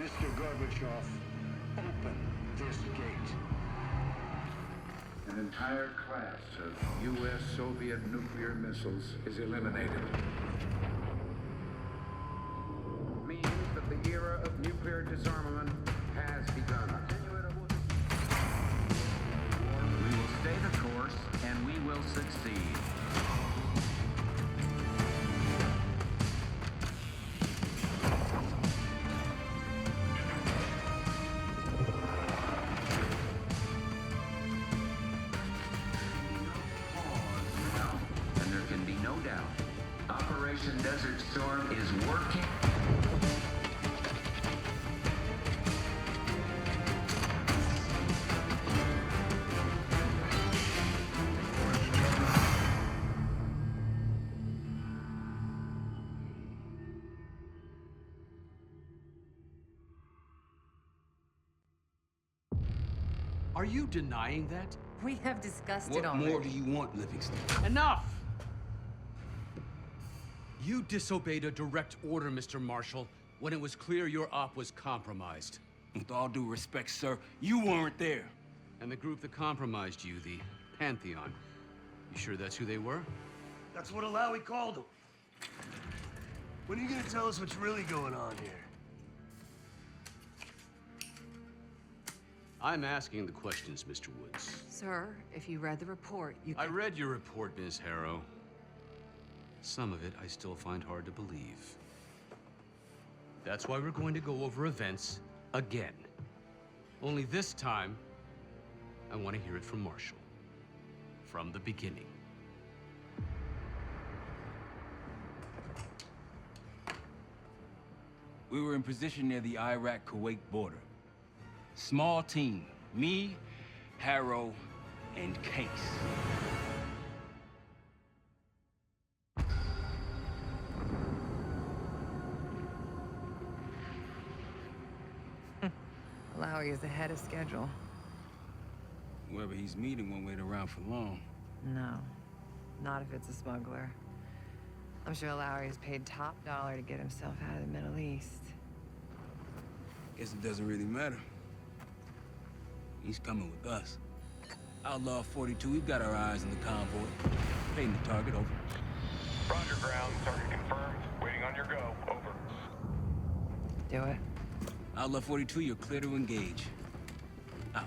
Mr. Gorbachev, open this gate. An entire class of U.S. Soviet nuclear missiles is eliminated. Means that the era of nuclear disarmament has begun. We will stay the course and we will succeed. Desert Storm is working. Are you denying that? We have discussed What it already. more do you want, Livingston? Enough! You disobeyed a direct order, Mr. Marshall, when it was clear your op was compromised. With all due respect, sir, you weren't there. And the group that compromised you, the Pantheon, you sure that's who they were? That's what Alawi called him. When are you gonna tell us what's really going on here? I'm asking the questions, Mr. Woods. Sir, if you read the report, you I can... read your report, Ms. Harrow. Some of it I still find hard to believe. That's why we're going to go over events again. Only this time, I want to hear it from Marshall. From the beginning. We were in position near the Iraq-Kuwait border. Small team, me, Harrow, and Case. Alawi is ahead of schedule. Whoever he's meeting won't wait around for long. No, not if it's a smuggler. I'm sure Alawi is paid top dollar to get himself out of the Middle East. Guess it doesn't really matter. He's coming with us. Outlaw 42, we've got our eyes on the convoy. Painting the target, over. Roger, ground. Target confirmed. Waiting on your go. Over. Do it. Outlaw 42, you're clear to engage. Out.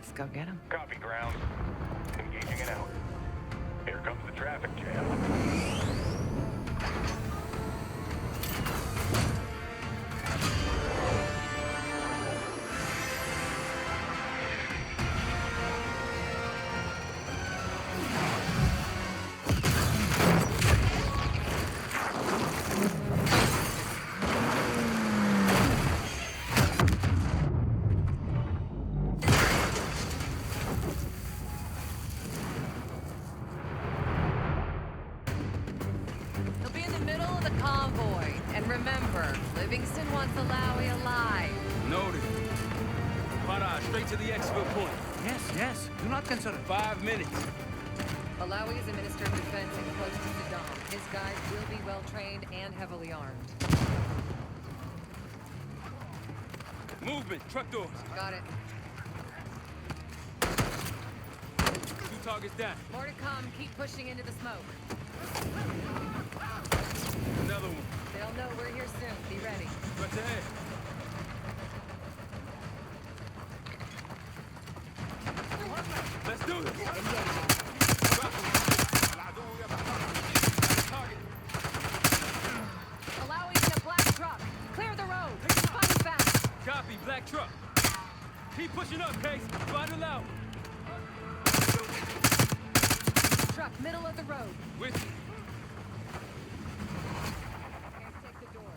Let's go get him. Copy, ground. Engaging and out. Here comes the traffic jam. Yes. Do not consider 5 minutes. Alawi is a minister of defense and close to Saddam. His guys will be well trained and heavily armed. Movement. Truck doors. Got it. 2 targets down. More to come. Keep pushing into the smoke. Another one. They'll know we're here soon. Be ready. What's ahead? Let's do this. Alawi's in a black truck. Clear the road. Fight fast. Copy, black truck. Keep pushing up, Case. Find Alawi. Truck, middle of the road. With you. Can't take the door.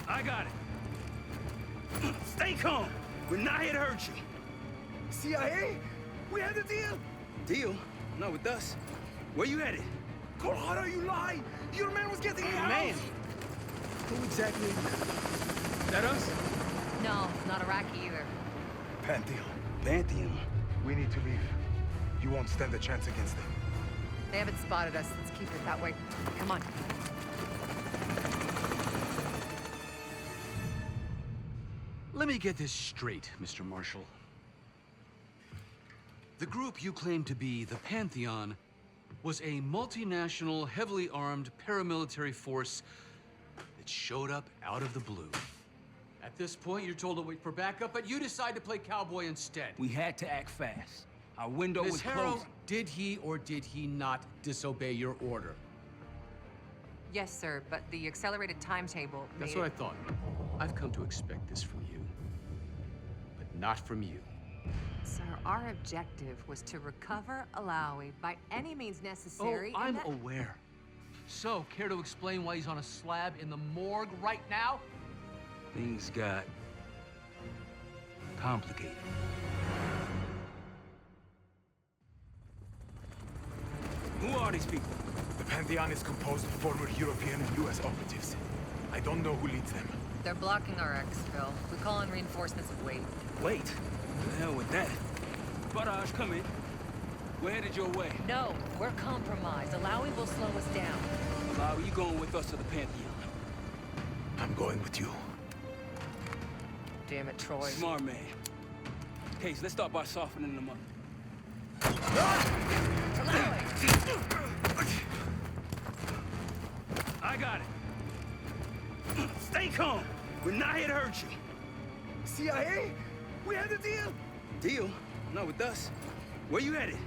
I got it. Stay calm. We're not here to hurt you. CIA? We had a deal. Deal? Not with us. Where you headed? Colorado, you lie! Your man was getting me out! Man! Who exactly? That us? No, not Iraqi either. Pantheon. We need to leave. You won't stand a chance against them. They haven't spotted us. Let's keep it that way. Come on. Let me get this straight, Mr. Marshall. The group you claim to be the Pantheon was a multinational, heavily armed paramilitary force that showed up out of the blue. At this point, you're told to wait for backup, but you decide to play cowboy instead. We had to act fast. Our window was Ms. Harrow, closing. did he or did he not disobey your order? Yes, sir, but the accelerated timetable That's made what I it- thought. I've come to expect this from you, but not from you. Sir, our objective was to recover Alawi by any means necessary. Oh, and I'm that- aware. So, care to explain why he's on a slab in the morgue right now? Things got complicated. Who are these people? The Pantheon is composed of former European and US operatives. I don't know who leads them. They're blocking our exfil. We call in reinforcements of weight. Wait, the hell with that? Barrage, come in. We're headed your way. No, we're compromised. Alawi will slow us down. How are you going with us to the Pantheon? I'm going with you. Damn it, Troy. Smart man. Case, let's start by softening them up. Alawi! I got it. Stay calm. We're not here to hurt you. CIA? We had a deal. Deal? Not with us. Where you headed?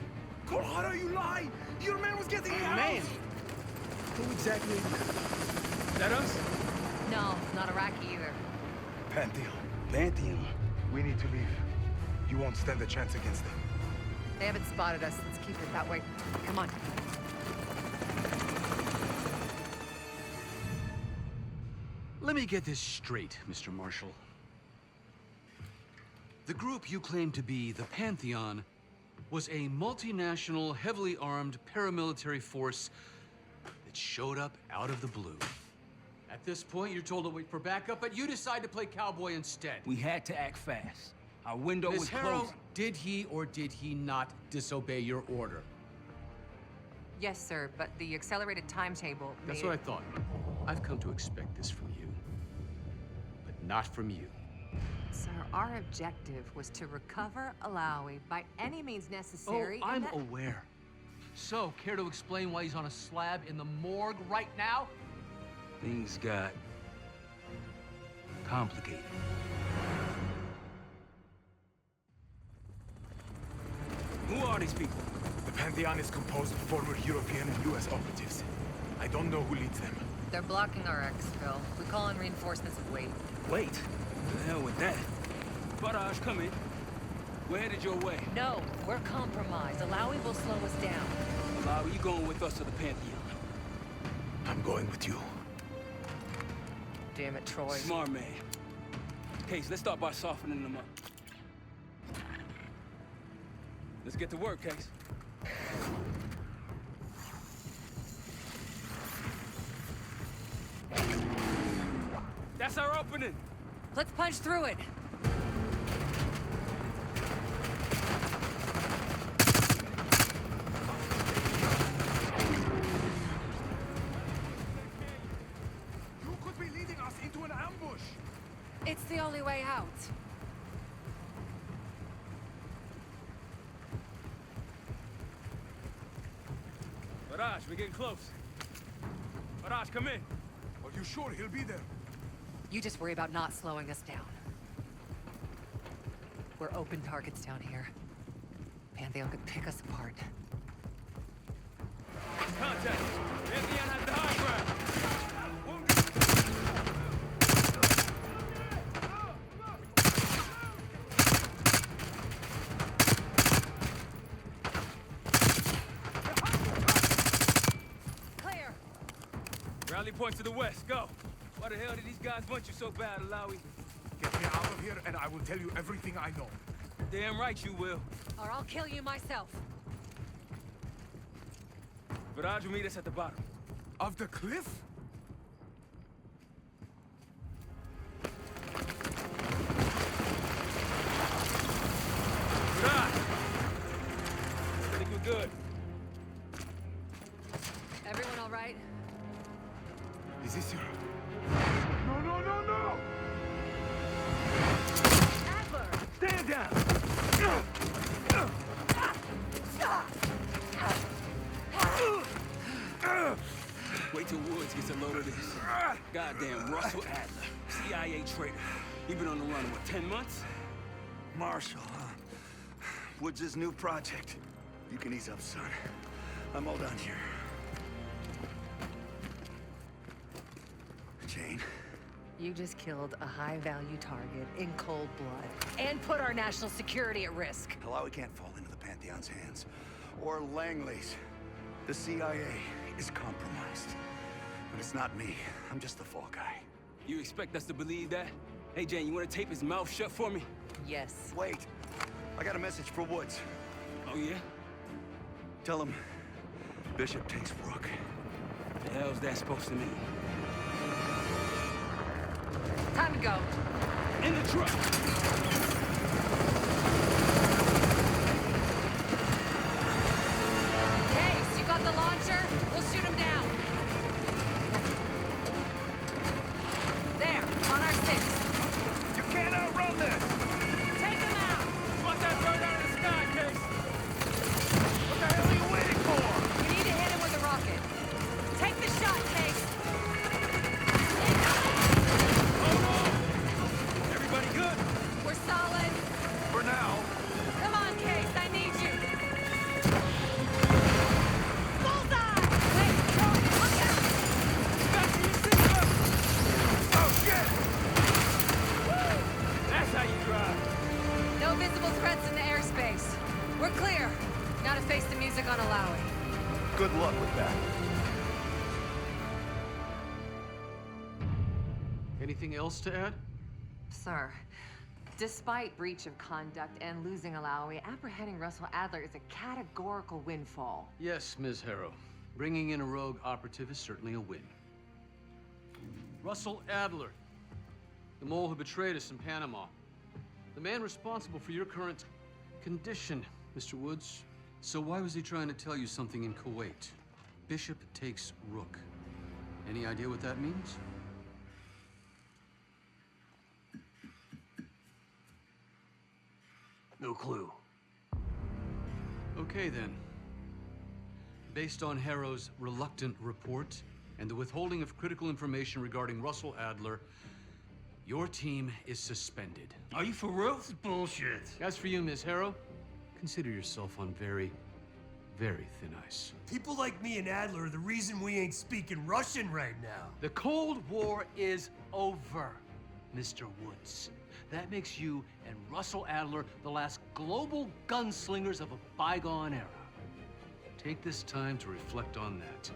Colorado, you lie! Your man was getting me out! Man. Who exactly? Is that us? No, not Iraqi either. Pantheon. We need to leave. You won't stand a chance against them. They haven't spotted us. Let's keep it that way. Come on. Let me get this straight, Mr. Marshall. The group you claim to be the Pantheon was a multinational, heavily armed paramilitary force that showed up out of the blue. At this point, you're told to wait for backup, but you decide to play cowboy instead. We had to act fast. Our window Ms. was Harrow, closing. did he or did he not disobey your order? Yes, sir, but the accelerated timetable That's made what I it- thought. I've come to expect this from you, but not from you. Sir, our objective was to recover Alawi by any means necessary. Oh, and I'm that- aware. So, care to explain why he's on a slab in the morgue right now? Things got complicated. Who are these people? The Pantheon is composed of former European and US operatives. I don't know who leads them. They're blocking our exfil. We call in reinforcements of weight. Wait, the hell with that? Barrage, come in. We're headed your way. No, we're compromised. Alawi will slow us down. How are you going with us to the Pantheon? I'm going with you. Damn it, Troy. Smart man. Case, let's start by softening them up. Let's get to work, Case. That's our opening. Let's punch through it. You could be leading us into an ambush! It's the only way out. Barrage, we're getting close. Barrage, come in. Are you sure he'll be there? You just worry about not slowing us down. We're open targets down here. Pantheon could pick us apart. Contact. Pantheon has the high ground. Clear! Rally point to the west, go. Why the hell did these guys want you so bad, Alawi? Get me out of here and I will tell you everything I know. Damn right you will. Or I'll kill you myself. Barrage will meet us at the bottom. Of the cliff? good. Everyone all right? Is this your... No, no, no, no! Adler! Stand down! Wait till Woods gets a load of this. Goddamn Russell Adler, CIA traitor. He been on the run, what, 10 months? Marshall, huh? Woods' new project. You can ease up, son. I'm all done here. Jane? You just killed a high-value target in cold blood and put our national security at risk. Malawi can't fall into the Pantheon's hands. Or Langley's. The CIA is compromised. But it's not me. I'm just the fall guy. You expect us to believe that? Hey, Jane, you want to tape his mouth shut for me? Yes. Wait. I got a message for Woods. Oh, yeah? Tell him Bishop takes Rook. The hell's that supposed to mean? Time to go. In the truck! Case, you got the launcher? We'll shoot him down. There, on our 6. You can't outrun this! Take him out! Watch that bird out of the sky, Case! What the hell are you waiting for? We need to hit him with a rocket. Take the shot, Case. Everybody good? We're solid. For now. Come on, Case, I need you. Bullseye! Wait, Troy, look out! Back to your seatbelt! Oh, shit! That's how you drive. No visible threats in the airspace. We're clear. Now to face the music on Malawi. Good luck with that. Anything else to add? Sir, despite breach of conduct and losing Malawi, apprehending Russell Adler is a categorical windfall. Yes, Ms. Harrow. Bringing in a rogue operative is certainly a win. Russell Adler, the mole who betrayed us in Panama. The man responsible for your current condition, Mr. Woods. So why was he trying to tell you something in Kuwait? Bishop takes Rook. Any idea what that means? No clue. Okay, then. Based on Harrow's reluctant report and the withholding of critical information regarding Russell Adler, your team is suspended. Are you for real? This is bullshit. As for you, Ms. Harrow, consider yourself on very, very thin ice. People like me and Adler are the reason we ain't speaking Russian right now. The Cold War is over, Mr. Woods. That makes you and Russell Adler the last global gunslingers of a bygone era. Take this time to reflect on that.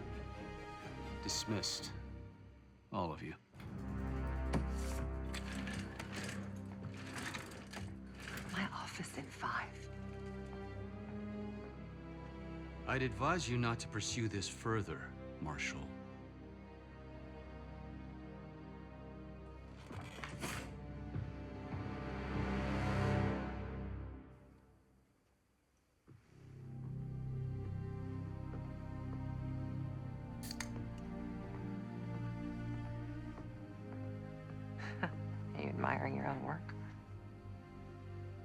Dismissed. All of you. My office in 5. I'd advise you not to pursue this further, Marshal. Are you admiring your own work?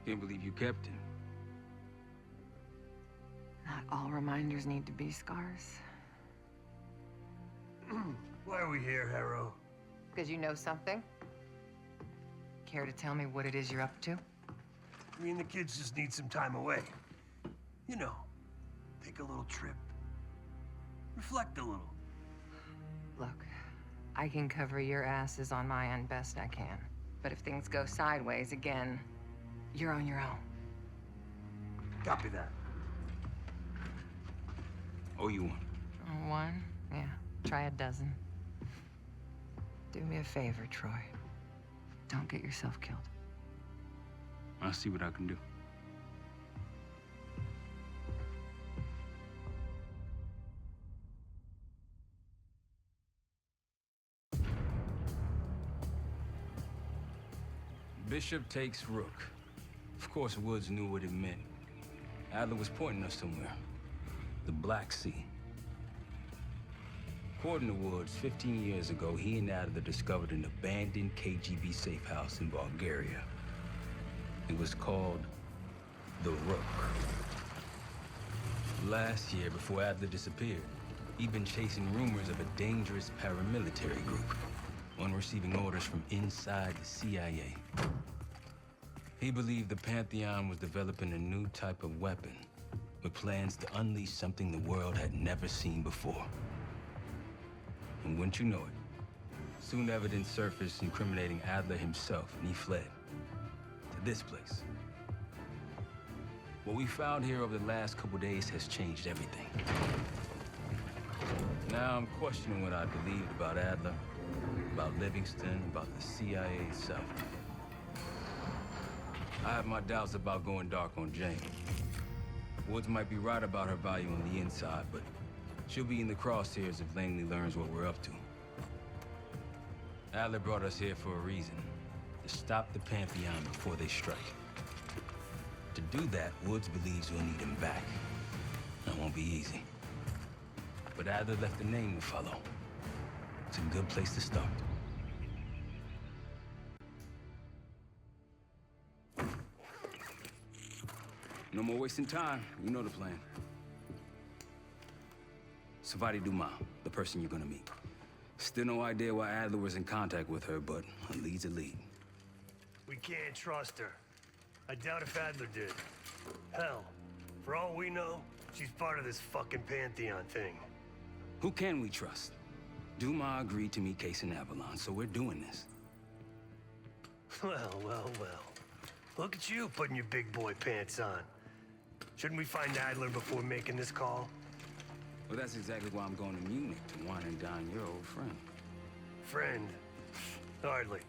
Can't believe you kept him. Not all reminders need to be scars. Why are we here, Harrow? Because you know something? Care to tell me what it is you're up to? Me and the kids just need some time away. You know, take a little trip. Reflect a little. Look, I can cover your asses on my end best I can. But if things go sideways again, you're on your own. Copy that. Oh, you one. One? Yeah. Try a dozen. Do me a favor, Troy. Don't get yourself killed. I'll see what I can do. Bishop takes Rook. Of course, Woods knew what it meant. Adler was pointing us somewhere. the Black Sea. According to Woods, 15 years ago, he and Adler discovered an abandoned KGB safe house in Bulgaria. It was called the Rook. Last year, before Adler disappeared, he'd been chasing rumors of a dangerous paramilitary group, one receiving orders from inside the CIA. He believed the Pantheon was developing a new type of weapon, with plans to unleash something the world had never seen before. And wouldn't you know it, soon evidence surfaced incriminating Adler himself, and he fled to this place. What we found here over the last couple days has changed everything. Now I'm questioning what I believed about Adler, about Livingston, about the CIA itself. I have my doubts about going dark on Jane. Woods might be right about her value on the inside, but she'll be in the crosshairs if Langley learns what we're up to. Adler brought us here for a reason, to stop the Pantheon before they strike. To do that, Woods believes we'll need him back. That won't be easy. But Adler left a name to follow. It's a good place to start. No more wasting time. You know the plan. Savati Dumas, the person you're gonna meet. Still no idea why Adler was in contact with her, but a lead's a lead. We can't trust her. I doubt if Adler did. Hell, for all we know, she's part of this fucking Pantheon thing. Who can we trust? Dumas agreed to meet Case in Avalon, so we're doing this. Well, well, well. Look at you putting your big boy pants on. Shouldn't we find Adler before making this call? Well, that's exactly why I'm going to Munich, to wine and dine your old friend. Friend? Hardly.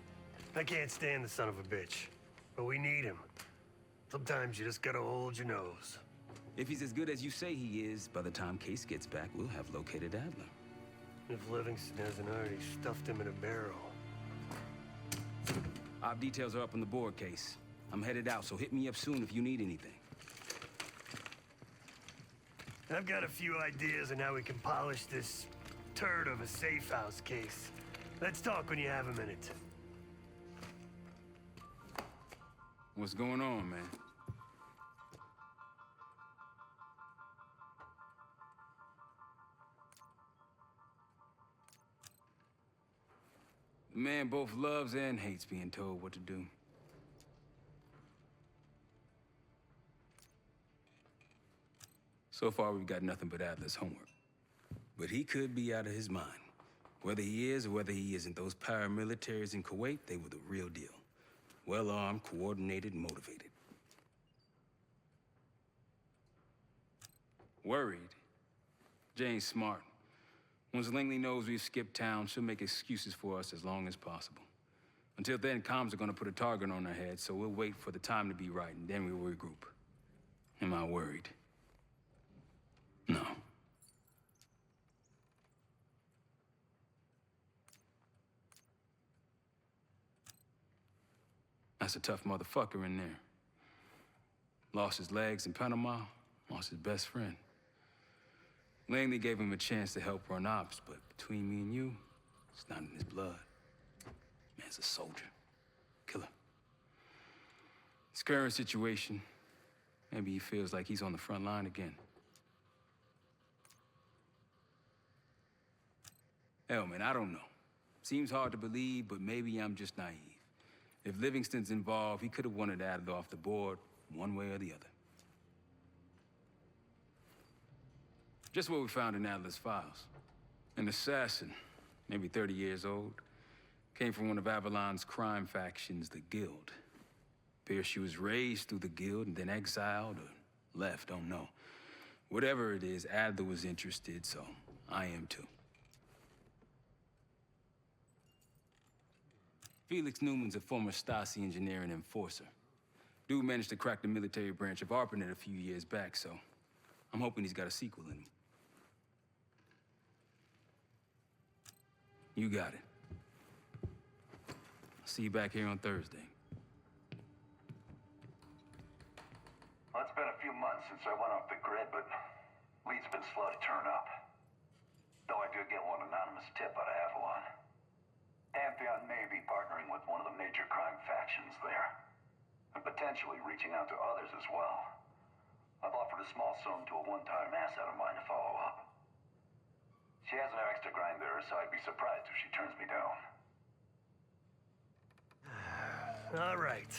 I can't stand the son of a bitch. But we need him. Sometimes you just gotta hold your nose. If he's as good as you say he is, by the time Case gets back, we'll have located Adler. If Livingston hasn't already stuffed him in a barrel. Our details are up on the board, Case. I'm headed out, so hit me up soon if you need anything. I've got a few ideas on how we can polish this turd of a safe house case. Let's talk when you have a minute. What's going on, man? The man both loves and hates being told what to do. So far, we've got nothing but Adler's homework. But he could be out of his mind. Whether he is or whether he isn't, those paramilitaries in Kuwait, they were the real deal. Well-armed, coordinated, motivated. Worried? Jane's smart. Once Langley knows we've skipped town, she'll make excuses for us as long as possible. Until then, comms are gonna put a target on our heads, so we'll wait for the time to be right, and then we'll regroup. Am I worried? No. That's a tough motherfucker in there. Lost his legs in Panama, lost his best friend. Langley gave him a chance to help run ops, but between me and you, it's not in his blood. Man's a soldier. Killer. His current situation, maybe he feels like he's on the front line again. Hell, man, I don't know. Seems hard to believe, but maybe I'm just naive. If Livingston's involved, he could have wanted Adler off the board, one way or the other. Just what we found in Adler's files. An assassin, maybe 30 years old, came from one of Avalon's crime factions, the Guild. Appears she was raised through the Guild and then exiled or left, don't know. Whatever it is, Adler was interested, so I am too. Felix Newman's a former Stasi engineer and enforcer. Dude managed to crack the military branch of ARPANET a few years back, so I'm hoping he's got a sequel in him. You got it. I'll see you back here on Thursday. Well, it's been a few months since I went off the grid, but Lead's been slow to turn up. Though I did get one anonymous tip out of Avalon. Pantheon may be partnering with one of the major crime factions there. And potentially reaching out to others as well. I've offered a small sum to a one-time asset of mine to follow up. She has an extra grind there, so I'd be surprised if she turns me down. All right.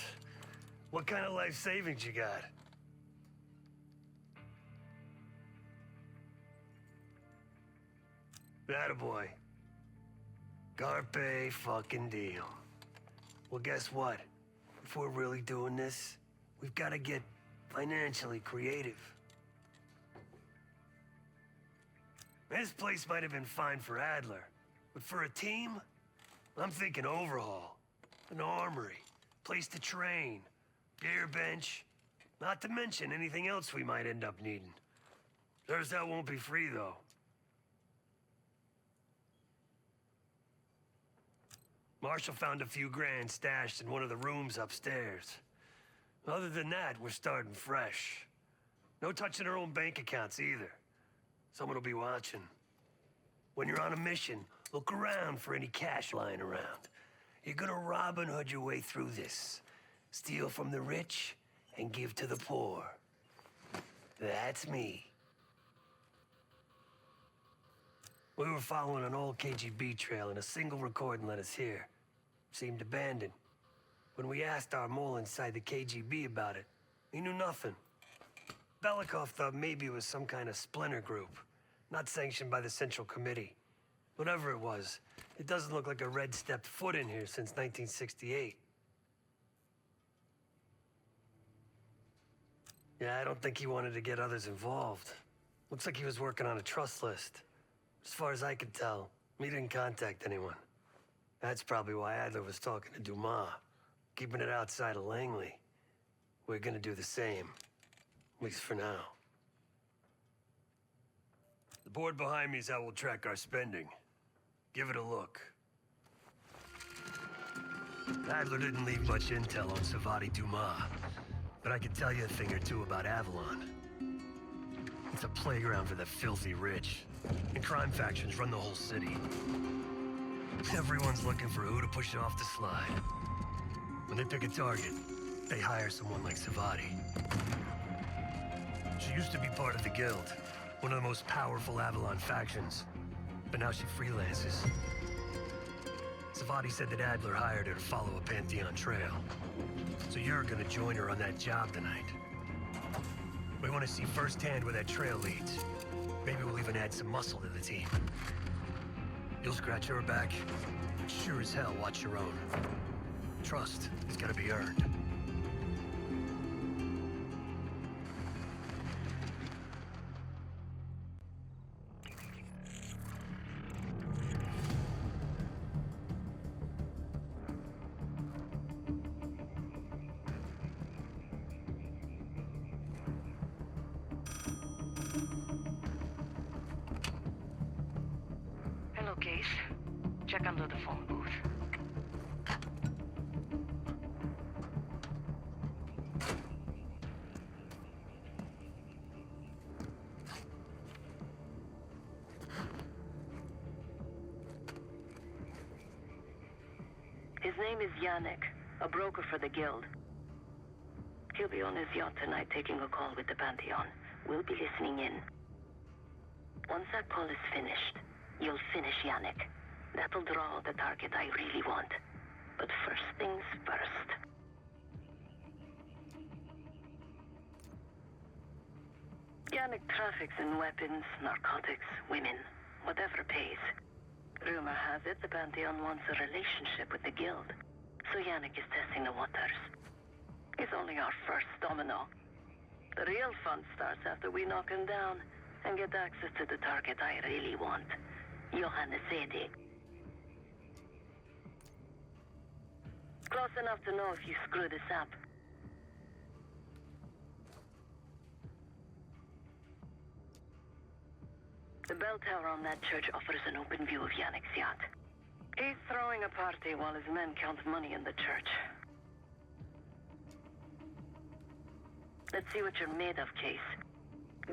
What kind of life savings you got? Attaboy. Carpe fucking deal. Well, guess what? If we're really doing this, we've got to get financially creative. This place might have been fine for Adler, but for a team, I'm thinking overhaul. An armory, place to train, gear bench, not to mention anything else we might end up needing. There's that won't be free, though. Marshall found a few grand stashed in one of the rooms upstairs. Other than that, we're starting fresh. No touching our own bank accounts either. Someone will be watching. When you're on a mission, look around for any cash lying around. You're gonna Robin Hood your way through this. Steal from the rich and give to the poor. That's me. We were following an old KGB trail and a single recording led us here. Seemed abandoned. When we asked our mole inside the KGB about it, he knew nothing. Belikov thought maybe it was some kind of splinter group, not sanctioned by the Central Committee. Whatever it was, it doesn't look like a Red stepped foot in here since 1968. Yeah, I don't think he wanted to get others involved. Looks like he was working on a trust list. As far as I could tell, he didn't contact anyone. That's probably why Adler was talking to Dumas, keeping it outside of Langley. We're gonna do the same, at least for now. The board behind me is how we'll track our spending. Give it a look. Adler didn't leave much intel on Savati Dumas, but I can tell you a thing or two about Avalon. It's a playground for the filthy rich, and crime factions run the whole city. Everyone's looking for who to push off the slide. When they pick a target, they hire someone like Savati. She used to be part of the Guild, one of the most powerful Avalon factions, but now she freelances. Savati said that Adler hired her to follow a Pantheon trail. So you're gonna join her on that job tonight. We want to see firsthand where that trail leads. Maybe we'll even add some muscle to the team. You'll scratch her back, but sure as hell watch your own. Trust has got to be earned. Check under the phone booth. His name is Yannick, a broker for the Guild. He'll be on his yacht tonight taking a call with the Pantheon. We'll be listening in. Once that call is finished, you'll finish Yannick. That'll draw the target I really want. But first things first. Yannick traffics in weapons, narcotics, women, whatever pays. Rumor has it the Pantheon wants a relationship with the Guild, so Yannick is testing the waters. He's only our first domino. The real fun starts after we knock him down and get access to the target I really want, Johannes Edi. Close enough to know if you screw this up. The bell tower on that church offers an open view of Yannick's yacht. He's throwing a party while his men count money in the church. Let's see what you're made of, Case.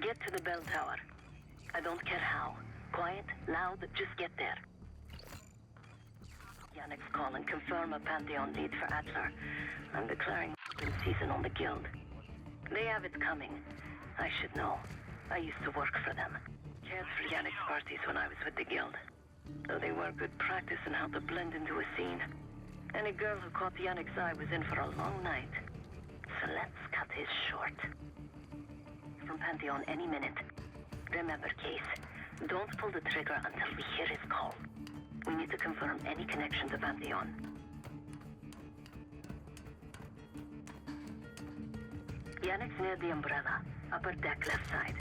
Get to the bell tower. I don't care how. Quiet, loud, just get there. Yannick's call and confirm a Pantheon lead for Adler. I'm declaring open season on the guild. They have it coming. I should know. I used to work for them. Cared for Yannick's parties when I was with the guild. Though they were good practice in how to blend into a scene. Any girl who caught Yannick's eye was in for a long night. So let's cut his short. From Pantheon any minute. Remember, Case, don't pull the trigger until we hear his call. We need to confirm any connection to Pantheon. Yannick's near the umbrella, upper deck left side,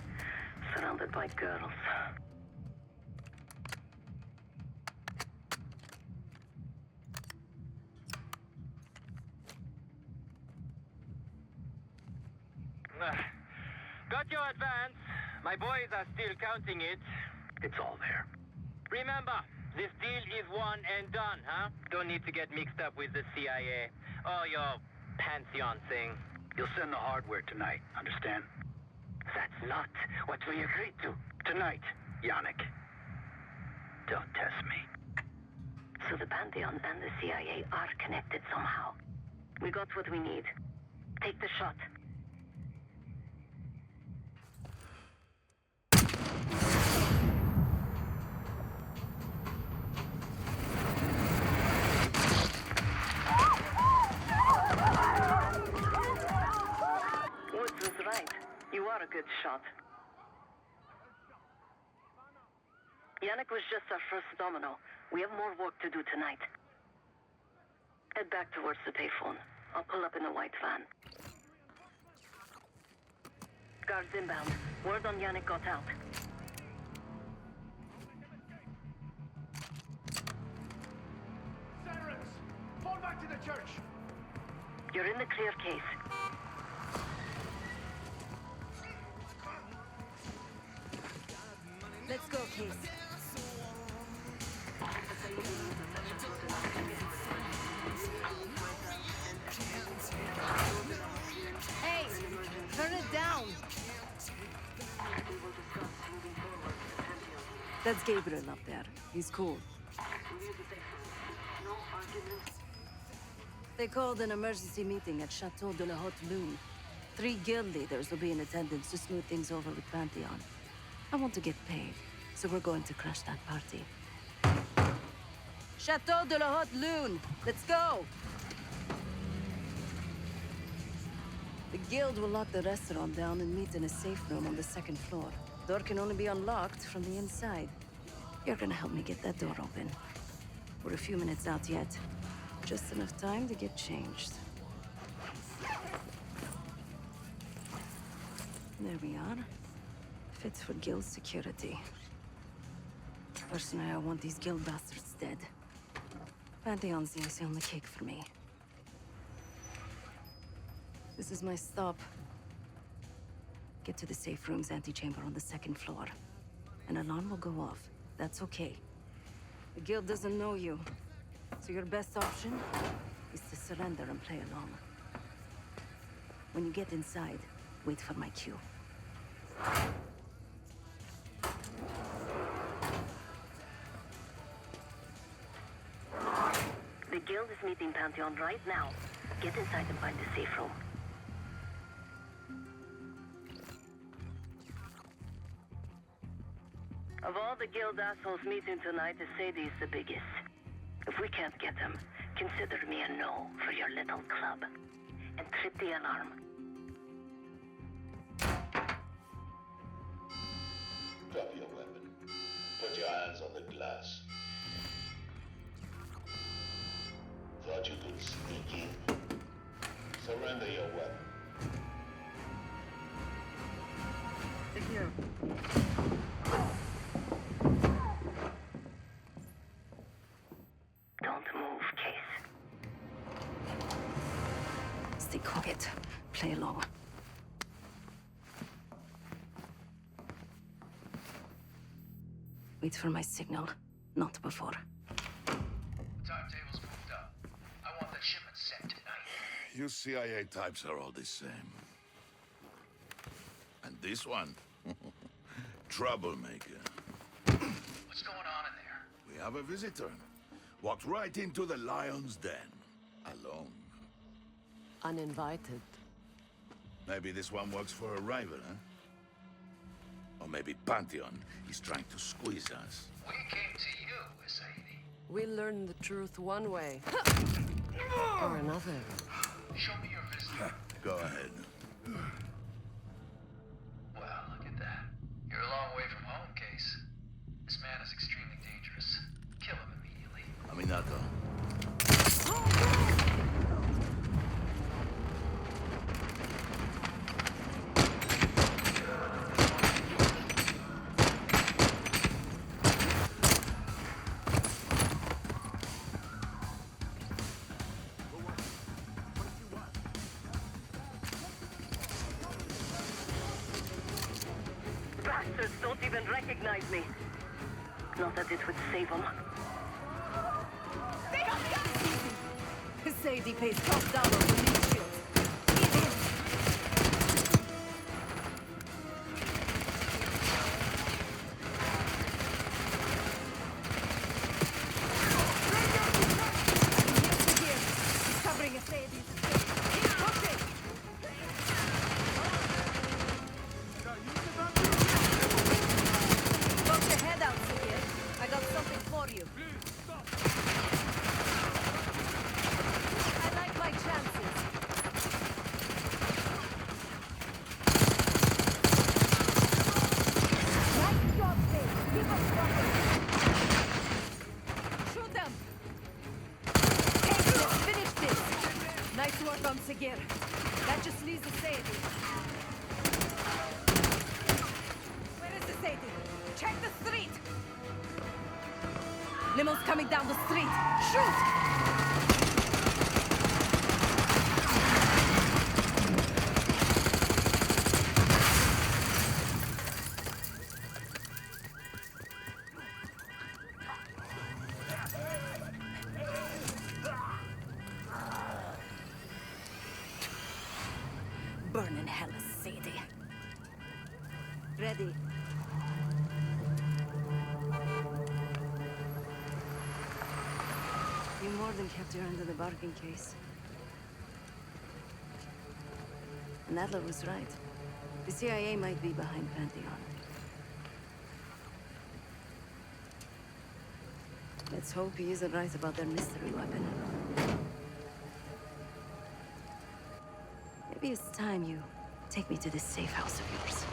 surrounded by girls. Got your advance. My boys are still counting it. It's all there. Remember, this deal is one and done, huh? Don't need to get mixed up with the CIA or your Pantheon thing. You'll send the hardware tonight, understand? That's not what we agreed to. Tonight, Yannick. Don't test me. So the Pantheon and the CIA are connected somehow. We got what we need. Take the shot. You are a good shot. Yannick was just our first domino. We have more work to do tonight. Head back towards the payphone. I'll pull up in a white van. Guards inbound. Word on Yannick got out. Sirens! Fall back to the church! You're in the clear, Case. Let's go, Case. Hey! Turn it down! That's Gabriel up there. He's cool. They called an emergency meeting at Chateau de la Haute Lune. 3 guild leaders will be in attendance to smooth things over with Pantheon. I want to get paid, so we're going to crash that party. Chateau de la Haute Lune! Let's go! The guild will lock the restaurant down and meet in a safe room on the 2nd floor. Door can only be unlocked from the inside. You're gonna help me get that door open. We're a few minutes out yet. Just enough time to get changed. There we are. Fits for guild security. Personally, I want these guild bastards dead. Pantheon's the icing on the cake for me. This is my stop. Get to the safe room's antechamber on the 2nd floor. An alarm will go off. That's okay. The guild doesn't know you, so your best option is to surrender and play along. When you get inside, wait for my cue. The guild is meeting Pantheon right now. Get inside and find the safe room. Of all the guild assholes meeting tonight, Sadie's the biggest. If we can't get him, consider me a no for your little club. And trip the alarm. Drop your weapon. Put your hands on the glass. Thought you could sneak in. Surrender your weapon. Don't move, Case. Stay quiet. Play along. Wait for my signal, not before. Timetable's moved up. I want the shipment sent tonight. You CIA types are all the same. And this one? troublemaker. What's going on in there? We have a visitor. Walked right into the lion's den. Alone. Uninvited. Maybe this one works for a rival, huh? Or maybe Pantheon is trying to squeeze us. We came to you, Sadie. We learn the truth one way. Or another. Show me your visitor. Go ahead. Well, look at that. You're a long way from home, Case. This man is extremely dangerous. Kill him immediately. Aminato. Bastards don't even recognize me. Not that it would save them. Sadie pays top dollar for these shields. He's covering a Sadie's escape. Keep pushing! Poke your head out, Sadie. I got something for you. I like my chances. Nice job, Dave. Keep us running. Shoot them. Hey, let's finish this. Nice work on Sigir. That just leaves the Sadie. Where is the Sadie? Check the street. Limo's coming down the street. Shoot! Burn in hell, Sadie. Ready. You more than kept her under the bargain case. And Adler was right. The CIA might be behind Pantheon. Let's hope he isn't right about their mystery weapon. Maybe it's time you take me to this safe house of yours.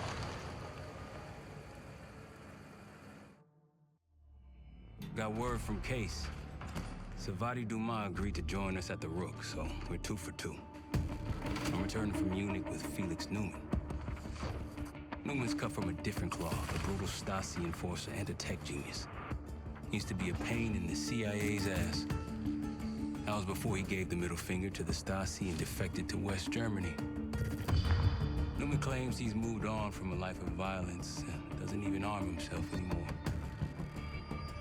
Got word from Case. Savati Dumas agreed to join us at the Rook, so we're 2 for 2. I'm returning from Munich with Felix Newman. Newman's cut from a different cloth, a brutal Stasi enforcer and a tech genius. He used to be a pain in the CIA's ass. That was before he gave the middle finger to the Stasi and defected to West Germany. Newman claims he's moved on from a life of violence and doesn't even arm himself anymore.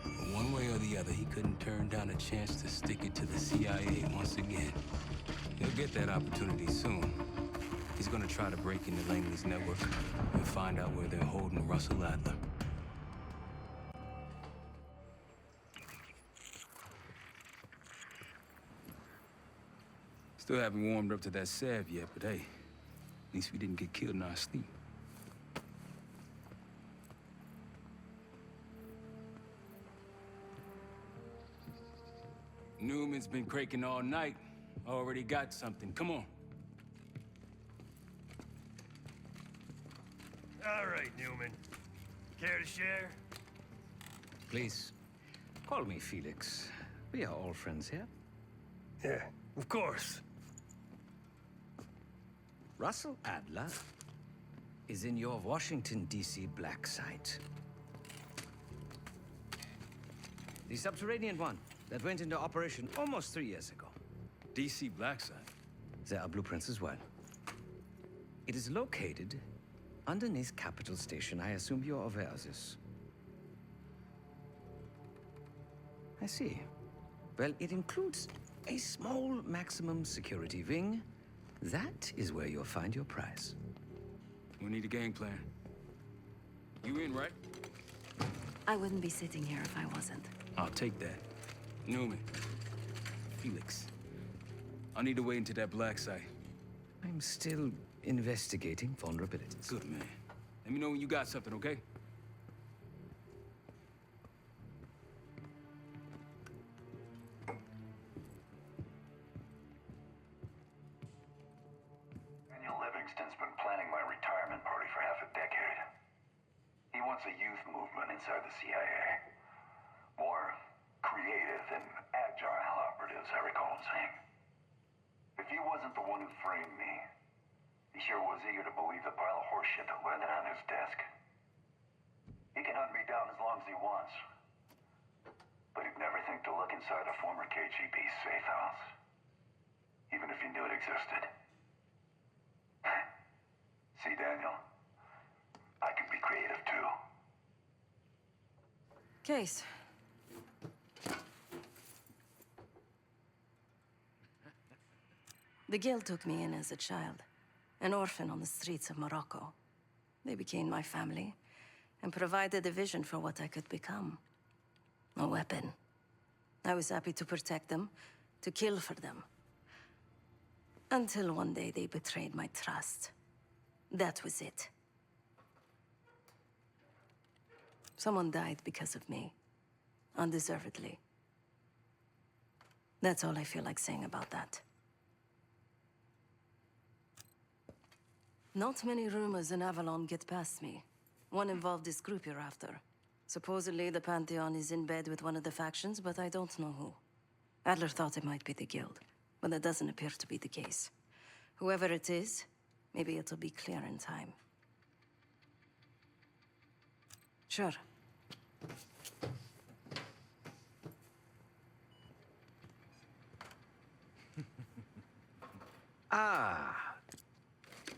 But one way or the other, he couldn't turn down a chance to stick it to the CIA once again. He'll get that opportunity soon. He's gonna try to break into Langley's network and find out where they're holding Russell Adler. Still haven't warmed up to that salve yet, but hey, at least we didn't get killed in our sleep. Newman's been cranking all night. Already got something. Come on. All right, Newman. Care to share? Please, call me Felix. We are all friends here. Yeah, of course. Russell Adler is in your Washington, D.C. black site. The subterranean one that went into operation almost 3 years ago. D.C. black site? There are blueprints as well. It is located underneath Capitol Station. I assume you're aware of this. I see. Well, it includes a small maximum security wing. That is where you'll find your prize. We need a game plan. You in, right? I wouldn't be sitting here if I wasn't. I'll take that. Newman. Felix. I need to wait into that Black site. I'm still investigating vulnerabilities. Good, man. Let me know when you got something, okay? Daniel Livingston's been planning my retirement party for half a decade. He wants a youth movement inside the CIA. More creative and agile operatives, I recall him saying. If he wasn't the one who framed me, he sure was eager to believe the pile of horseshit that landed on his desk. He can hunt me down as long as he wants. But he'd never think to look inside a former KGB safe house. Even if he knew it existed. See, Daniel, I can be creative too. Case. The Guild took me in as a child, an orphan on the streets of Morocco. They became my family and provided a vision for what I could become. A weapon. I was happy to protect them, to kill for them. Until one day they betrayed my trust. That was it. Someone died because of me. Undeservedly. That's all I feel like saying about that. Not many rumors in Avalon get past me. One involved this group you're after. Supposedly, the Pantheon is in bed with one of the factions, but I don't know who. Adler thought it might be the Guild, but that doesn't appear to be the case. Whoever it is, maybe it'll be clear in time. Sure.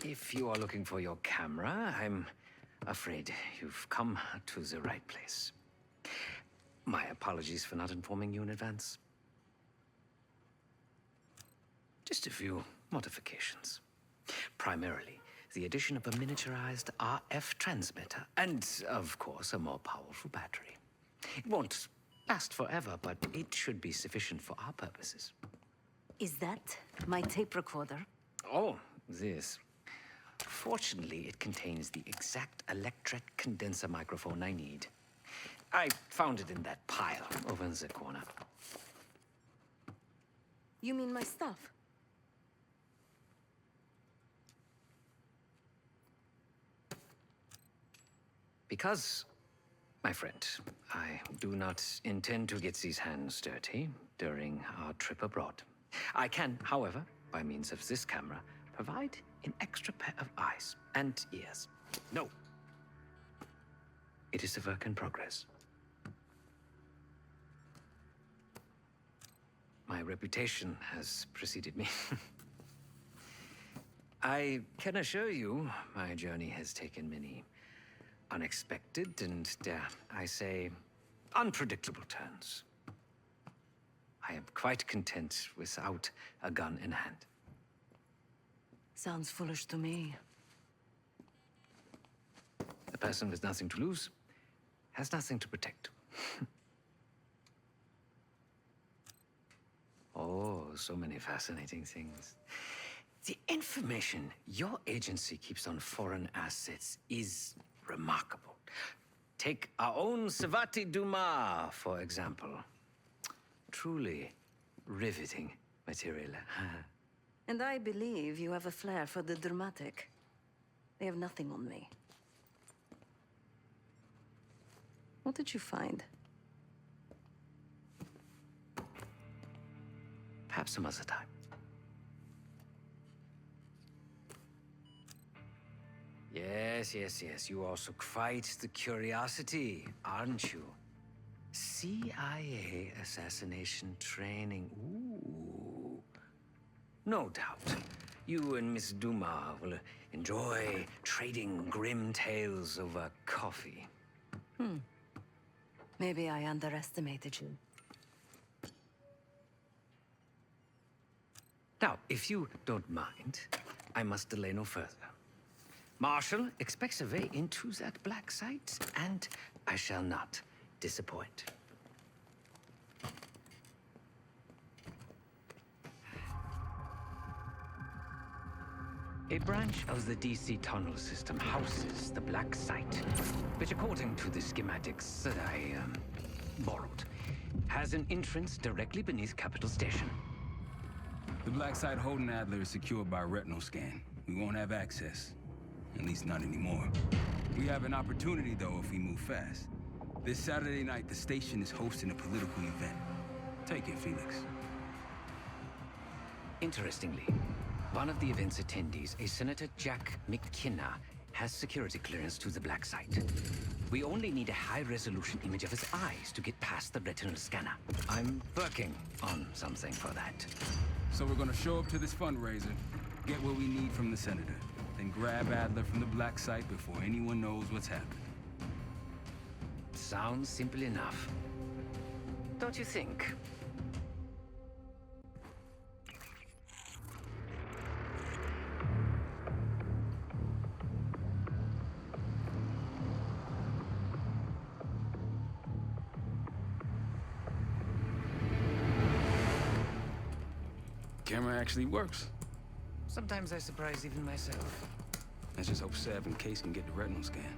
If you are looking for your camera, I'm afraid you've come to the right place. My apologies for not informing you in advance. Just a few modifications. Primarily, the addition of a miniaturized RF transmitter, and, of course, a more powerful battery. It won't last forever, but it should be sufficient for our purposes. Is that my tape recorder? Oh, this. Fortunately, it contains the exact electret condenser microphone I need. I found it in that pile over in the corner. You mean my stuff? Because, my friend, I do not intend to get these hands dirty during our trip abroad. I can, however, by means of this camera, provide an extra pair of eyes and ears. No. It is a work in progress. My reputation has preceded me. I can assure you, my journey has taken many unexpected and, dare I say, unpredictable turns. I am quite content without a gun in hand. Sounds foolish to me. The person with nothing to lose has nothing to protect. Oh, so many fascinating things. The information your agency keeps on foreign assets is remarkable. Take our own Savati Dumas, for example. Truly riveting material. And I believe you have a flair for the dramatic. They have nothing on me. What did you find? Perhaps some other time. Yes. You also quite the curiosity, aren't you? CIA assassination training. Ooh. No doubt. You and Miss Dumas will enjoy trading grim tales over coffee. Maybe I underestimated you. Now, if you don't mind, I must delay no further. Marshall expects a way into that black site, and I shall not disappoint. A branch of the DC tunnel system houses the black site, which, according to the schematics that I borrowed, has an entrance directly beneath Capital Station. The black site holding Adler is secured by a retinal scan. We won't have access. At least not anymore. We have an opportunity, though, if we move fast. This Saturday night, the station is hosting a political event. Take it, Felix. Interestingly, one of the event's attendees, a Senator Jack McKenna, has security clearance to the black site. We only need a high-resolution image of his eyes to get past the retinal scanner. I'm working on something for that. So we're gonna show up to this fundraiser, get what we need from the senator, then grab Adler from the black site before anyone knows what's happening. Sounds simple enough. Don't you think? Camera actually works. Sometimes I surprise even myself. Let's just hope Seb and Case can get the retinal scan.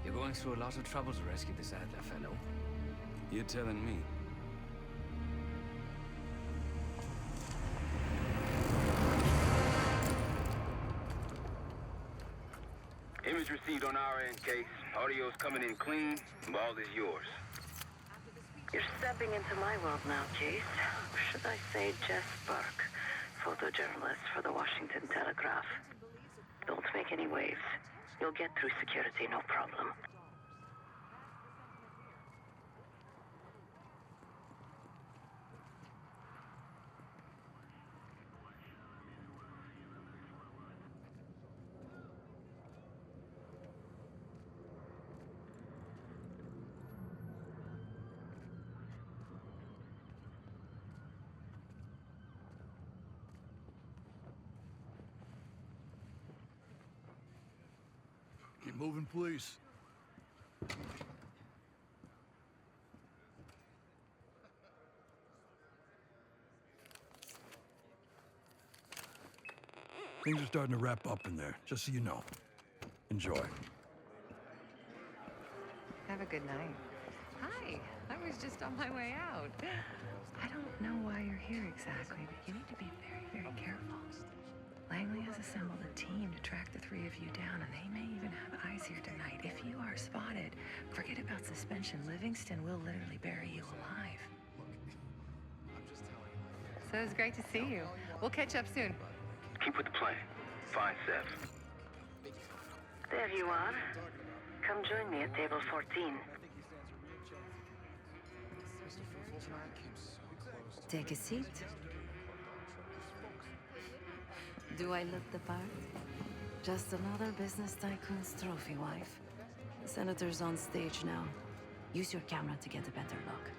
You're going through a lot of trouble to rescue this Adler fellow. You're telling me. Image received on our end, Case. Audio's coming in clean. Ball is yours. You're stepping into my world now, Case. Or should I say Jess Burke, photojournalist for the Washington Telegraph. Don't make any waves. You'll get through security, no problem. Keep moving, please. Things are starting to wrap up in there, just so you know. Enjoy. Have a good night. Hi, I was just on my way out. I don't know why you're here exactly, but you need to be very, very careful. Langley has assembled a team to track the three of you down, and they may even have eyes here tonight. If you are spotted, forget about suspension. Livingston will literally bury you alive. So it's great to see you. We'll catch up soon. Keep with the plan. Find Seth. There you are. Come join me at table 14. Take a seat. Do I look the part? Just another business tycoon's trophy wife. The senator's on stage now. Use your camera to get a better look.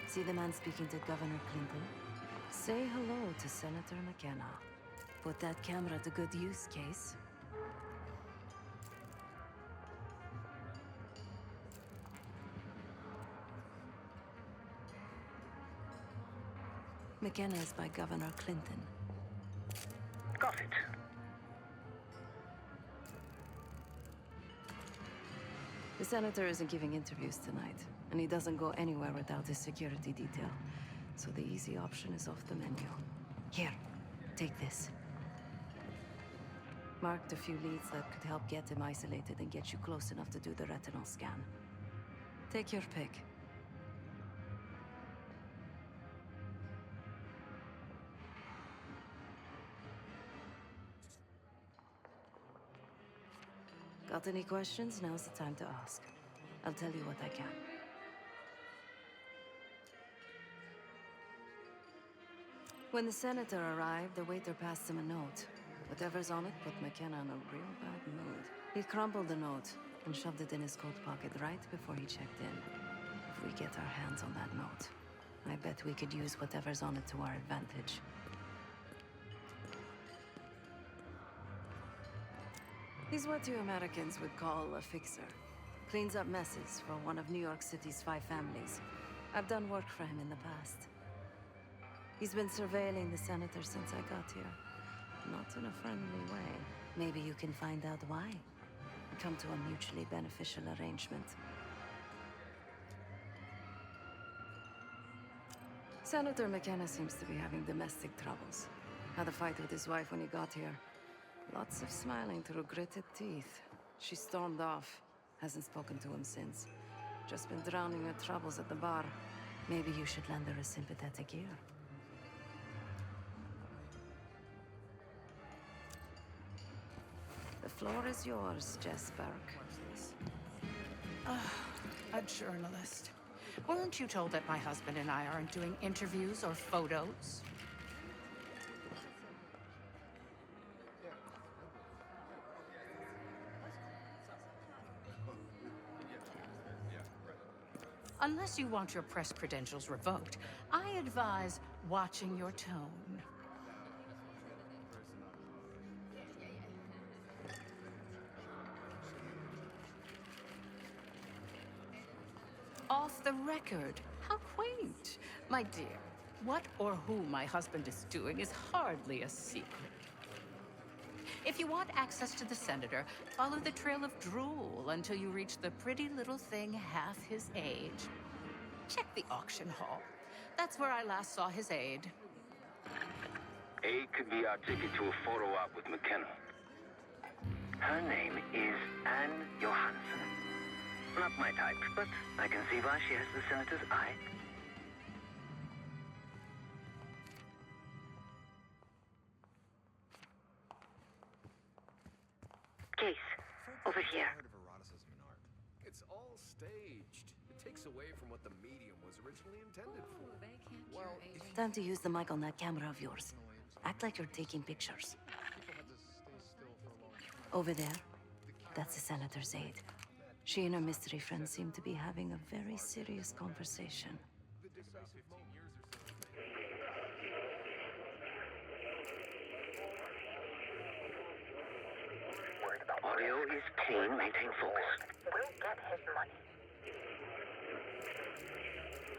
See the man speaking to Governor Clinton? Say hello to Senator McKenna. Put that camera to good use, Case. McKenna is by Governor Clinton. Got it. The senator isn't giving interviews tonight, and he doesn't go anywhere without his security detail. So the easy option is off the menu. Here, take this. Marked a few leads that could help get him isolated and get you close enough to do the retinal scan. Take your pick. Got any questions? Now's the time to ask. I'll tell you what I can. When the senator arrived, the waiter passed him a note. Whatever's on it put McKenna in a real bad mood. He crumpled the note, and shoved it in his coat pocket right before he checked in. If we get our hands on that note, I bet we could use whatever's on it to our advantage. He's what you Americans would call a fixer. Cleans up messes for one of New York City's 5 families. I've done work for him in the past. He's been surveilling the senator since I got here. Not in a friendly way. Maybe you can find out why. Come to a mutually beneficial arrangement. Senator McKenna seems to be having domestic troubles. Had a fight with his wife when he got here. Lots of smiling through gritted teeth. She stormed off. Hasn't spoken to him since. Just been drowning her troubles at the bar. Maybe you should lend her a sympathetic ear. The floor is yours, Jess Burke. A journalist. Weren't you told that my husband and I aren't doing interviews or photos? Unless you want your press credentials revoked, I advise watching your tone. Off the record. How quaint. My dear, what or who my husband is doing is hardly a secret. If you want access to the senator, follow the trail of drool until you reach the pretty little thing half his age. Check the auction hall. That's where I last saw his aide. Aide could be our ticket to a photo op with McKenna. Her name is Anne Johansson. Not my type, but I can see why she has the senator's eye. Case, over here. It's all staged. It takes away from what the medium was originally intended for. Well, Time to use the mic on that camera of yours. Act like you're taking pictures. Over there, that's the senator's aide. She and her mystery friend seem to be having a very serious conversation. Audio is clean, maintain focus. We'll get his money.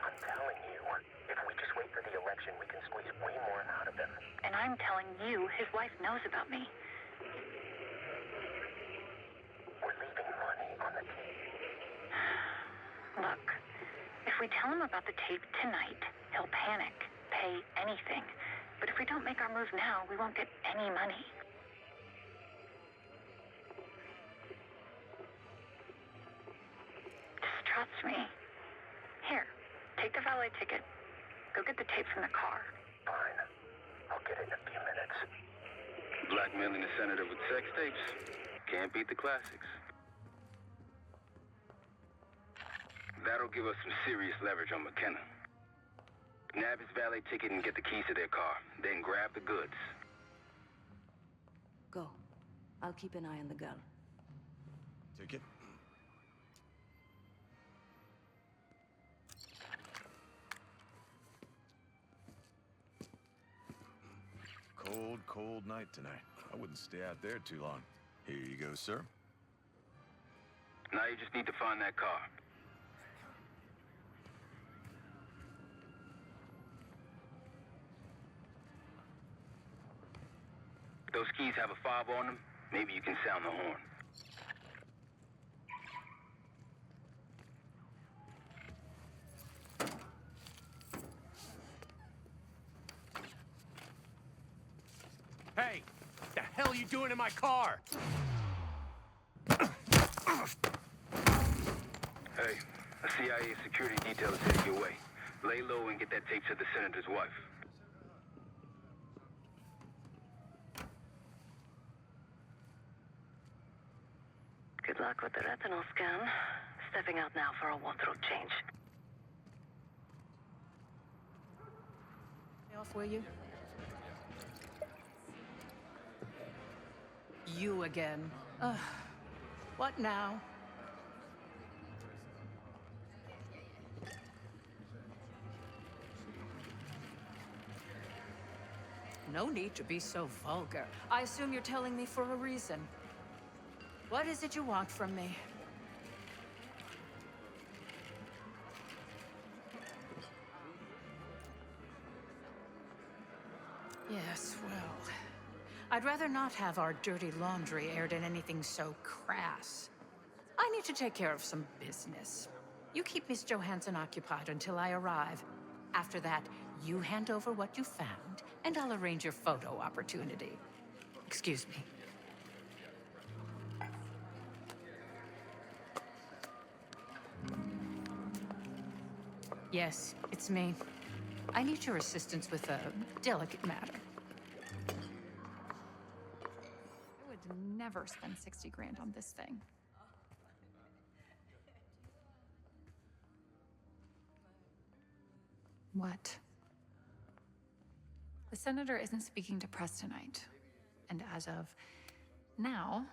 I'm telling you, if we just wait for the election, we can squeeze way more out of them. And I'm telling you, his wife knows about me. We're leaving money on the table. Look, if we tell him about the tape tonight, he'll panic, pay anything. But if we don't make our move now, we won't get any money. Just trust me. Here, take the valet ticket. Go get the tape from the car. Fine. I'll get it in a few minutes. Blackmailing the senator with sex tapes? Can't beat the classics. That'll give us some serious leverage on McKenna. Nab his valet ticket and get the keys to their car. Then grab the goods. Go. I'll keep an eye on the girl. ticket. Cold, cold night tonight. I wouldn't stay out there too long. Here you go, sir. Now you just need to find that car. Those keys have a fob on them. Maybe you can sound the horn. Hey, the hell are you doing in my car? Hey, a CIA security detail is headed your way. Lay low and get that tape to the senator's wife. Good luck with the retinal scan. Stepping out now for a wardrobe change. Off, will you? You again. What now? No need to be so vulgar. I assume you're telling me for a reason. What is it you want from me? Yes, well, I'd rather not have our dirty laundry aired in anything so crass. I need to take care of some business. You keep Miss Johansson occupied until I arrive. After that, you hand over what you found, and I'll arrange your photo opportunity. Excuse me. Yes, it's me. I need your assistance with a delicate matter. I would never spend 60 grand on this thing. What? The senator isn't speaking to press tonight. And as of now,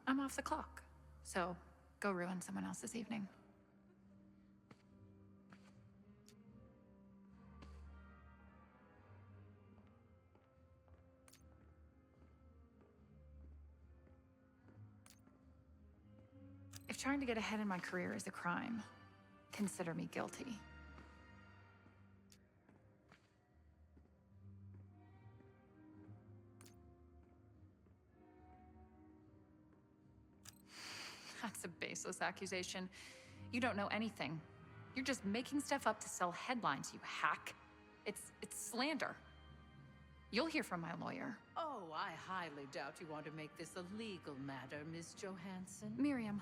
I'm off the clock. So go ruin someone else's evening. If trying to get ahead in my career is a crime, consider me guilty. That's a baseless accusation. You don't know anything. You're just making stuff up to sell headlines, you hack. It's slander. You'll hear from my lawyer. Oh, I highly doubt you want to make this a legal matter, Miss Johansson. Miriam,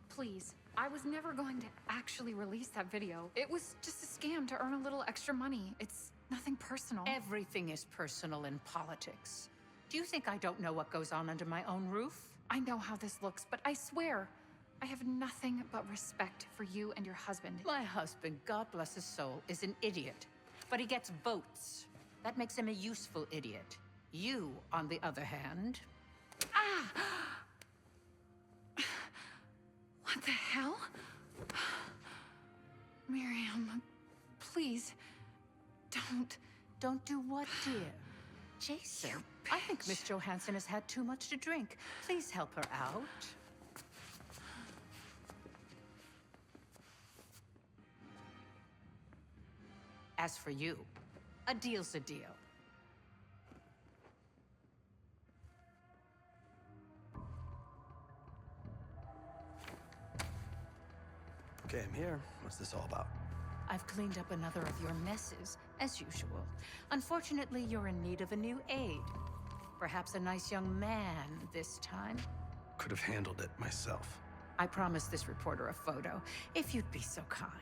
please. I was never going to actually release that video. It was just a scam to earn a little extra money. It's nothing personal. Everything is personal in politics. Do you think I don't know what goes on under my own roof? I know how this looks, but I swear, I have nothing but respect for you and your husband. My husband, God bless his soul, is an idiot. But he gets votes. That makes him a useful idiot. You, on the other hand... Ah! What the hell? Miriam, please, don't. Don't do what, dear? Jason, I think Miss Johansson has had too much to drink. Please help her out. As for you, a deal's a deal. Okay, I'm here. What's this all about? I've cleaned up another of your messes, as usual. Unfortunately, you're in need of a new aide. Perhaps a nice young man this time. Could have handled it myself. I promised this reporter a photo, if you'd be so kind.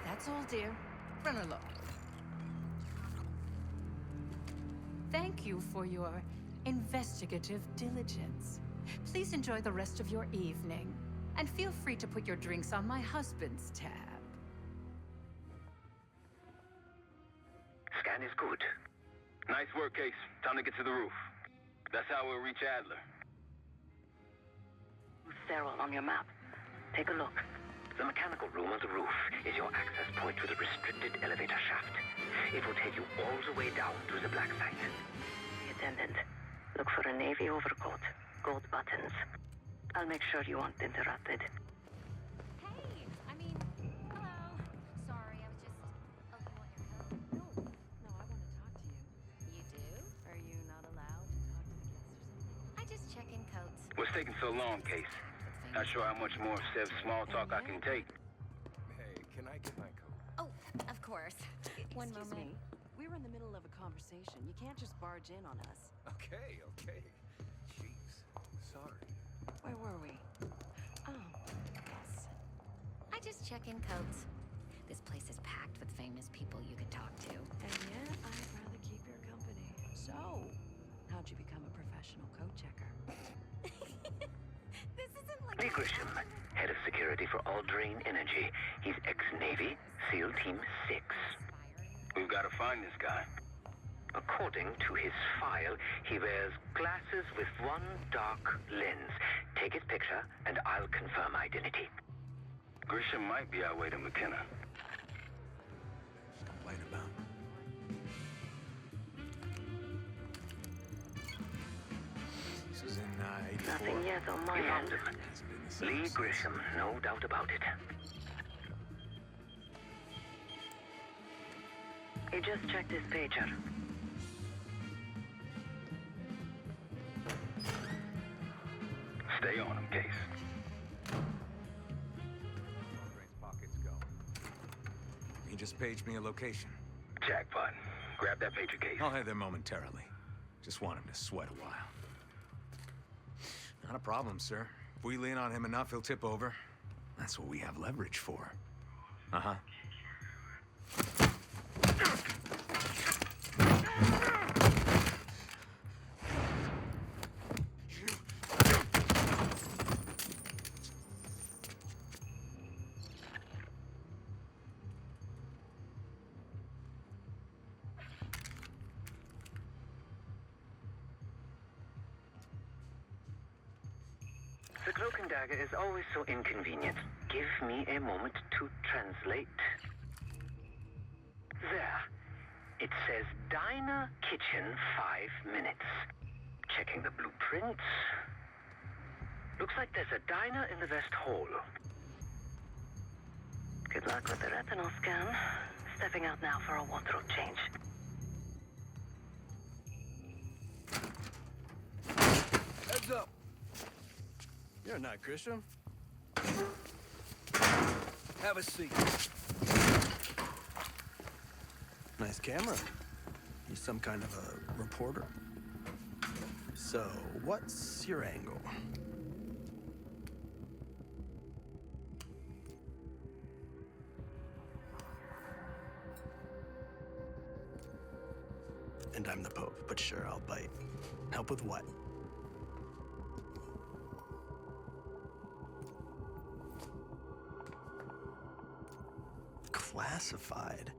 That's all, dear. Run along. Thank you for your investigative diligence. Please enjoy the rest of your evening, and feel free to put your drinks on my husband's tab. Scan is good. Nice work, Case. Time to get to the roof. That's how we'll reach Adler. Sterile on your map. Take a look. The mechanical room on the roof is your access point to the restricted elevator shaft. It will take you all the way down to the black site. Attendant, look for a navy overcoat, gold buttons. I'll make sure you aren't interrupted. Hey, I mean, hello. Sorry, I was just... Oh, you want your coat? No, I want to talk to you. You do? Are you not allowed to talk to the guests or something? I just check in coats. What's taking so long, Case? Not sure how much more Sev's small talk I can take. Hey, can I get my coat? Oh, of course. One Excuse moment. me. We were in the middle of a conversation. You can't just barge in on us. Okay. Jeez. Sorry. Where were we? Oh, yes. I just check in coats. This place is packed with famous people you can talk to. And yet, I'd rather keep your company. So, how'd you become a professional coat checker? This isn't like... Lee Grisham, head of security for Alderain Energy. He's ex-Navy, SEAL Team 6. We've got to find this guy. According to his file, he wears glasses with one dark lens. Take his picture, and I'll confirm identity. Grisham might be our way to McKenna. Light about. This is in 84. Nothing yet on my Found end. him. Lee Grisham, no doubt about it. He just checked his pager. Stay on him, Case. He just paged me a location. Jackpot. Grab that pager, Case. I'll head there momentarily. Just want him to sweat a while. Not a problem, sir. If we lean on him enough, he'll tip over. That's what we have leverage for. Uh-huh. The cloak and dagger is always so inconvenient. Give me a moment to translate. There. It says Diner Kitchen 5 minutes. Checking the blueprints. Looks like there's a diner in the West Hall. Good luck with the retinal scan. Stepping out now for a wardrobe change. Heads up. You're not Grisham. Have a seat. Nice camera. You're some kind of a reporter. So, what's your angle? And I'm the Pope, but sure, I'll bite. Help with what? Classified?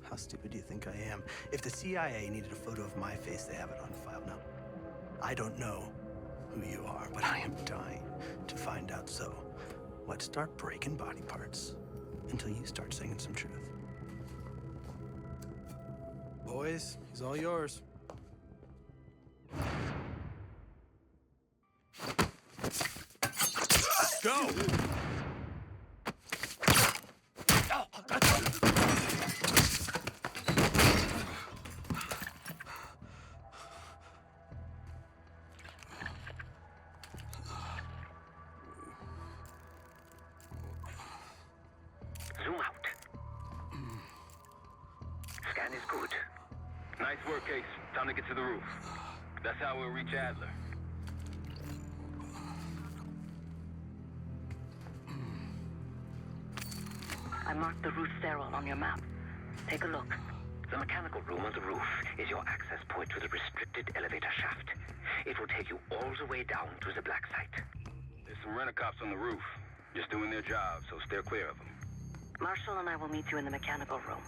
How stupid do you think I am? If the CIA needed a photo of my face, they have it on file. Now, I don't know who you are, but I am dying to find out. So, let's start breaking body parts until you start saying some truth. Boys, he's all yours. Go! Zoom out. Scan is good. Nice work, Case. Time to get to the roof. That's how we'll reach Adler. I marked the roof stairwell on your map. Take a look. The mechanical room on the roof is your access point to the restricted elevator shaft. It will take you all the way down to the black site. There's some rent-a-cops on the roof. Just doing their job, so steer clear of them. Marshall and I will meet you in the mechanical room.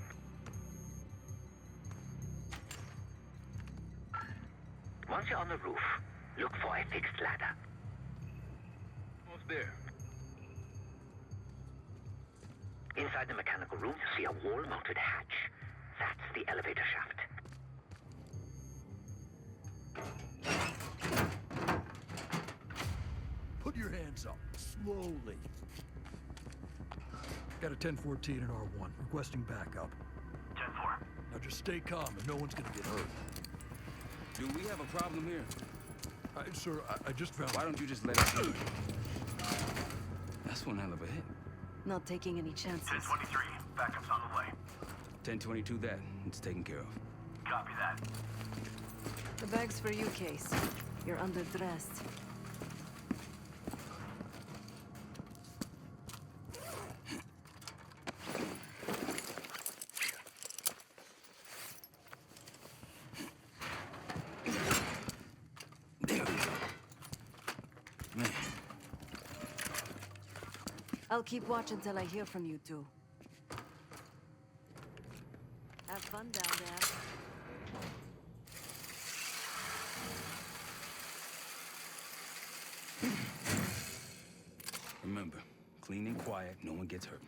Once you're on the roof, look for a fixed ladder. Almost there. Inside the mechanical room, you see a wall-mounted hatch. That's the elevator shaft. Put your hands up, slowly. Got a 1014 in R1, requesting backup. 10-4. Now just stay calm and no one's gonna get hurt. Do we have a problem here? Sir, I just found... Why don't you just let it go? That's one hell of a hit. Not taking any chances. 1023. Backup's on the way. 1022 that. It's taken care of. Copy that. The bag's for you, Case. You're underdressed. I'll keep watch until I hear from you two. Have fun down there. Remember, clean and quiet, no one gets hurt.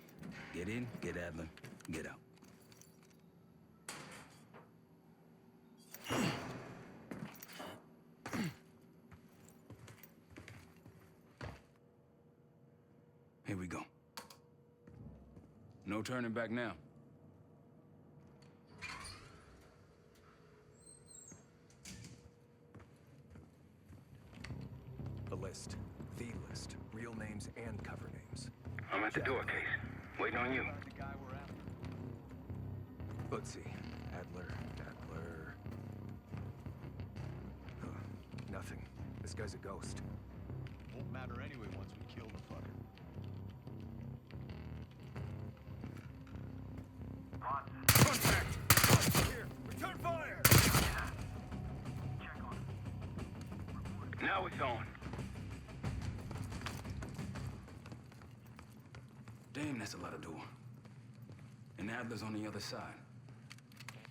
Get in, get Adler, get out. Here we go. No turning back now. The list. The list. Real names and cover names. I'm at the door, Case. Waiting on you. Let's see. Adler. Huh. Nothing. This guy's a ghost. Won't matter anyway once we kill the fucker. Contact! Here! Return fire! Now it's on. Damn, that's a lot of door. And Adler's on the other side.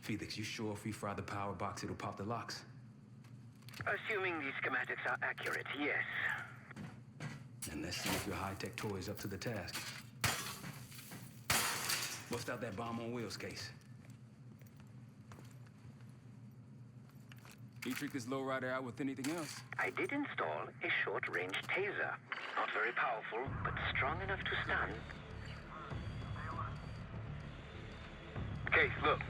Felix, you sure if we fry the power box, it'll pop the locks? Assuming these schematics are accurate, yes. And let's see if your high-tech toy is up to the task. Bust out that bomb on wheels, Case. You trick this lowrider out with anything else? I did install a short-range taser. Not very powerful, but strong enough to stand. Case, look.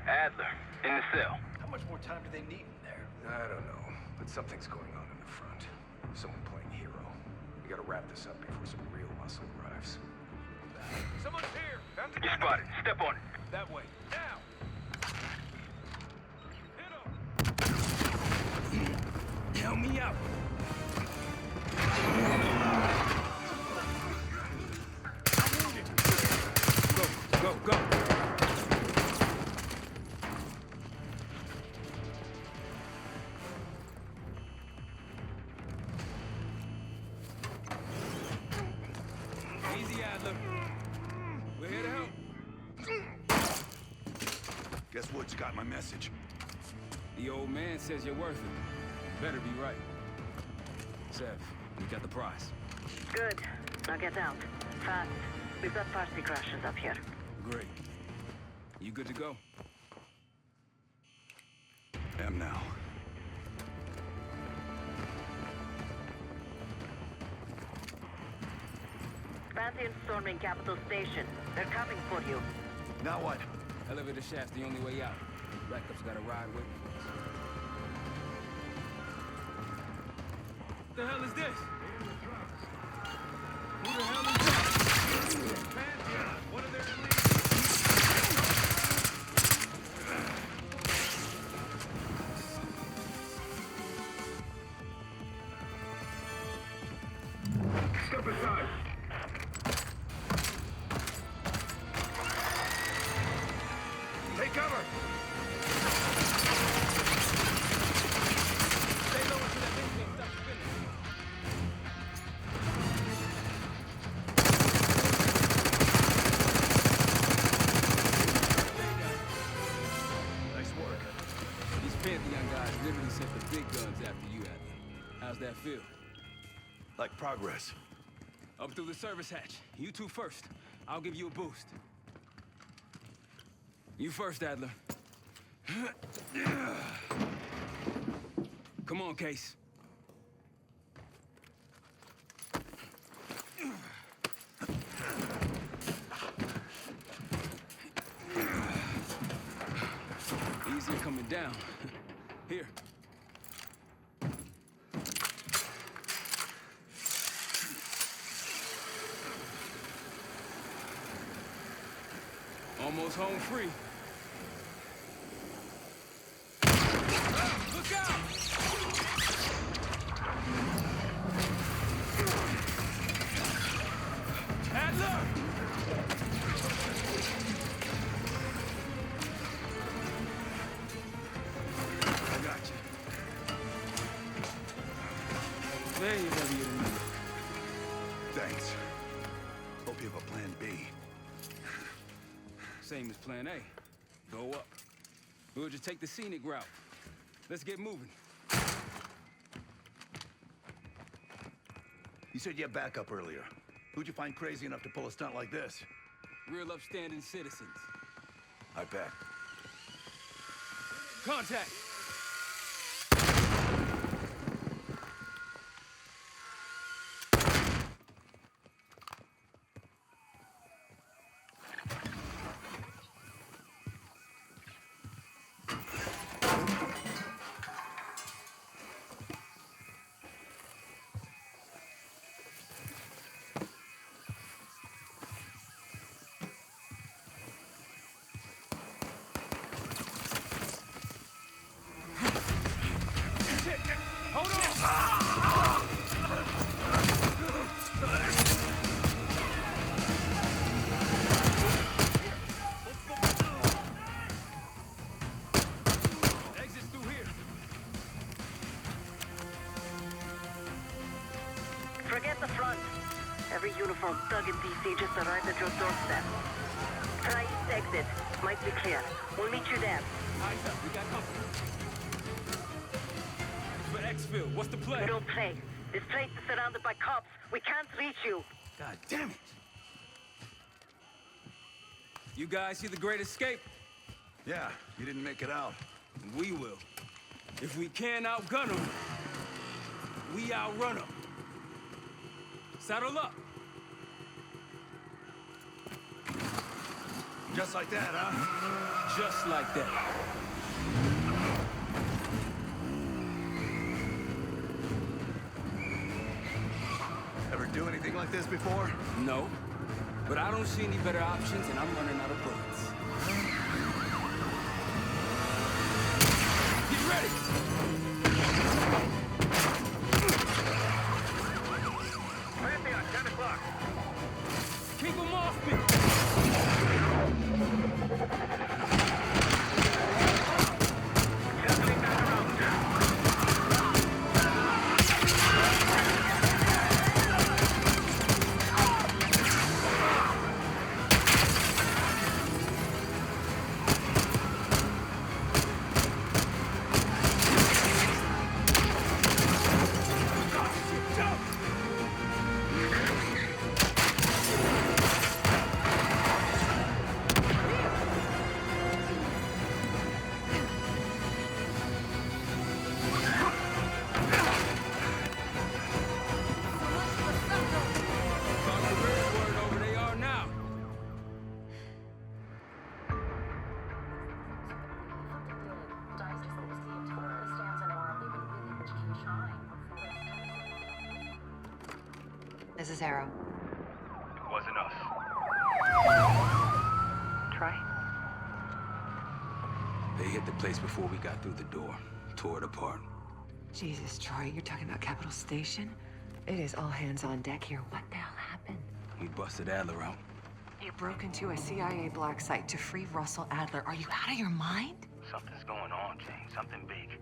Adler, in the cell. How much more time do they need in there? I don't know, but something's going on in the front. Someone playing hero. We gotta wrap this up before some real muscle arrives. Someone's here! You spotted. Step on it. That way. Now! Help me out! Go! Easy, Adler. We're here to help. Guess Woods got my message. The old man says you're worth it. Better be right. Sev, we got the prize. Good. Now get out. Fast. We've got party crashes up here. Great. You good to go? Am now. Pantheon storming Capital Station. They're coming for you. Now what? Elevator shaft's the only way out. Backup's gotta ride with me. What the hell is this? Who the hell is this? Pantheon! One of their elites! Step aside. Take cover! Stay low until that thing stops spinning. Nice work. These Pantheon guys literally sent the big guns after you, Adler. How's that feel? Like progress. Up through the service hatch. You two first. I'll give you a boost. You first, Adler. Come on, Case. Easy coming down. Here. Almost home free. Look out! Adler! I got you. There you go, you. Thanks. Hope you have a plan B. Same as plan A. Go up. We'll just take the scenic route. Let's get moving. You said you had backup earlier. Who'd you find crazy enough to pull a stunt like this? Real upstanding citizens. I bet. Contact! Forget the front. Every uniform thug in DC just arrived at your doorstep. Try east exit. Might be clear. We'll meet you there. Eyes up, we got company. For exfil, what's the play? We don't play. This place is surrounded by cops. We can't reach you. God damn it! You guys see the Great Escape? Yeah, you didn't make it out. We will. If we can't outgun them, we outrun them. Saddle up. Just like that, huh? Just like that. Ever do anything like this before? No, but I don't see any better options, and I'm running out of bullets. Get ready! Pantheon, 10 o'clock. Keep them off me! Circling back around. This is Arrow. It wasn't us. Troy? They hit the place before we got through the door. Tore it apart. Jesus, Troy, you're talking about Capitol Station? It is all hands on deck here. What the hell happened? We busted Adler out. You broke into a CIA black site to free Russell Adler. Are you out of your mind? Something's going on, Jane. Something big.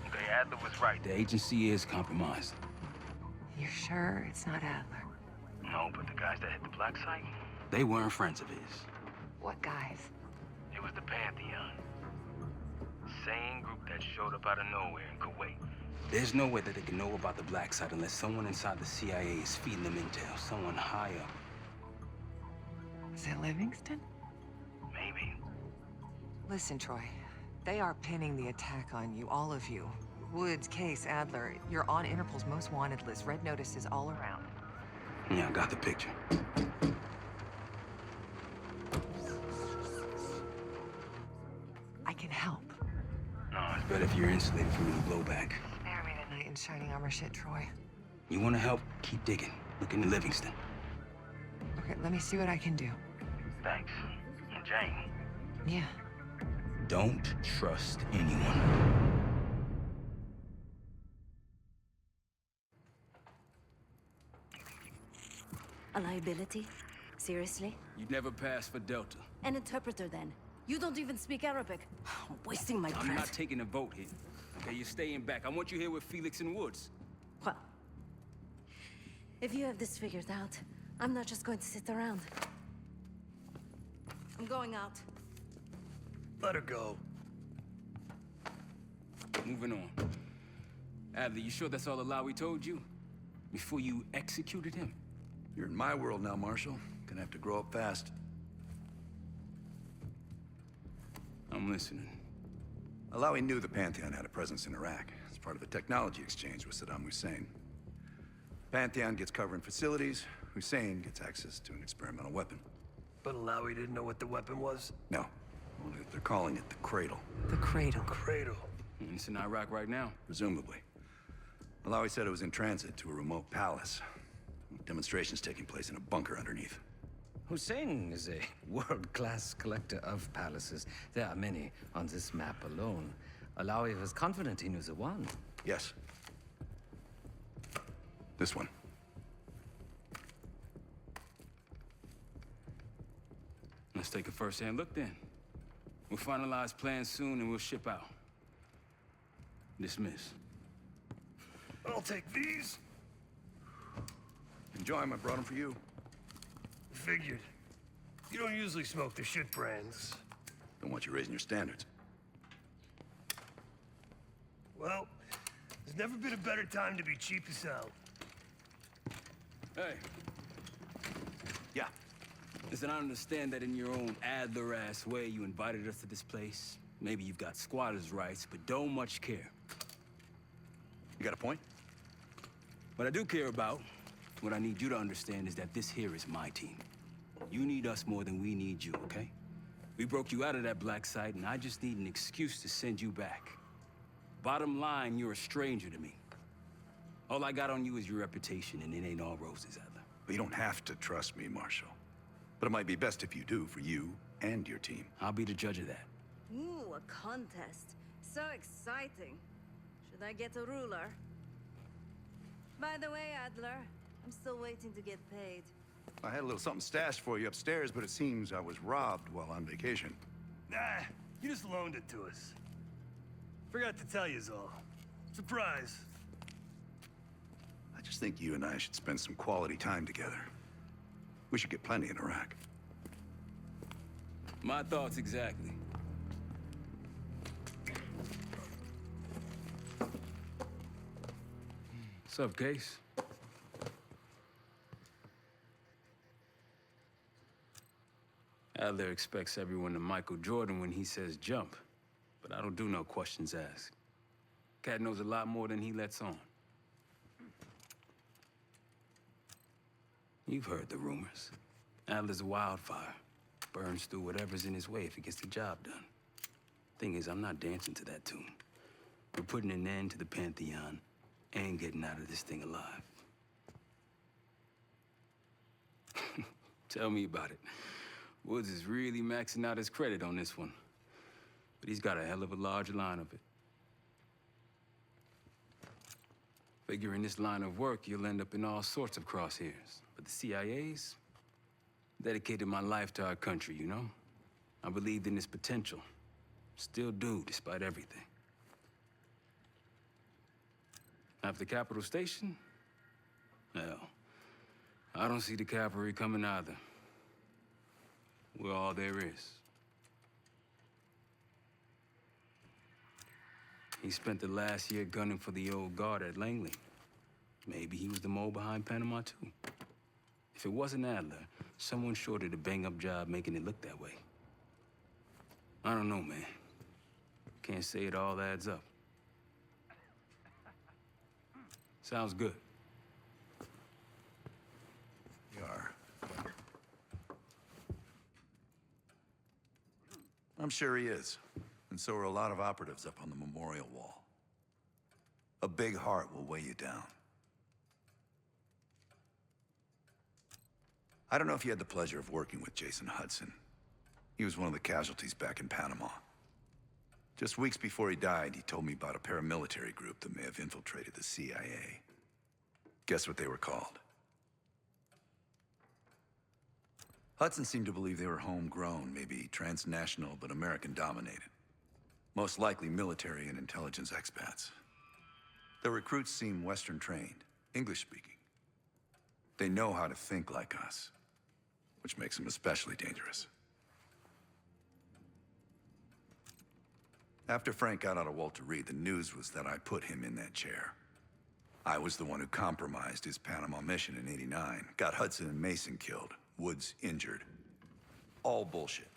Okay, Adler was right. The agency is compromised. You're sure it's not Adler? No, but the guys that hit the black site? They weren't friends of his. What guys? It was the Pantheon. Same group that showed up out of nowhere in Kuwait. There's no way that they can know about the black site unless someone inside the CIA is feeding them intel. Someone high up. Is it Livingston? Maybe. Listen, Troy. They are pinning the attack on you, all of you. Woods, Case, Adler. You're on Interpol's most wanted list. Red notices all around. Yeah, I got the picture. I can help. No, it's better if you're insulated from any blowback. Spare me tonight in shining armor shit, Troy. You want to help? Keep digging. Look into Livingston. Okay, let me see what I can do. Thanks. And Jane. Yeah. Don't trust anyone. A liability? Seriously? You'd never pass for Delta. An interpreter, then. You don't even speak Arabic. I'm wasting my breath. I'm not taking a vote here. Okay, you're staying back. I want you here with Felix and Woods. Well, if you have this figured out, I'm not just going to sit around. I'm going out. Let her go. Moving on. Adler, you sure that's all the lie we told you? Before you executed him? You're in my world now, Marshall. Gonna have to grow up fast. I'm listening. Alawi knew the Pantheon had a presence in Iraq. It's part of a technology exchange with Saddam Hussein. Pantheon gets cover in facilities. Hussein gets access to an experimental weapon. But Alawi didn't know what the weapon was? No. Only they're calling it the Cradle. The Cradle. Cradle. It's in Iraq right now? Presumably. Alawi said it was in transit to a remote palace. Demonstrations taking place in a bunker underneath. Hussein is a world-class collector of palaces. There are many on this map alone. Alawi was confident he knew the one. Yes. This one. Let's take a first-hand look then. We'll finalize plans soon and we'll ship out. Dismiss. I'll take these. Enjoy them. I brought them for you. Figured. You don't usually smoke the shit brands. Don't want you raising your standards. Well, there's never been a better time to be cheap as hell. Hey. Yeah. Listen, I understand that in your own Adler-ass way you invited us to this place. Maybe you've got squatters' rights, but don't much care. You got a point? What I do care about, what I need you to understand is that this here is my team. You need us more than we need you, okay? We broke you out of that black site, and I just need an excuse to send you back. Bottom line, you're a stranger to me. All I got on you is your reputation, and it ain't all roses, Adler. But you don't have to trust me, Marshall. But it might be best if you do, for you and your team. I'll be the judge of that. Ooh, a contest. So exciting. Should I get a ruler? By the way, Adler, I'm still waiting to get paid. I had a little something stashed for you upstairs, but it seems I was robbed while on vacation. Nah, you just loaned it to us. Forgot to tell you's all. Surprise. I just think you and I should spend some quality time together. We should get plenty in Iraq. My thoughts exactly. What's up, Case? Adler expects everyone to Michael Jordan when he says jump, but I don't do no questions asked. Cat knows a lot more than he lets on. You've heard the rumors. Adler's a wildfire. Burns through whatever's in his way if he gets the job done. Thing is, I'm not dancing to that tune. We're putting an end to the Pantheon and getting out of this thing alive. Tell me about it. Woods is really maxing out his credit on this one. But he's got a hell of a large line of it. Figure in this line of work, you'll end up in all sorts of crosshairs. But the CIA's dedicated my life to our country, you know? I believed in its potential. Still do, despite everything. After Capital Station? Hell, I don't see the cavalry coming either. We're all there is. He spent the last year gunning for the old guard at Langley. Maybe he was the mole behind Panama, too. If it wasn't Adler, someone sure did a bang-up job making it look that way. I don't know, man. Can't say it all adds up. Sounds good. You are. I'm sure he is. And so are a lot of operatives up on the memorial wall. A big heart will weigh you down. I don't know if you had the pleasure of working with Jason Hudson. He was one of the casualties back in Panama. Just weeks before he died, he told me about a paramilitary group that may have infiltrated the CIA. Guess what they were called? Hudson seemed to believe they were homegrown, maybe transnational, but American-dominated. Most likely military and intelligence expats. The recruits seem Western-trained, English-speaking. They know how to think like us, which makes them especially dangerous. After Frank got out of Walter Reed, the news was that I put him in that chair. I was the one who compromised his Panama mission in '89, got Hudson and Mason killed, Woods injured. All bullshit.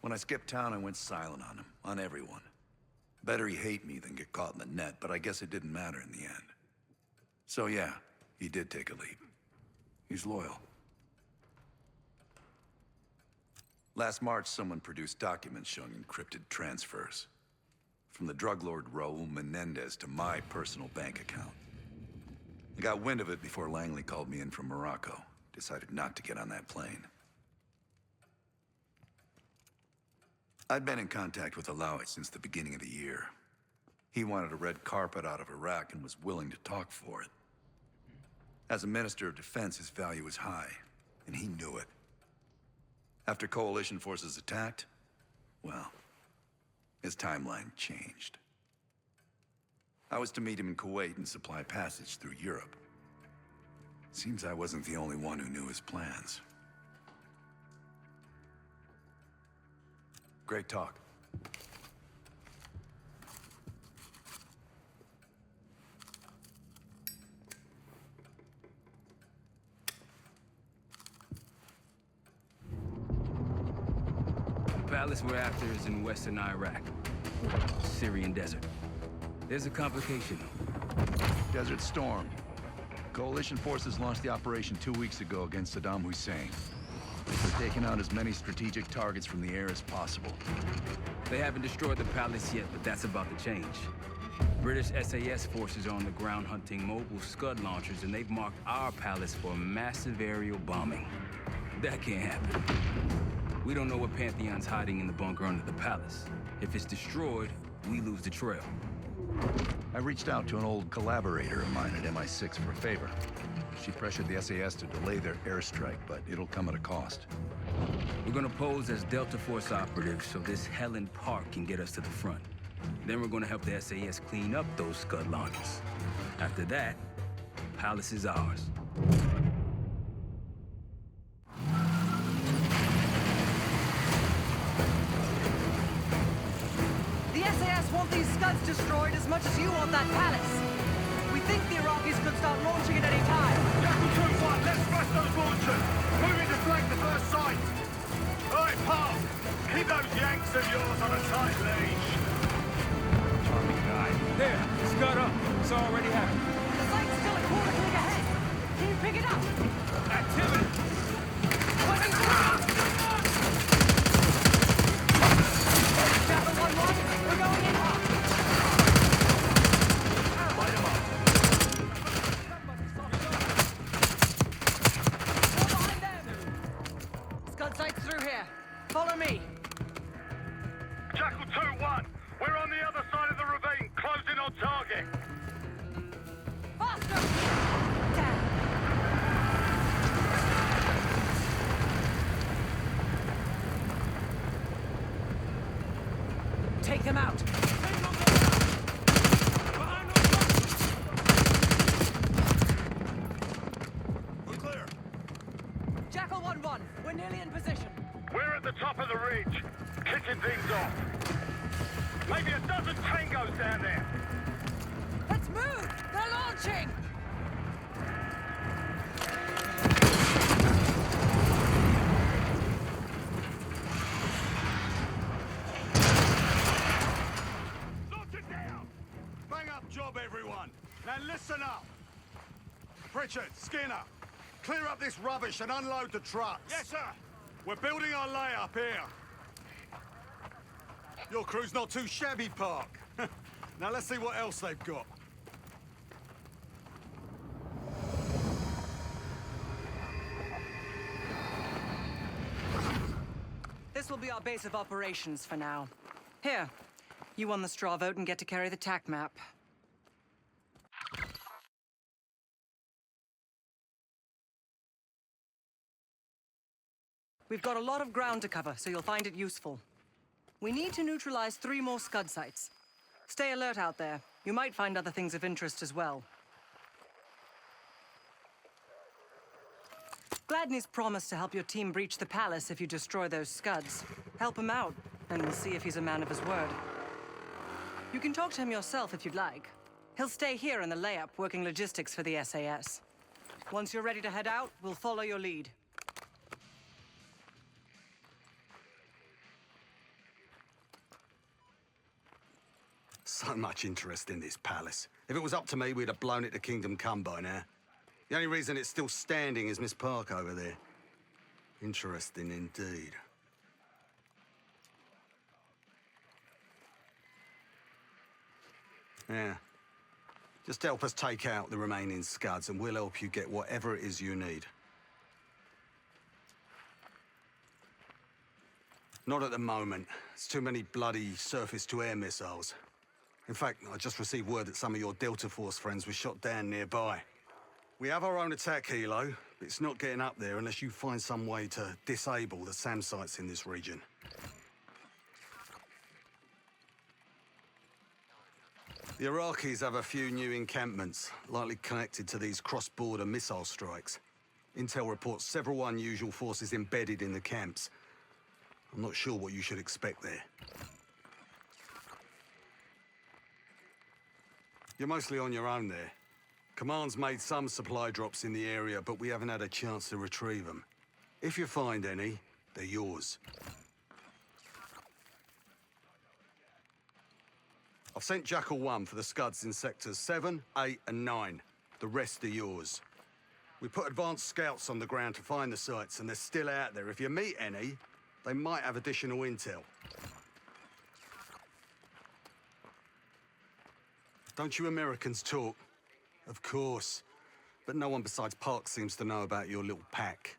When I skipped town, I went silent on him, on everyone. Better he hate me than get caught in the net, but I guess it didn't matter in the end. So yeah, he did take a leap. He's loyal. Last March, someone produced documents showing encrypted transfers. From the drug lord Raul Menendez to my personal bank account. I got wind of it before Langley called me in from Morocco. Decided not to get on that plane. I'd been in contact with Alawit since the beginning of the year. He wanted a red carpet out of Iraq and was willing to talk for it. As a Minister of Defense, his value was high, and he knew it. After coalition forces attacked, well, his timeline changed. I was to meet him in Kuwait and supply passage through Europe. Seems I wasn't the only one who knew his plans. Great talk. The palace we're after is in western Iraq, Syrian desert. There's a complication, though. Desert Storm. Coalition forces launched the operation 2 weeks ago against Saddam Hussein. They're taking out as many strategic targets from the air as possible. They haven't destroyed the palace yet, but that's about to change. British SAS forces are on the ground hunting mobile Scud launchers, and they've marked our palace for massive aerial bombing. That can't happen. We don't know what Pantheon's hiding in the bunker under the palace. If it's destroyed, we lose the trail. I reached out to an old collaborator of mine at MI6 for a favor. She pressured the SAS to delay their airstrike, but it'll come at a cost. We're gonna pose as Delta Force operatives so this Helen Park can get us to the front. Then we're gonna help the SAS clean up those Scud launchers. After that, palace is ours. The SAS want these Scuds destroyed as much as you want that palace. We think the Iraqis could start launching at any time. Jackal 2-1, let's smash those launchers. Moving to flank the first sight. All right, Pop. Keep those Yanks of yours on a tight leash. Charming guy. There, Scud up. It's already happening. The site's still a quarter click ahead. Can you pick it up? Activity. Jackal 1-1, we're going in hot. Light him up. Scud sights through here. Follow me. Jackal 2-1, we're on the other side of the ravine, closing on target. Faster! Take them out. We're clear. Jackal 1-1, we're nearly in position. We're at the top of the ridge, kicking things off. Maybe a dozen tangos down there. Let's move! They're launching! Lock it down! Bang up job, everyone. Now listen up. Pritchard, Skinner, clear up this rubbish and unload the trucks. Yes, sir. We're building our layup here. Your crew's not too shabby, Park. Now let's see what else they've got. This will be our base of operations for now. Here, you won the straw vote and get to carry the TAC map. We've got a lot of ground to cover, so you'll find it useful. We need to neutralize 3 more Scud sites. Stay alert out there. You might find other things of interest as well. Gladney's promised to help your team breach the palace if you destroy those Scuds. Help him out, and we'll see if he's a man of his word. You can talk to him yourself if you'd like. He'll stay here in the layup, working logistics for the SAS. Once you're ready to head out, we'll follow your lead. So much interest in this palace. If it was up to me, we'd have blown it to Kingdom Come by now. The only reason it's still standing is Miss Park over there. Interesting indeed. Yeah. Just help us take out the remaining scuds and we'll help you get whatever it is you need. Not at the moment. It's too many bloody surface-to-air missiles. In fact, I just received word that some of your Delta Force friends were shot down nearby. We have our own attack helo, but it's not getting up there unless you find some way to disable the SAM sites in this region. The Iraqis have a few new encampments, likely connected to these cross-border missile strikes. Intel reports several unusual forces embedded in the camps. I'm not sure what you should expect there. You're mostly on your own there. Command's made some supply drops in the area, but we haven't had a chance to retrieve them. If you find any, they're yours. I've sent Jackal 1 for the scuds in sectors 7, 8, and 9. The rest are yours. We put advanced scouts on the ground to find the sites, and they're still out there. If you meet any, they might have additional intel. Don't you Americans talk? Of course. But no one besides Park seems to know about your little pack.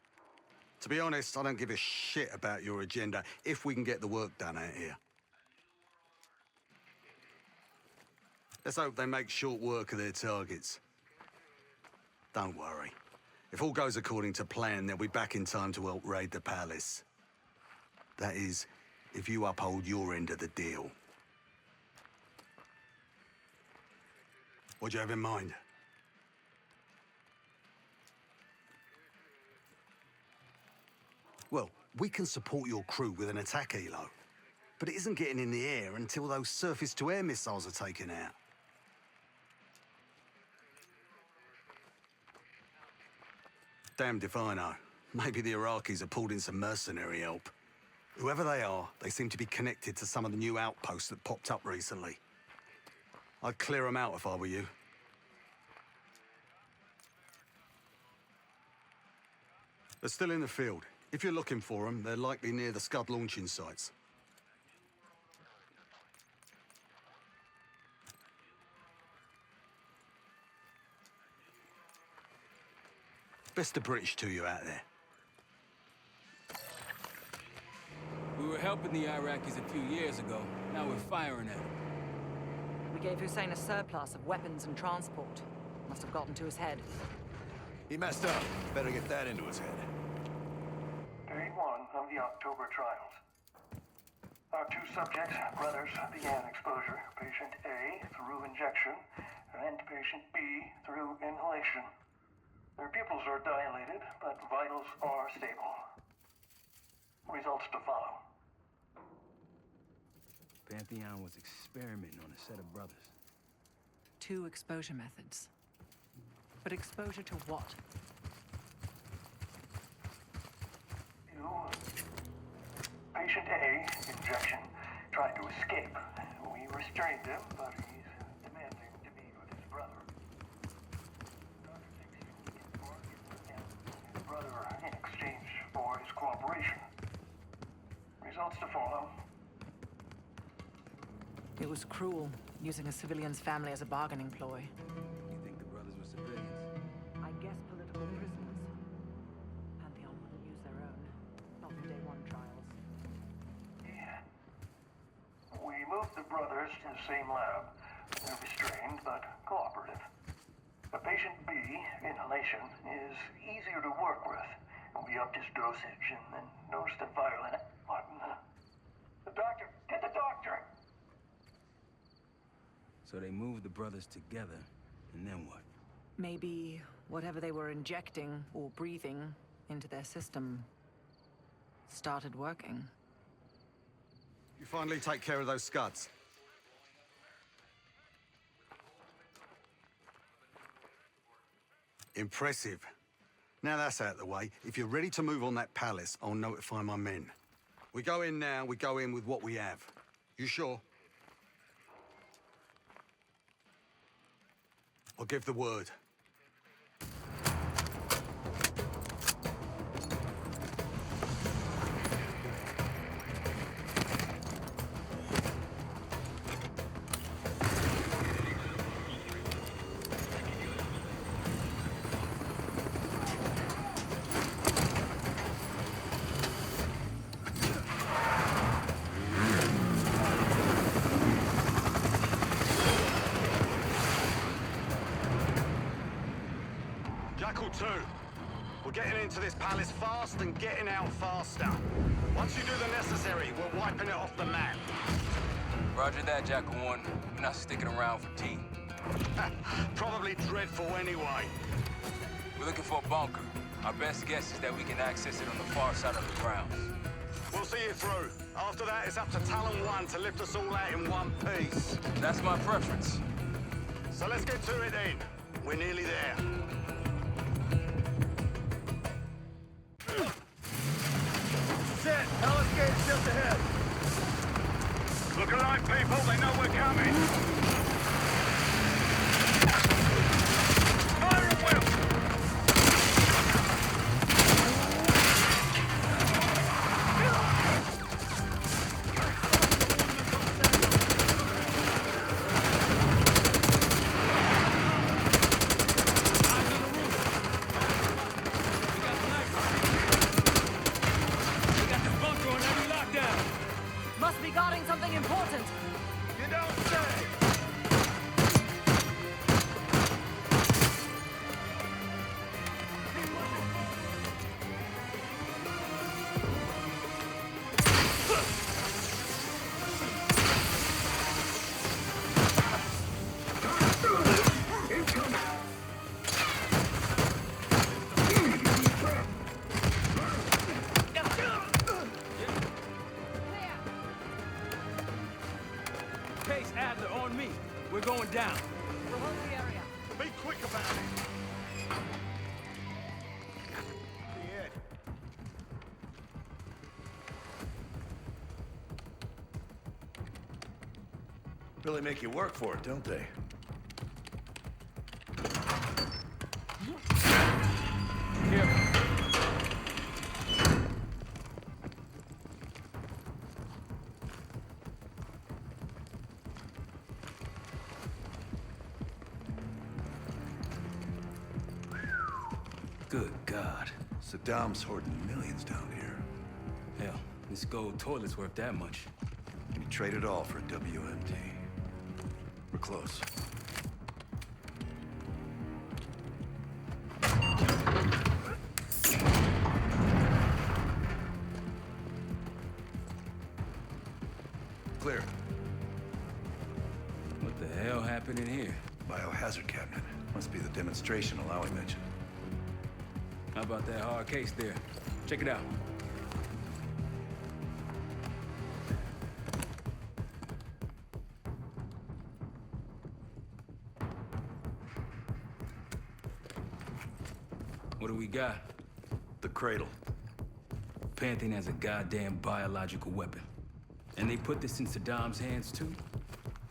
To be honest, I don't give a shit about your agenda if we can get the work done out here. Let's hope they make short work of their targets. Don't worry. If all goes according to plan, they'll be back in time to help raid the palace. That is, if you uphold your end of the deal. What do you have in mind? Well, we can support your crew with an attack helo, but it isn't getting in the air until those surface-to-air missiles are taken out. Damned if I know. Maybe the Iraqis have pulled in some mercenary help. Whoever they are, they seem to be connected to some of the new outposts that popped up recently. I'd clear them out if I were you. They're still in the field. If you're looking for them, they're likely near the Scud launching sites. Best of British to you out there. We were helping the Iraqis a few years ago. Now we're firing at them. We gave Hussein a surplus of weapons and transport. Must have gotten to his head. He messed up. Better get that into his head. Day 1 of the October trials. Our two subjects, brothers, began exposure. Patient A through injection, and patient B through inhalation. Their pupils are dilated, but vitals are stable. Results to follow. Pantheon was experimenting on a set of brothers. 2 exposure methods. But exposure to what? Patient A, injection, tried to escape. We restrained him, but he's demanding to be with his brother. Doctor thinks he will get bargain with him, his brother, in exchange for his cooperation. Results to follow. It was cruel, using a civilian's family as a bargaining ploy. You think the brothers were civilians? I guess political prisoners. Pantheon wouldn't use their own. Not in day 1 trials. Yeah. We moved the brothers to the same lab. They're restrained, but cooperative. The patient B, inhalation, is easier to work with. We upped his dosage and then noticed a violent... What in the doctor! Get the doctor! So they moved the brothers together, and then what? Maybe whatever they were injecting or breathing into their system started working. You finally take care of those scuds. Impressive. Now that's out of the way, if you're ready to move on that palace, I'll notify my men. We go in now, we go in with what we have. You sure? I'll give the word. We're getting into this palace fast and getting out faster. Once you do the necessary, we're wiping it off the map. Roger that, Jackal 1. We're not sticking around for tea. Probably dreadful anyway. We're looking for a bunker. Our best guess is that we can access it on the far side of the grounds. We'll see you through. After that, it's up to Talon 1 to lift us all out in one piece. That's my preference. So let's get to it then. We're nearly there. Set! Palace gate's just ahead. Look alive, people. They know we're coming. Fire at will! Must be guarding something important. You don't say! Case Adler on me. We're going down. We'll hold the area. Be quick about it. Really make you work for it, don't they? Good God. Saddam's hoarding millions down here. Hell, this gold toilet's worth that much. Can you trade it all for a WMD? We're close. Clear. What the hell happened in here? Biohazard cabinet. Must be the demonstration Alawi mentioned. How about that hard case there? Check it out. What do we got? The cradle. Pantheon has a goddamn biological weapon. And they put this in Saddam's hands too?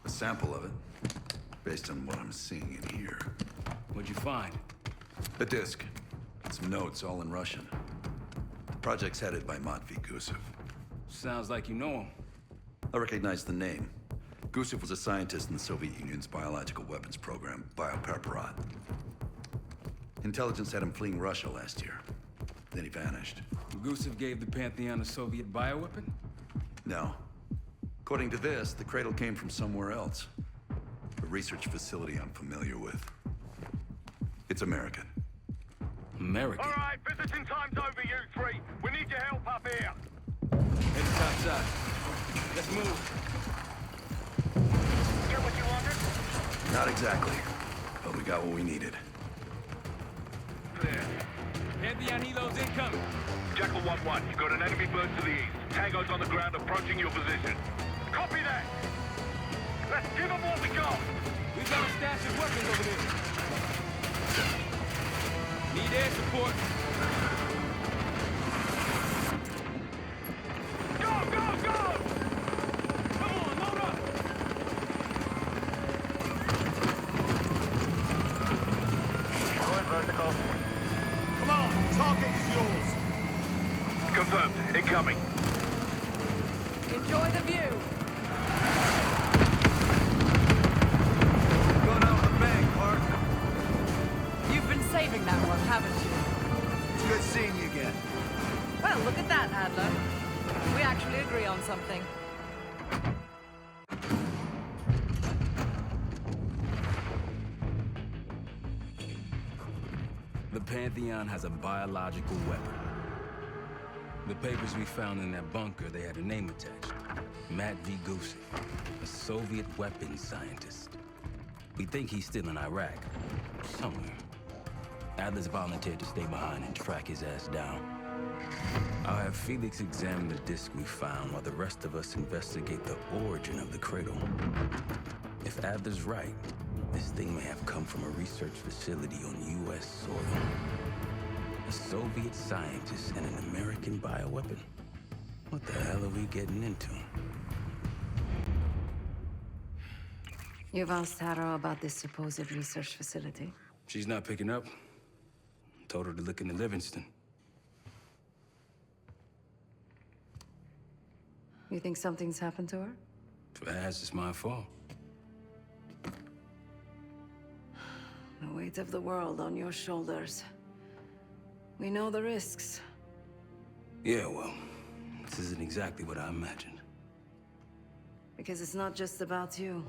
A sample of it, based on what I'm seeing in here. What'd you find? A disc. Some notes, all in Russian. The project's headed by Matvey Gusev. Sounds like you know him. I recognize the name. Gusev was a scientist in the Soviet Union's biological weapons program, Biopreparat. Intelligence had him fleeing Russia last year. Then he vanished. Gusev gave the Pantheon a Soviet bioweapon? No. According to this, the cradle came from somewhere else. A research facility I'm familiar with. It's American. American? All right, visiting time's over, you three. We need your help up here. Head to top side. Let's move. Get what you wanted? Not exactly, but we got what we needed. Clear. Pantheon helos incoming. Jackal 1-1, you've got an enemy bird to the east. Tango's on the ground approaching your position. Copy that! Let's give them what we got! We've got a stash of weapons over there. Need air support. Go, go, go! Come on, load up! Going vertical. Come on, target is yours. Confirmed. Incoming. Enjoy the view. Going out with a bang, Clark. You've been saving that one, haven't you? It's good seeing you again. Well, look at that, Adler. We actually agree on something. The Pantheon has a biological weapon. The papers we found in that bunker, they had a name attached. Matt V. Gusev, a Soviet weapons scientist. We think he's still in Iraq, somewhere. Adler's volunteered to stay behind and track his ass down. I'll have Felix examine the disc we found while the rest of us investigate the origin of the cradle. If Adler's right, this thing may have come from a research facility on U.S. soil. A Soviet scientist and an American bioweapon. What the hell are we getting into? You've asked Harrow about this supposed research facility? She's not picking up. Told her to look into Livingston. You think something's happened to her? If it has, it's my fault. The weight of the world on your shoulders. We know the risks. Yeah, well, this isn't exactly what I imagined. Because it's not just about you.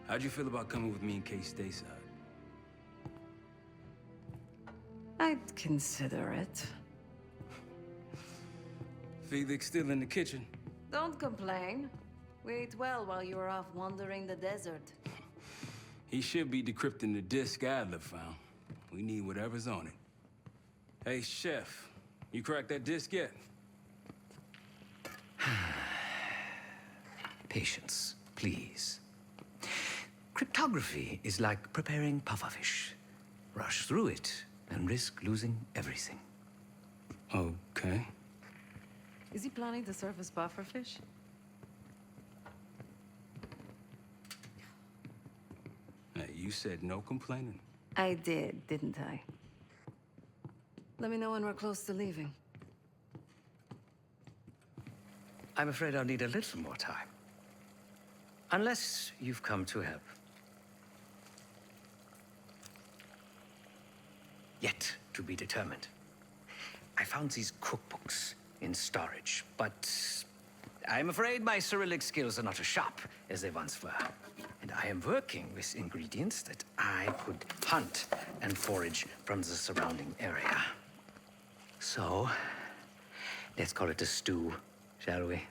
How'd you feel about coming with me in case stateside? I'd consider it. Felix still in the kitchen. Don't complain. We ate well while you were off wandering the desert. He should be decrypting the disc Adler found. We need whatever's on it. Hey, Chef, you cracked that disc yet? Patience, please. Cryptography is like preparing pufferfish. Rush through it and risk losing everything. Okay. Is he planning to serve us pufferfish? Hey, you said no complaining. I did, didn't I? Let me know when we're close to leaving. I'm afraid I'll need a little more time. Unless you've come to help. Yet to be determined. I found these cookbooks in storage, but I'm afraid my Cyrillic skills are not as sharp as they once were. And I am working with ingredients that I could hunt and forage from the surrounding area. So, let's call it a stew, shall we?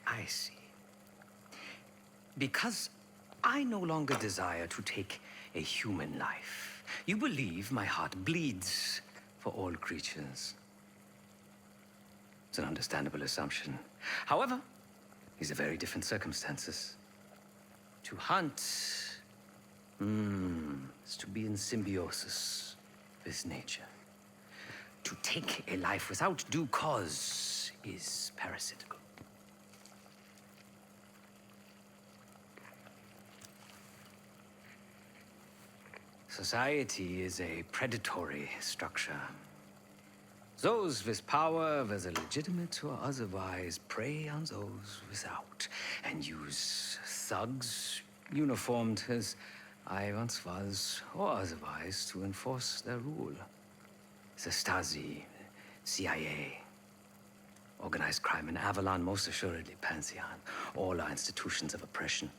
I see. Because I no longer desire to take a human life, you believe my heart bleeds for all creatures. It's an understandable assumption. However, these are very different circumstances. To hunt is to be in symbiosis with nature. To take a life without due cause is parasitical. Society is a predatory structure. Those with power, whether legitimate or otherwise, prey on those without, and use thugs, uniformed as I once was, or otherwise, to enforce their rule. The Stasi, CIA, organized crime in Avalon, most assuredly Pantheon, all are institutions of oppression.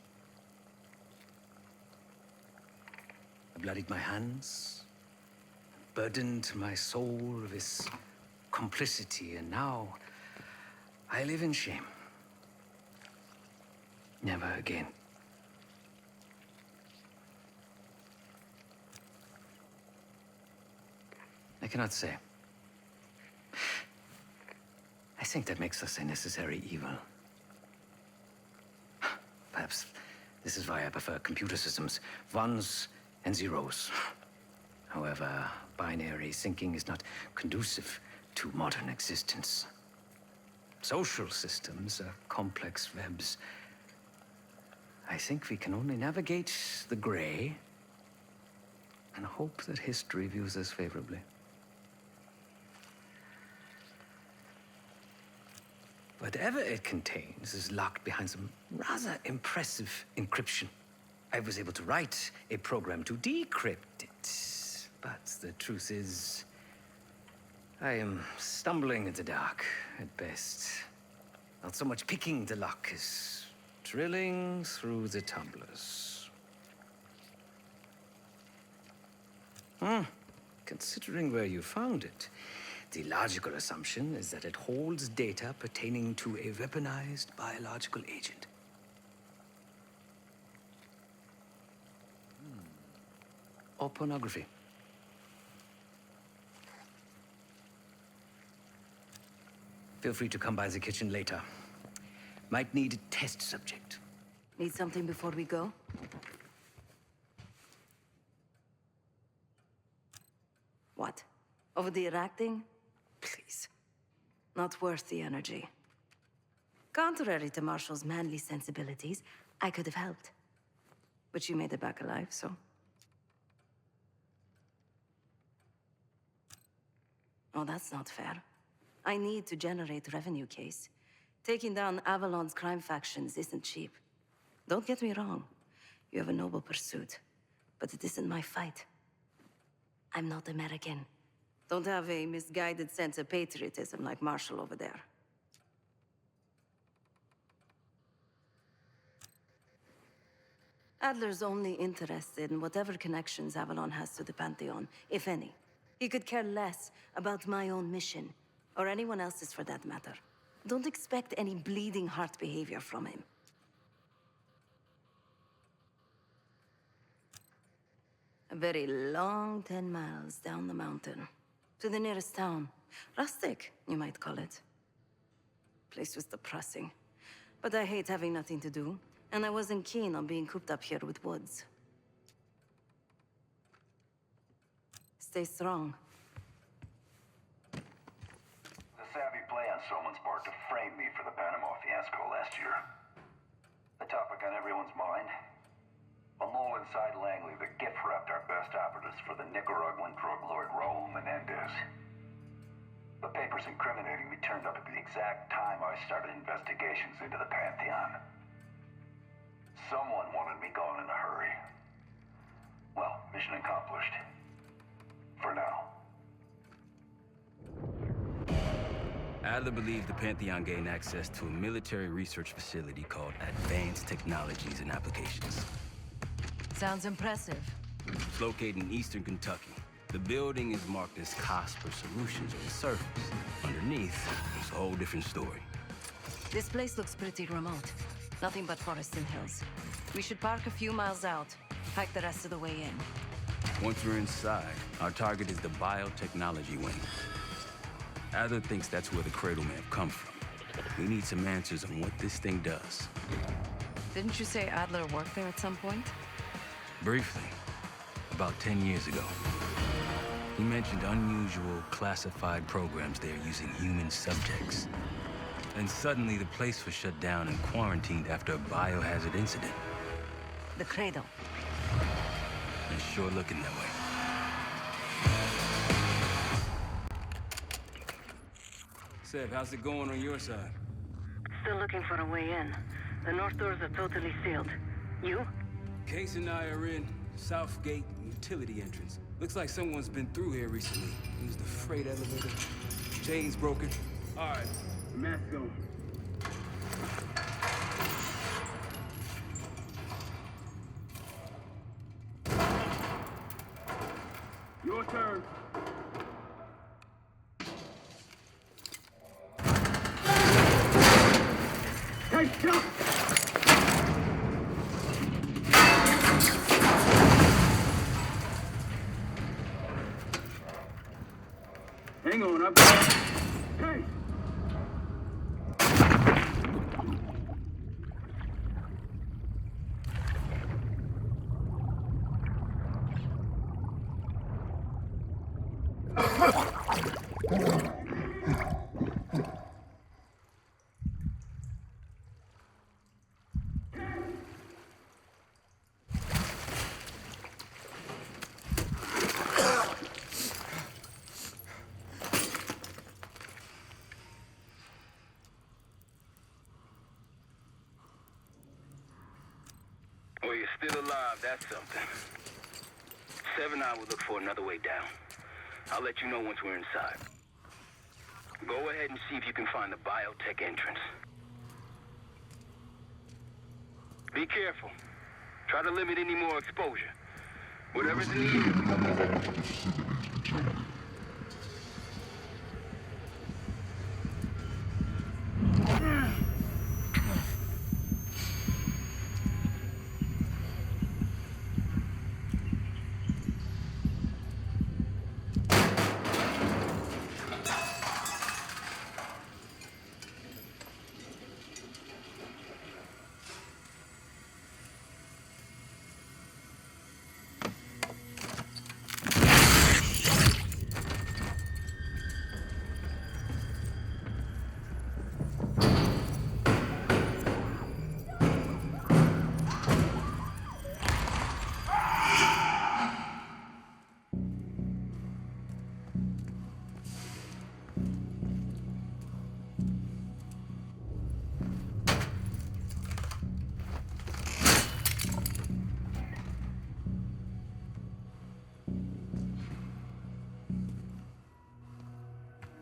I bloodied my hands, burdened my soul with complicity, and now I live in shame. Never again. I cannot say. I think that makes us a necessary evil. Perhaps this is why I prefer computer systems. Ones and zeros. However, binary thinking is not conducive to modern existence. Social systems are complex webs. I think we can only navigate the gray and hope that history views us favorably. Whatever it contains is locked behind some rather impressive encryption. I was able to write a program to decrypt it, but the truth is, I am stumbling in the dark at best. Not so much picking the lock as drilling through the tumblers. Considering where you found it, the logical assumption is that it holds data pertaining to a weaponized biological agent. Or pornography. Feel free to come by the kitchen later. Might need a test subject. Need something before we go? What? Over the Iraq thing? Please. Not worth the energy. Contrary to Marshall's manly sensibilities, I could have helped. But you made it back alive, so... Oh, that's not fair. I need to generate revenue, Case. Taking down Avalon's crime factions isn't cheap. Don't get me wrong. You have a noble pursuit. But it isn't my fight. I'm not American. Don't have a misguided sense of patriotism like Marshall over there. Adler's only interested in whatever connections Avalon has to the Pantheon, if any. He could care less about my own mission, or anyone else's for that matter. Don't expect any bleeding heart behavior from him. A very long 10 miles down the mountain. To the nearest town. Rustic, you might call it. Place was depressing. But I hate having nothing to do, and I wasn't keen on being cooped up here with Woods. Stay strong. The savvy play on someone's part to frame me for the Panama fiasco last year. The topic on everyone's mind. A mole inside Langley that gift-wrapped our best operatives for the Nicaraguan drug lord Raul Menendez. The papers incriminating me turned up at the exact time I started investigations into the Pantheon. Someone wanted me gone in a hurry. Well, mission accomplished. For now. Adler believed the Pantheon gained access to a military research facility called Advanced Technologies and Applications. Sounds impressive. It's located in eastern Kentucky. The building is marked as Cosper Solutions on the surface. Underneath, it's a whole different story. This place looks pretty remote. Nothing but forests and hills. We should park a few miles out, hike the rest of the way in. Once we're inside, our target is the biotechnology wing. Adler thinks that's where the cradle may have come from. We need some answers on what this thing does. Didn't you say Adler worked there at some point? Briefly, about 10 years ago. He mentioned unusual classified programs there using human subjects. Then suddenly the place was shut down and quarantined after a biohazard incident. The cradle. It's sure looking that way. Seb, how's it going on your side? Still looking for a way in. The north doors are totally sealed. You? Case and I are in South Gate utility entrance. Looks like someone's been through here recently. Used the freight elevator. Chain's broken. All right, mask on. Your turn. Hey, jump! Hang on, I've got... Hey! Well, you're still alive, that's something. 7 I will look for another way down. I'll let you know once we're inside. Go ahead and see if you can find the biotech entrance. Be careful. Try to limit any more exposure. Whatever's in the air.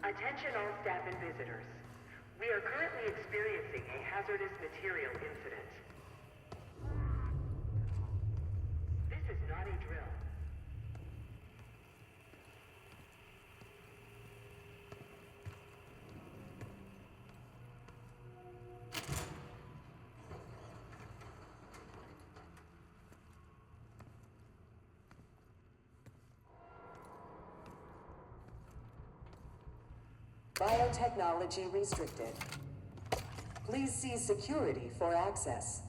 Attention all staff and visitors. We are currently experiencing a hazardous material incident. This is not a drill. Biotechnology restricted. Please see security for access.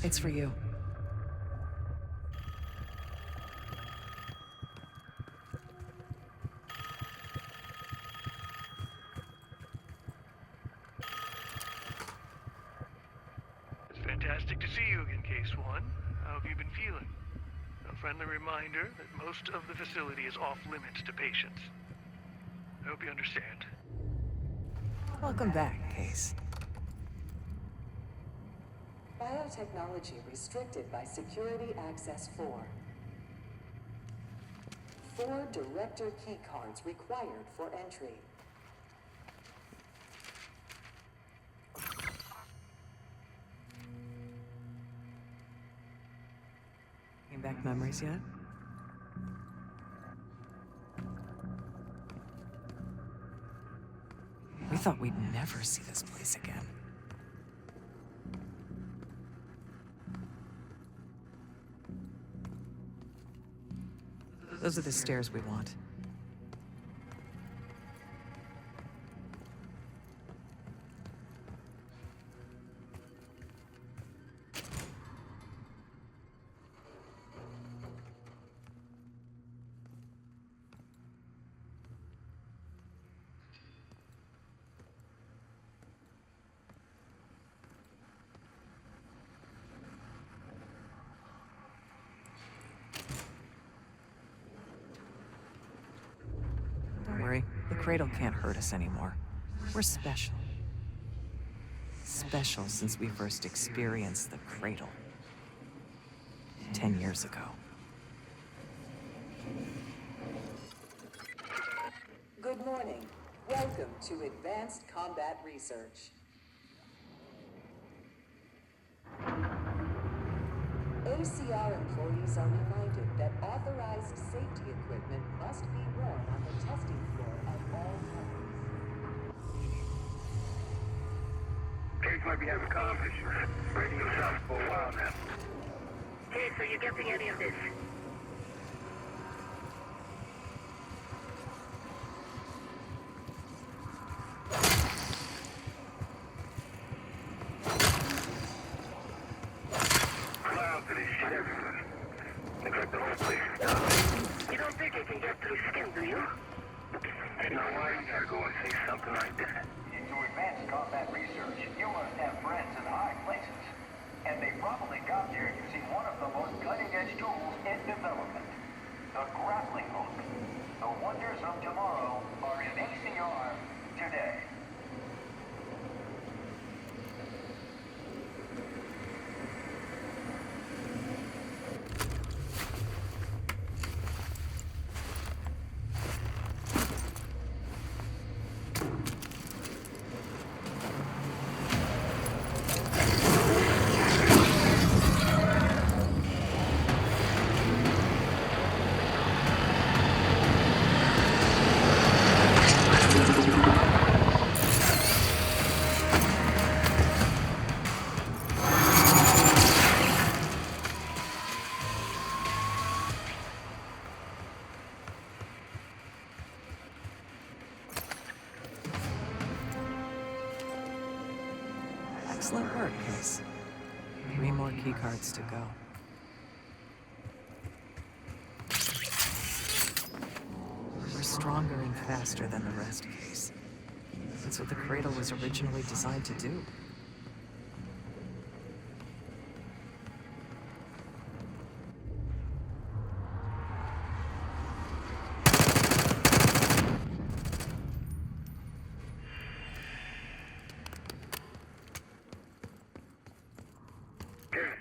It's for you. Fantastic to see you again, Case One. How have you been feeling? A friendly reminder that most of the facility is off limits to patients. I hope you understand. Welcome back, Case. Biotechnology restricted by Security Access 4. 4 director key cards required for entry. Came back memories yet? We thought we'd never see this place again. Those are the stairs we want. Don't worry, the cradle can't hurt us anymore. We're special. Special since we first experienced the cradle. 10 years ago. Good morning. Welcome to Advanced Combat Research. UCR employees are reminded that authorized safety equipment must be worn on the testing floor at all times. Case might be having comm issues. Radio shots for a while now. Hey, so you getting any of this? Clouds of this shit everywhere. Looks like the whole place is dying. You don't think it can get through skin, do you? Ain't no why you gotta go and say something like that. To advance combat research, you must have friends in high places. And they probably got here using one of the most cutting-edge tools in development. The grappling hook. The wonders of tomorrow are in ACR today. Excellent work, Case. 3 more keycards to go. We're stronger and faster than the rest, Case. That's what the Cradle was originally designed to do.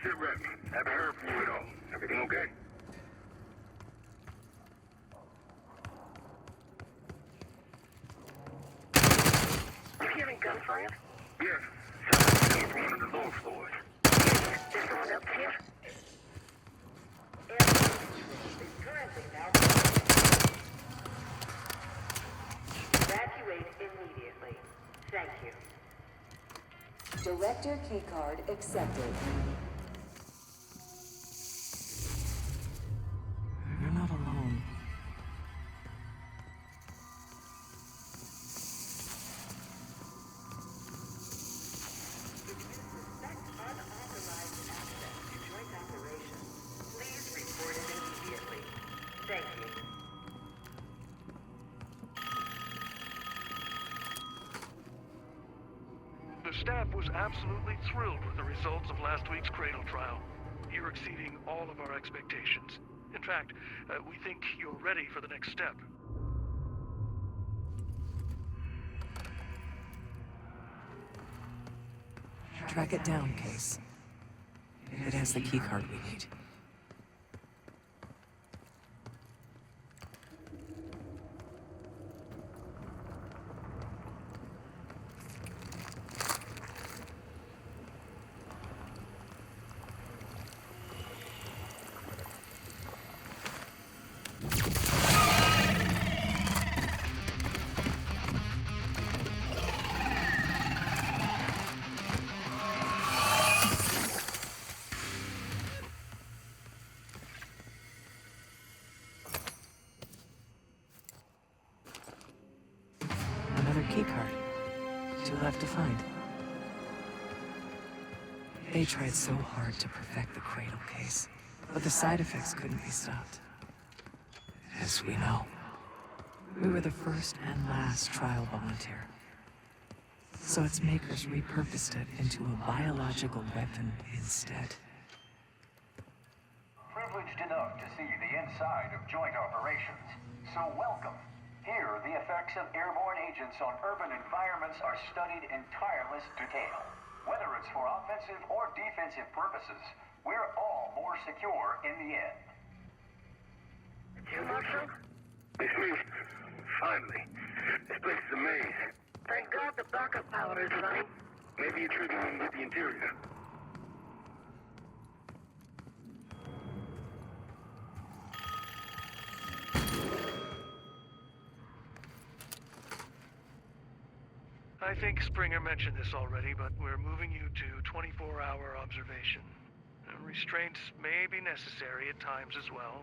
Sit rep. Haven't heard from you at all. Everything okay? You hearing gunfire? Yes. Sounds like it's one of the lower floors. There's someone else here? Currently now. Evacuate immediately. Thank you. Director keycard accepted. You're not alone. Unauthorized access to joint operations. Please report it immediately. Thank you. The staff was absolutely thrilled with the results of last week's Cradle trial. You're exceeding all of our expectations. In fact, we think you're ready for the next step. Track it down, Case. It has the keycard we need. Another keycard. 2 left to find. They tried so hard to perfect the Cradle case, but the side effects couldn't be stopped. As we know, we were the first and last trial volunteer. So its makers repurposed it into a biological weapon instead. Privileged enough to see the inside of joint operations. So welcome. Here, the effects of airborne agents on urban environments are studied in tireless detail. Whether it's for offensive or defensive purposes, we're all more secure in the end. You, Marshal? It's me. Finally. This place is a maze. Thank God the backup power is running. Maybe you're triggering with the interior. I think Springer mentioned this already, but we're moving you to 24-hour observation. Restraints may be necessary at times as well.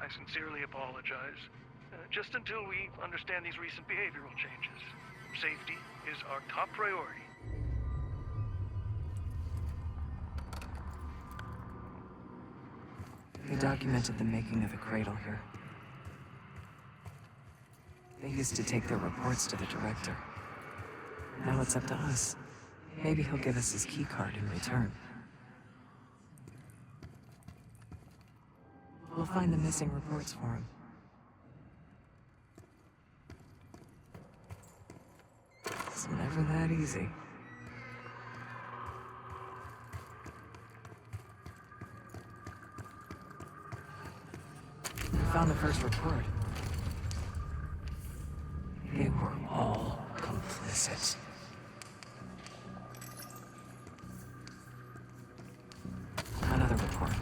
I sincerely apologize. Just until we understand these recent behavioral changes. Safety is our top priority. They documented the making of the cradle here. They used to take their reports to the director. Now it's up to us. Maybe he'll give us his keycard in return. We'll find the missing reports for him. It's never that easy. We found the first report. They were all complicit. Another report.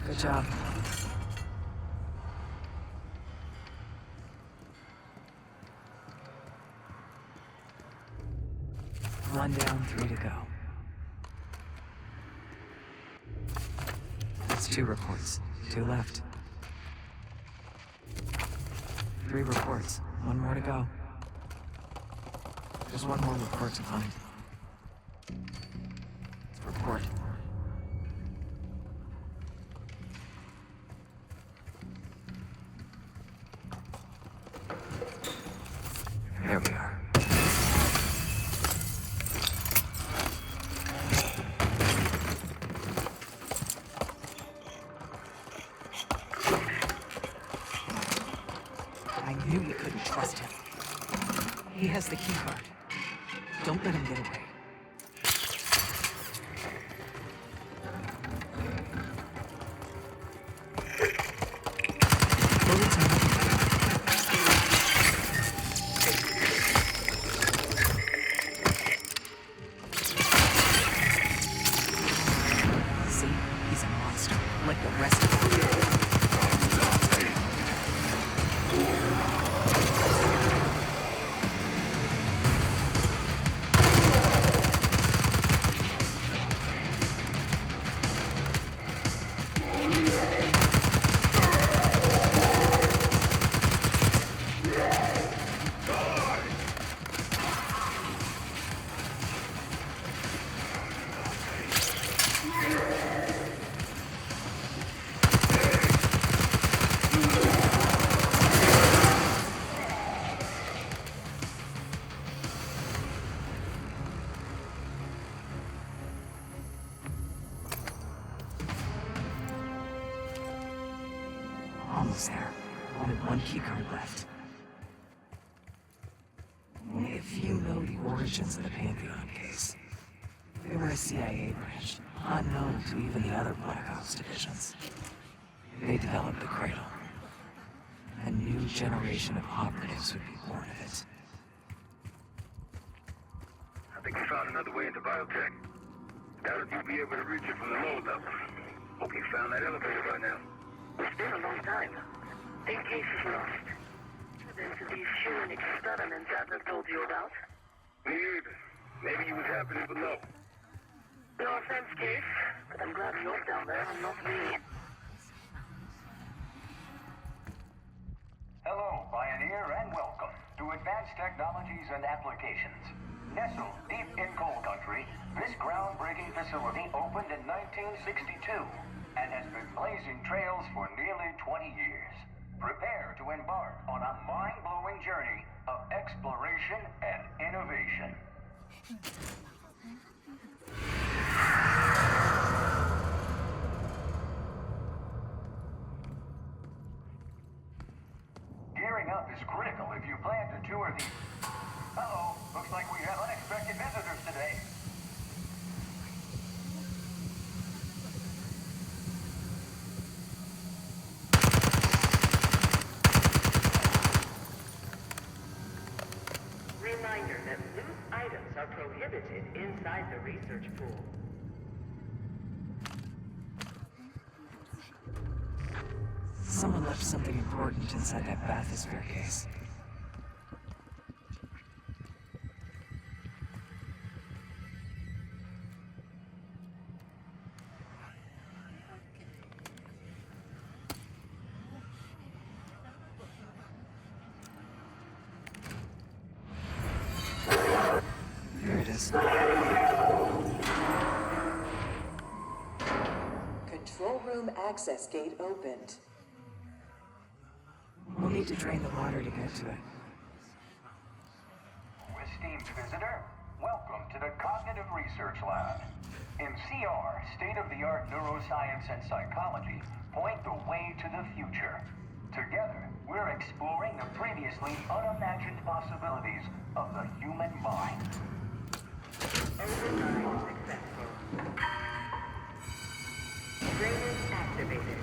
Good job. 1 down, 3 to go. That's 2 reports. 2 left. 3 reports. 1 more to go. There's 1 more report to find. Report. There we are. I knew you couldn't trust him. He has the keycard. Don't let him get away. Almost there. Only 1 keycard left. Only a few know the origins of the Pantheon case. They were a CIA branch, unknown to even the other Black Ops divisions. They developed the Cradle. A new generation of operatives would be born of it. I think we found another way into biotech. Doubt if you'll be able to reach it from the lower level. Hope you found that elevator by now. It's been a long time. In case is lost. Evidence of these human experiments Adler told you about? Me either. Maybe he was happening below. No offense, Case, but I'm glad you're down there and not me. Hello, Pioneer, and welcome to Advanced Technologies and Applications. Nestled deep in coal country, this groundbreaking facility opened in 1962 and has been blazing trails for nearly 20 years. Prepare to embark on a mind-blowing journey of exploration and innovation. is critical if you plan to tour the... Uh-oh, looks like we have unexpected visitors today. Reminder that loose items are prohibited inside the research pool. Someone left something important inside that bathysphere case. Here it is. Control room access gate opened. We'll need to drain the water to get to it. Esteemed visitor, welcome to the Cognitive Research Lab. In CR, state-of-the-art neuroscience and psychology point the way to the future. Together, we're exploring the previously unimagined possibilities of the human mind. Override successful. Drainage activated.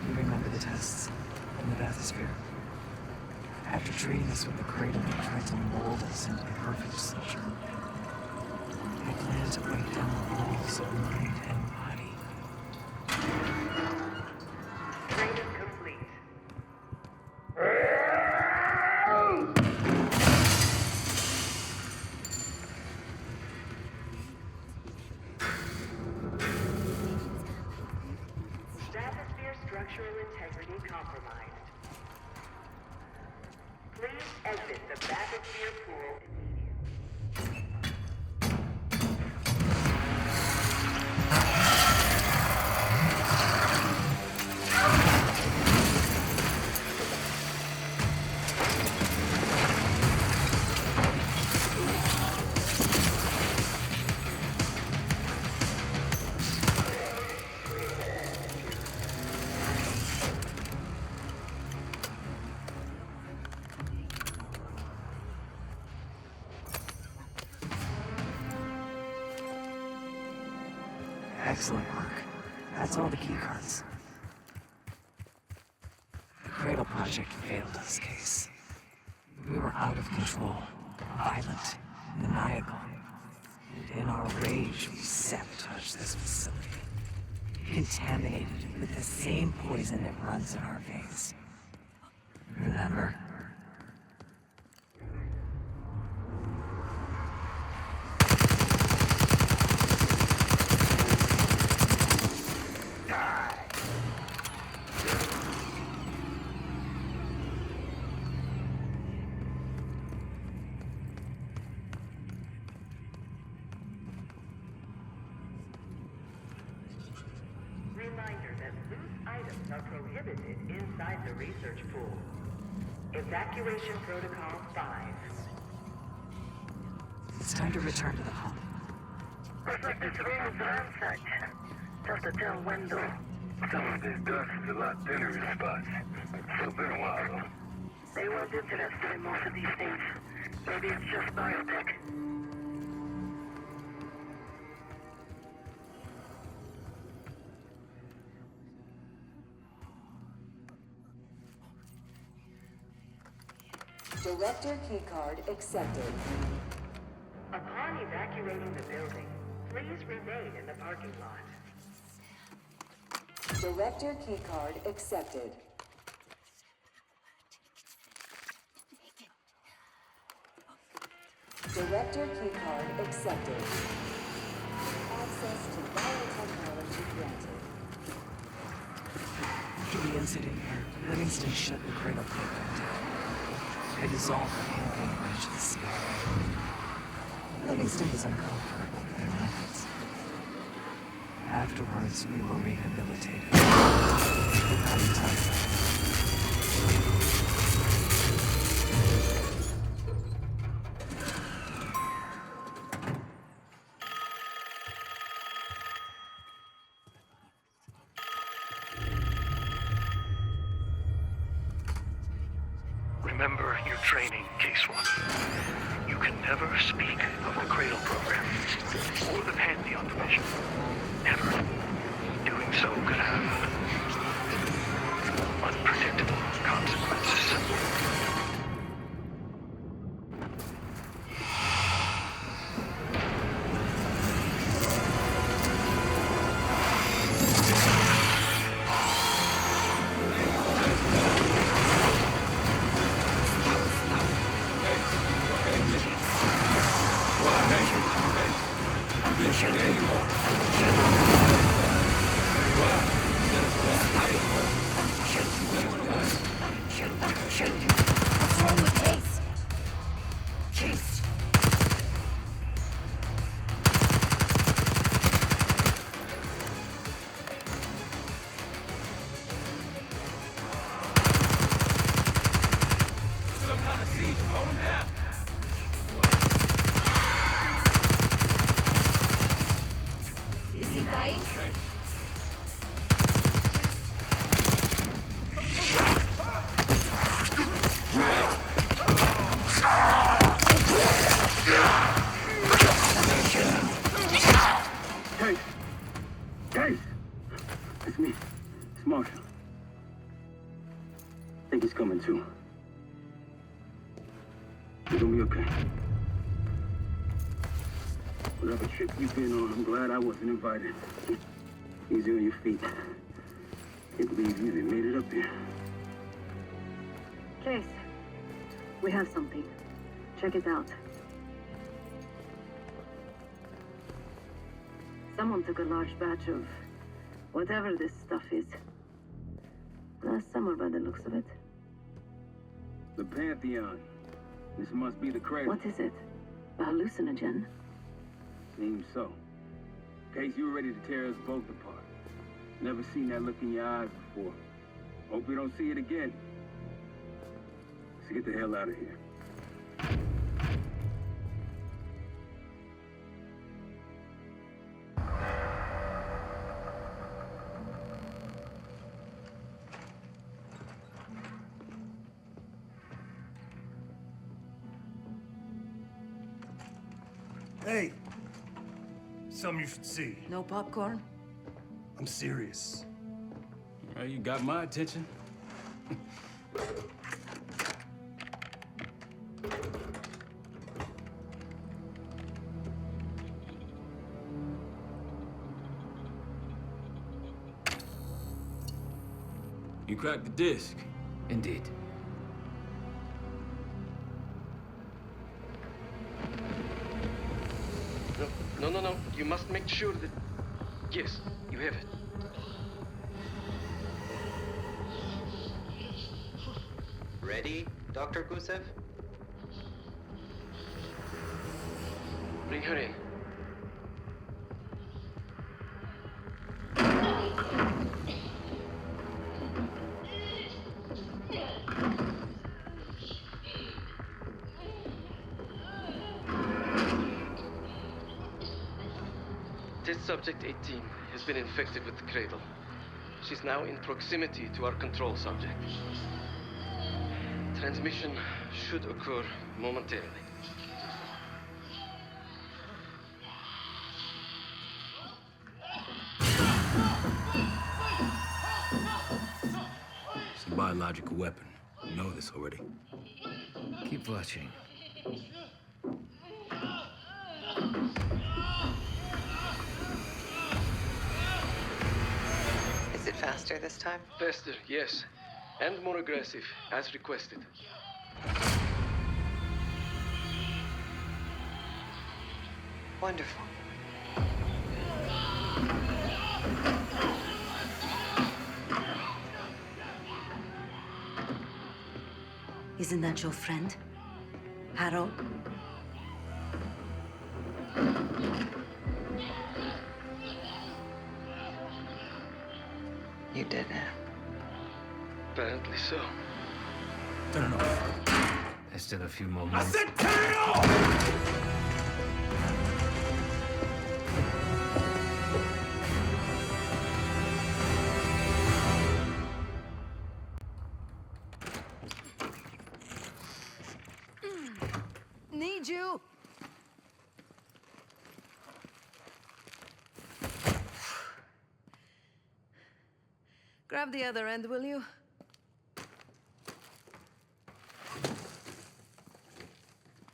You remember the tests in the bathysphere? After treating us with the cradle, they tried to mold us into the perfect solution. They planned to break down the walls of mind and body. Drainage complete. Stratosphere structural integrity compromised. Please exit the bathysphere pool immediately. Excellent work. That's all the key cards. The Cradle Project failed us, Case. We were out of control, violent, maniacal. And in our rage, we sabotaged this facility. Contaminated it with the same poison that runs in our veins. Remember? Reminder that loose items are prohibited inside the research pool. Evacuation Protocol 5. It's time to return to the home. Looks like this room is ransacked. Tough to tell when though. Some of this dust is a lot thinner in spots. It's been a while though. They weren't interested in most of these things. Maybe it's just biotech. Director keycard accepted. Upon evacuating the building, please remain in the parking lot. Director keycard accepted. Director keycard accepted. Access to biotechnology granted. After the incident here, Livingston shut the Cradle program down. It dissolved the campaign branch of the CIA. Livingston was uncomfortable with their methods. Afterwards, we were rehabilitated. How do you talk about it? remember your training, Case One. You can never speak of the Cradle program or the Pantheon division. Never. Doing so could have unpredictable consequences. Whatever trip you've been on, I'm glad I wasn't invited. Easy on your feet. Can't believe you even made it up here. Case, we have something. Check it out. Someone took a large batch of whatever this stuff is. Last summer, by the looks of it. The Pantheon. This must be the Cradle. What is it? A hallucinogen? Seems so. Case, you were ready to tear us both apart. Never seen that look in your eyes before. Hope we don't see it again. Let's get the hell out of here. Hey! Something you should see. No popcorn? I'm serious. Well, you got my attention. You cracked the disc. Indeed. No. You must make sure that... Yes, you have it. Ready, Dr. Gusev? Bring her in. Test subject 18 has been infected with the Cradle. She's now in proximity to our control subject. Transmission should occur momentarily. It's a biological weapon. You know this already. Keep watching. Is it faster this time? Faster, yes. And more aggressive, as requested. Wonderful. Isn't that your friend? Harrow? You did it. Apparently so. Turn it off. There's still a few more minutes. I said turn it off! you? Grab the other end, will you?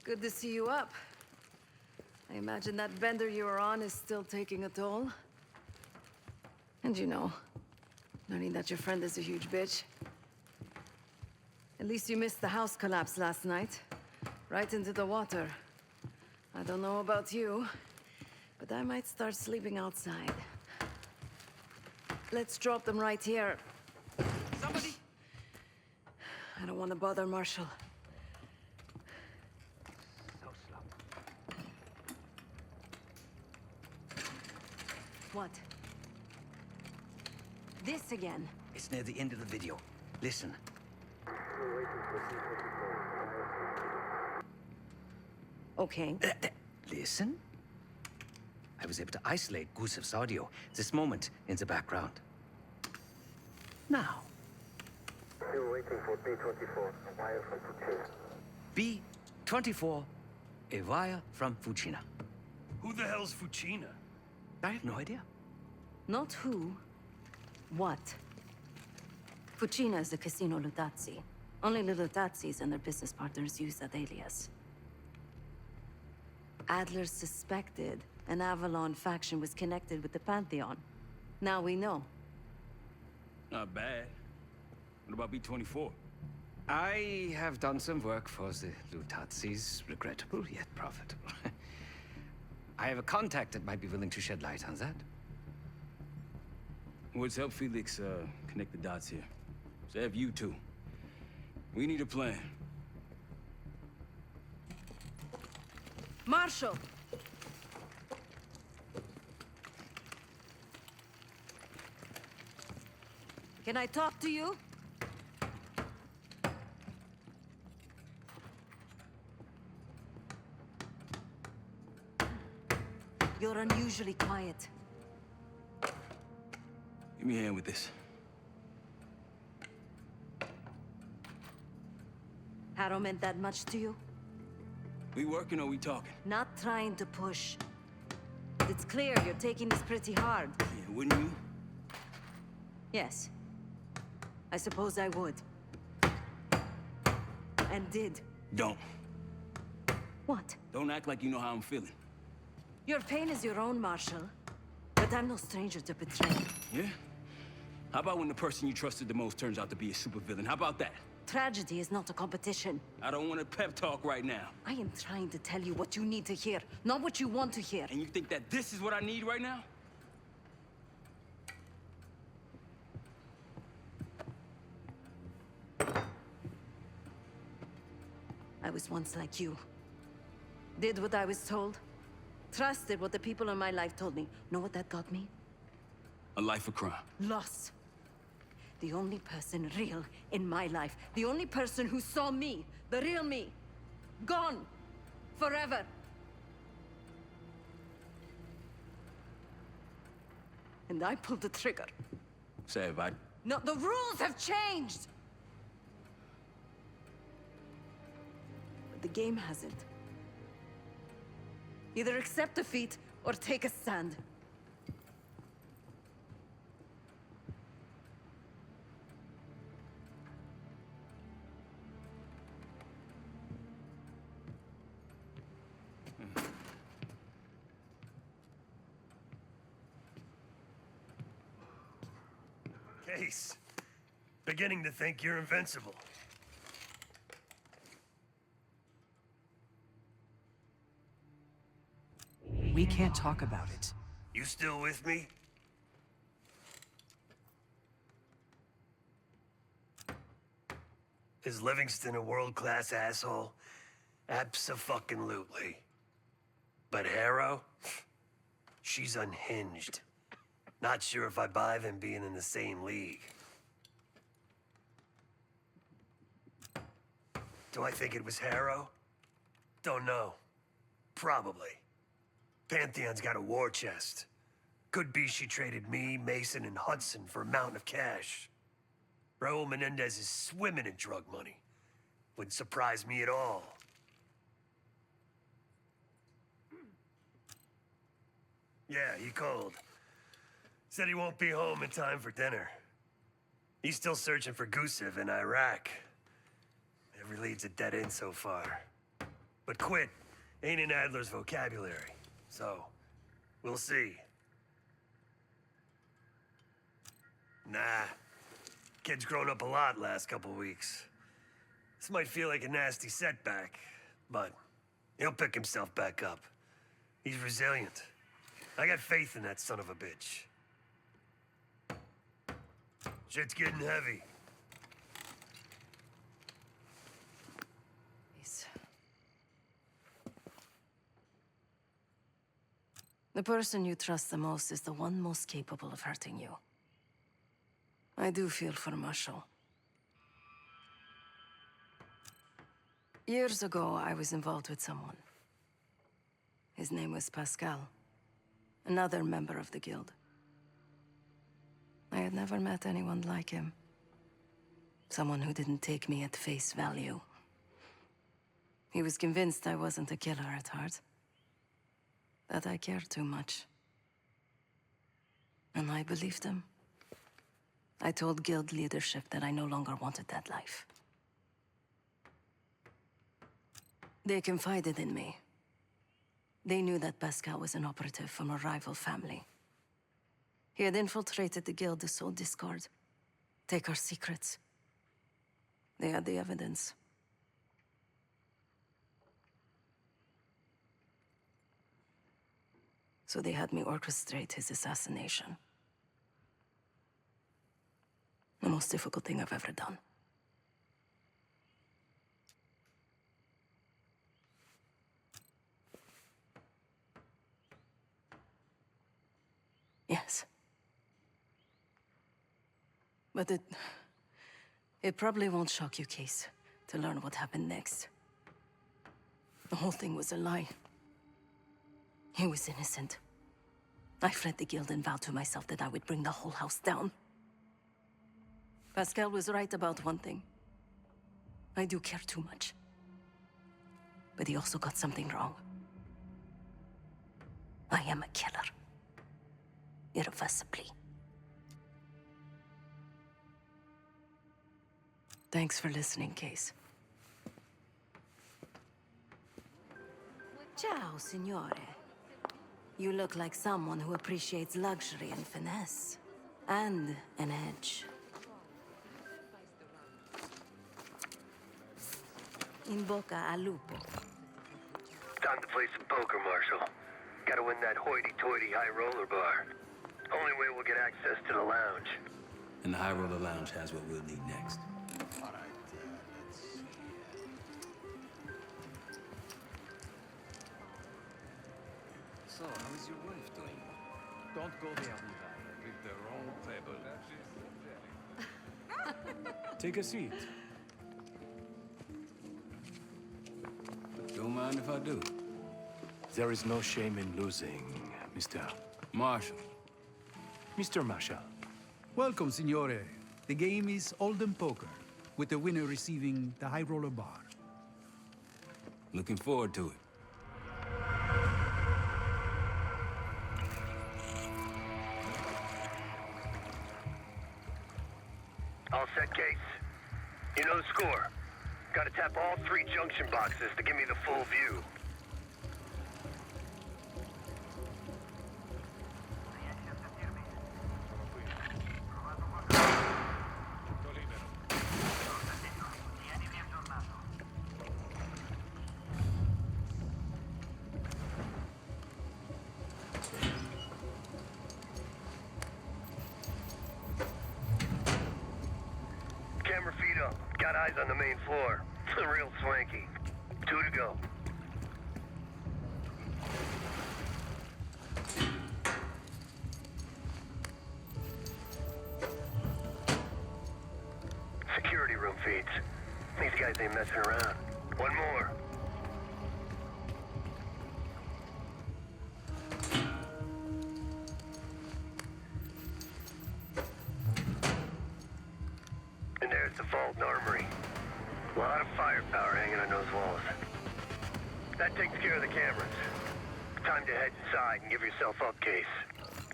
Good to see you up. I imagine that bender you were on is still taking a toll. And you know, learning that your friend is a huge bitch. At least you missed the house collapse last night. Right into the water. I don't know about you, but I might start sleeping outside. Let's drop them right here. Somebody! I don't want to bother Marshall. So slow. What? This again? It's near the end of the video. Listen. Okay. Listen. I was able to isolate Gusev's audio. This moment in the background. Now. Still waiting for B-24, a wire from Fucina. B-24, a wire from Fucina. Who the hell's Fucina? I have no idea. Not who. What? Fucina is the casino Lutazzi. Only the Lutazzis and their business partners use that alias. Adler suspected an Avalon faction was connected with the Pantheon. Now we know. Not bad. What about B-24? I have done some work for the Lutazzis. Regrettable, yet profitable. I have a contact that might be willing to shed light on that. Let's help Felix connect the dots here. So have you two. We need a plan. Marshall! Can I talk to you? You're unusually quiet. Give me a hand with this. Harrow meant that much to you? We working or we talking? Not trying to push. It's clear you're taking this pretty hard. Yeah, wouldn't you? Yes. I suppose I would. And did. Don't. What? Don't act like you know how I'm feeling. Your pain is your own, Marshall. But I'm no stranger to betrayal. Yeah? How about when the person you trusted the most turns out to be a supervillain? How about that? Tragedy is not a competition. I don't want a pep talk right now. I am trying to tell you what you need to hear, not what you want to hear. And you think that this is what I need right now? I was once like you. Did what I was told. Trusted what the people in my life told me. Know what that got me? A life of crime. Loss. The only person real in my life. The only person who saw me. The real me. Gone. Forever. And I pulled the trigger. Say, I... No, the rules have changed! But the game hasn't. Either accept defeat or take a stand. Case. Beginning to think you're invincible. We can't talk about it. You still with me? Is Livingston a world-class asshole? Abso-fucking-lutely. But Harrow? She's unhinged. Not sure if I buy them being in the same league. Do I think it was Harrow? Don't know. Probably. Pantheon's got a war chest. Could be she traded me, Mason, and Hudson for a mountain of cash. Raul Menendez is swimming in drug money. Wouldn't surprise me at all. Yeah, he called. Said he won't be home in time for dinner. He's still searching for Gusev in Iraq. Every lead's a dead end so far. But quit ain't in Adler's vocabulary, so we'll see. Nah. Kid's grown up a lot last couple weeks. This might feel like a nasty setback, but he'll pick himself back up. He's resilient. I got faith in that son of a bitch. Shit's getting heavy. The person you trust the most is the one most capable of hurting you. I do feel for Marshall. Years ago, I was involved with someone. His name was Pascal, another member of the guild. I had never met anyone like him. Someone who didn't take me at face value. He was convinced I wasn't a killer at heart. That I cared too much. And I believed him. I told guild leadership that I no longer wanted that life. They confided in me. They knew that Pascal was an operative from a rival family. He had infiltrated the guild to sow discord, take our secrets. They had the evidence. So they had me orchestrate his assassination. The most difficult thing I've ever done. Yes. But it probably won't shock you, Case, to learn what happened next. The whole thing was a lie. He was innocent. I fled the guild and vowed to myself that I would bring the whole house down. Pascal was right about one thing. I do care too much. But he also got something wrong. I am a killer. Irreversibly. Thanks for listening, Case. Ciao, signore. You look like someone who appreciates luxury and finesse. And an edge. In bocca al lupo. Time to play some poker, Marshall. Gotta win that hoity-toity high roller bar. Only way we'll get access to the lounge. And the High Roller Lounge has what we'll need next. All right, let's see. So, how is your wife doing? Don't go there, Levi. With the wrong table. Take a seat. Don't mind if I do. There is no shame in losing, Mr. Marshall. Mr. Marshall. Welcome, Signore. The game is Hold'em Poker, with the winner receiving the High Roller Bar. Looking forward to it. All set, Case. You know the score. Gotta tap all 3 junction boxes to give me the full view. Camera feed up. Got eyes on the main floor. Real swanky. 2 to go. Security room feeds. These guys ain't messing around. 1 more. And there's the vault and armory. A lot of firepower hanging on those walls. That takes care of the cameras. Time to head inside and give yourself up, Case.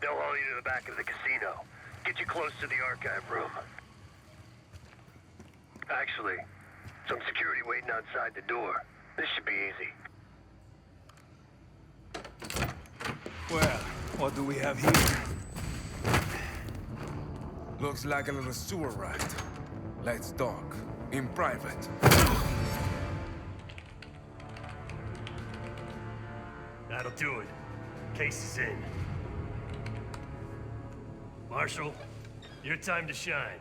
They'll haul you to the back of the casino. Get you close to the archive room. Actually, some security waiting outside the door. This should be easy. Well, what do we have here? Looks like a little sewer ride. Let's talk. In private. That'll do it. Case is in. Marshal, your time to shine.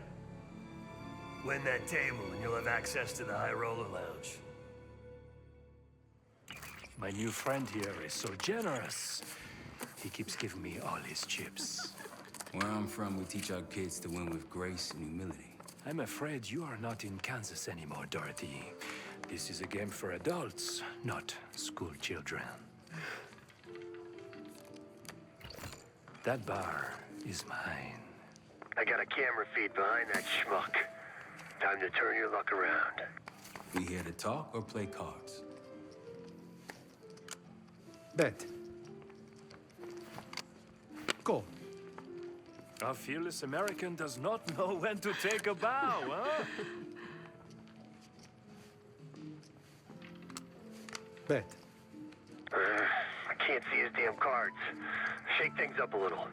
Win that table and you'll have access to the high roller lounge. My new friend here is so generous. He keeps giving me all his chips. Where I'm from, we teach our kids to win with grace and humility. I'm afraid you are not in Kansas anymore, Dorothy. This is a game for adults, not school children. That bar is mine. I got a camera feed behind that schmuck. Time to turn your luck around. We here to talk or play cards? Bet. Go. A fearless American does not know when to take a bow, huh? Bet. I can't see his damn cards. Shake things up a little.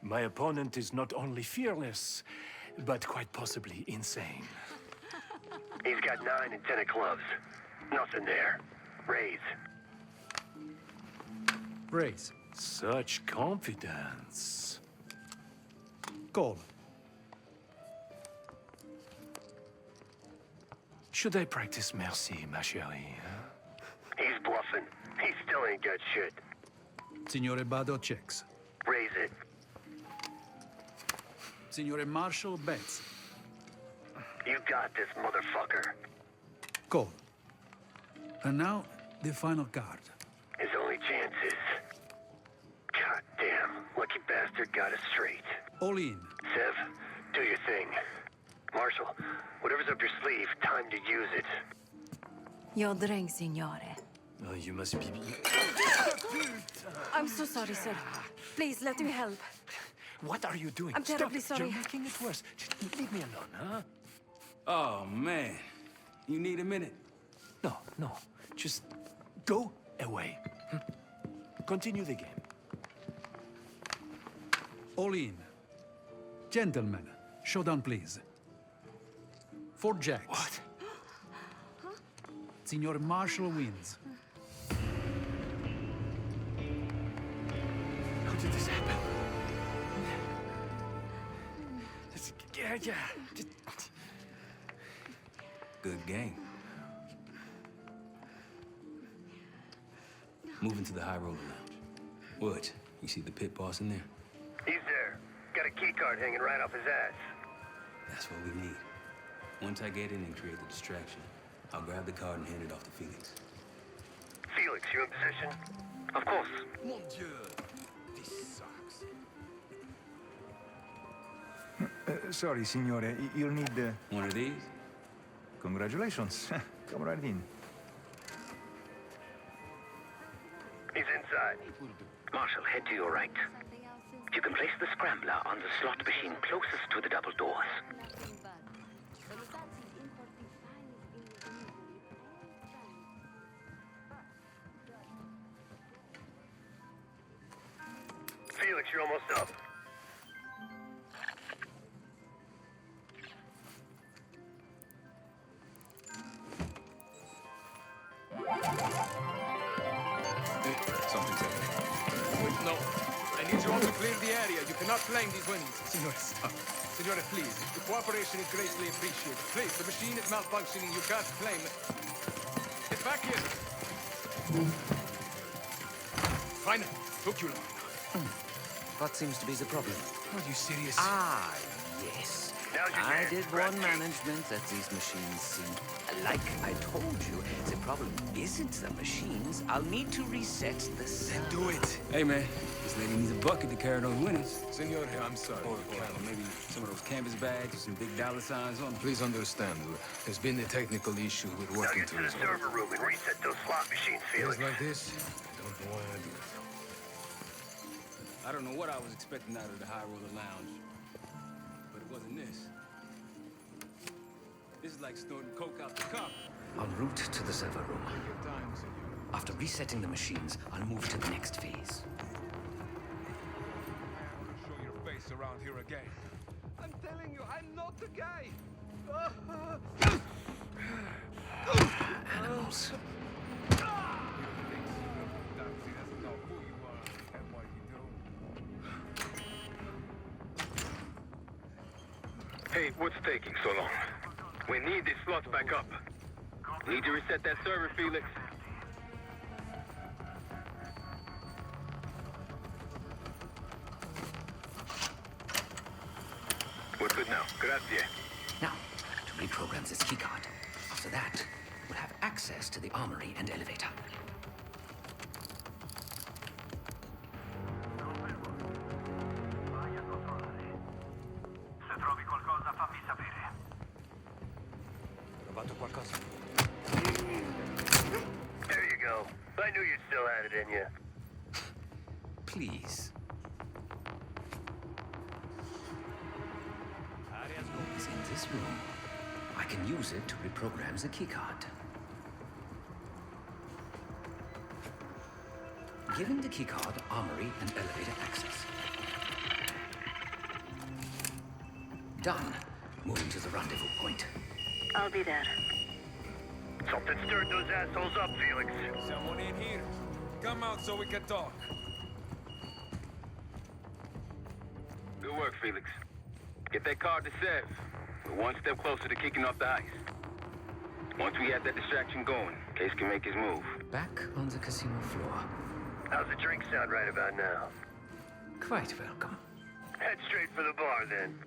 My opponent is not only fearless, but quite possibly insane. He's got 9 and 10 of clubs. Nothing there. Raise. Raise. Such confidence. Call. Should I practice merci, ma chérie? Huh? He's bluffing. He still ain't got shit. Signore Bado checks. Raise it. Signore Marshall bets. You got this, motherfucker. Call. And now, the final card. His only chance is... God damn, lucky bastard got us straight. All in. Sev, do your thing. Marshall, whatever's up your sleeve, time to use it. Your drink, signore. Oh, you must be... I'm so sorry, sir. Please, let me help. What are you doing? I'm terribly Stop. sorry. You're making it worse. Just leave me alone, huh? Oh, man. You need a minute? No. Just go away. Continue the game. All in. Gentlemen, showdown, please. 4 jacks. What? Signor Marshall wins. How did this happen? Yeah. Good game. Moving to the high roller lounge. What? You see the pit boss in there? He's there. Got a key card hanging right off his ass. That's what we need. Once I get in and create the distraction, I'll grab the card and hand it off to Felix. Felix, you in position? Of course. Mon Dieu. This sucks. Sorry, signore. You'll need... One of these? Congratulations. Come right in. He's inside. Marshall, head to your right. You can place the scrambler on the slot machine closest to the double doors. Felix, you're almost up. Hey, something's happening. Wait, no. I need you all to clear the area. You cannot claim these winnings. Signore, stop. Signore, please. The cooperation is greatly appreciated. Please, the machine is malfunctioning. You can't claim it. Get back here. Fine. Took you long. What seems to be the problem? Are you serious? Ah, yes. Now's your I chance. did warn management that these machines seem a Like I told you, the problem isn't the machines. I'll need to reset the cell. Do it. Hey, man, this lady needs a bucket to carry those winnings. Senor, I'm sorry. Or maybe some of those canvas bags with some big dollar signs on them. Please understand, there's been a technical issue with working to resolve. Server room and reset those slot machines, Felix. Things like this, I don't know why I do it. I don't know what I was expecting out of the High Roller Lounge, but it wasn't this. This is like snorting coke out the car. En route to the server room. After resetting the machines, I'll move to the next phase. Show your face around here again. I'm telling you, I'm not the guy. Animals. Hey, what's taking so long? We need these slots back up. Need to reset that server, Felix. We're good now. Grazie. Now, to reprogram this keycard. After that, we'll have access to the armory and elevator. There you go. I knew you still had it in you. Please. It's in this room. I can use it to reprogram the keycard. Giving the keycard armory and elevator access. Done. Moving to the rendezvous point. I'll be there. Something stirred those assholes up, Felix. Someone in here. Come out so we can talk. Good work, Felix. Get that card to Sev. We're one step closer to kicking off the heist. Once we have that distraction going, Case can make his move. Back on the casino floor. How's the drink sound right about now? Quite welcome. Head straight for the bar, then.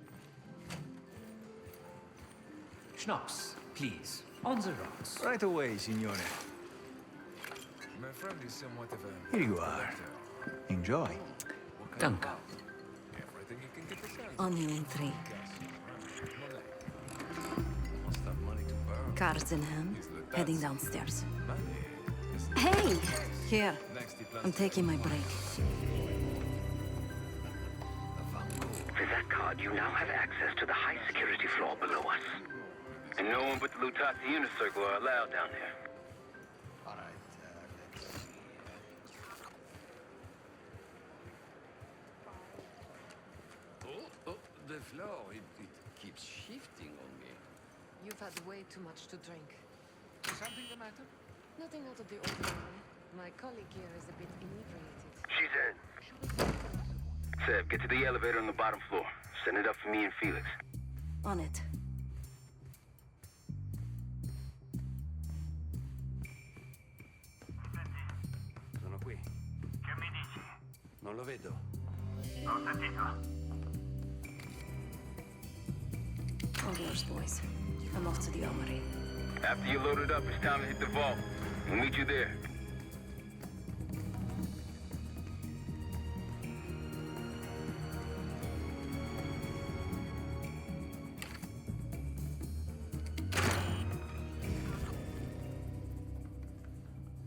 Schnapps, please. On the rocks. Right away, signore. My friend is somewhat of a... Here you are. Enjoy. Danke. Everything you can get the sense. Onion 3. Cards in hand, heading downstairs. Hey! Here. I'm taking my break. With that card, you now have access to the high security floor below us. And no one but the Lutazzi Inner Circle are allowed down there. The floor, it keeps shifting on me. You've had way too much to drink. Is something the matter? Nothing out of the ordinary. My colleague here is a bit inebriated. She's in. Sev, get to the elevator on the bottom floor. Send it up for me and Felix. On it. Sono qui. Che mi dici? Non lo vedo. Ho sentito. All yours, boys. I'm off to the armory. After you load it up, it's time to hit the vault. We'll meet you there.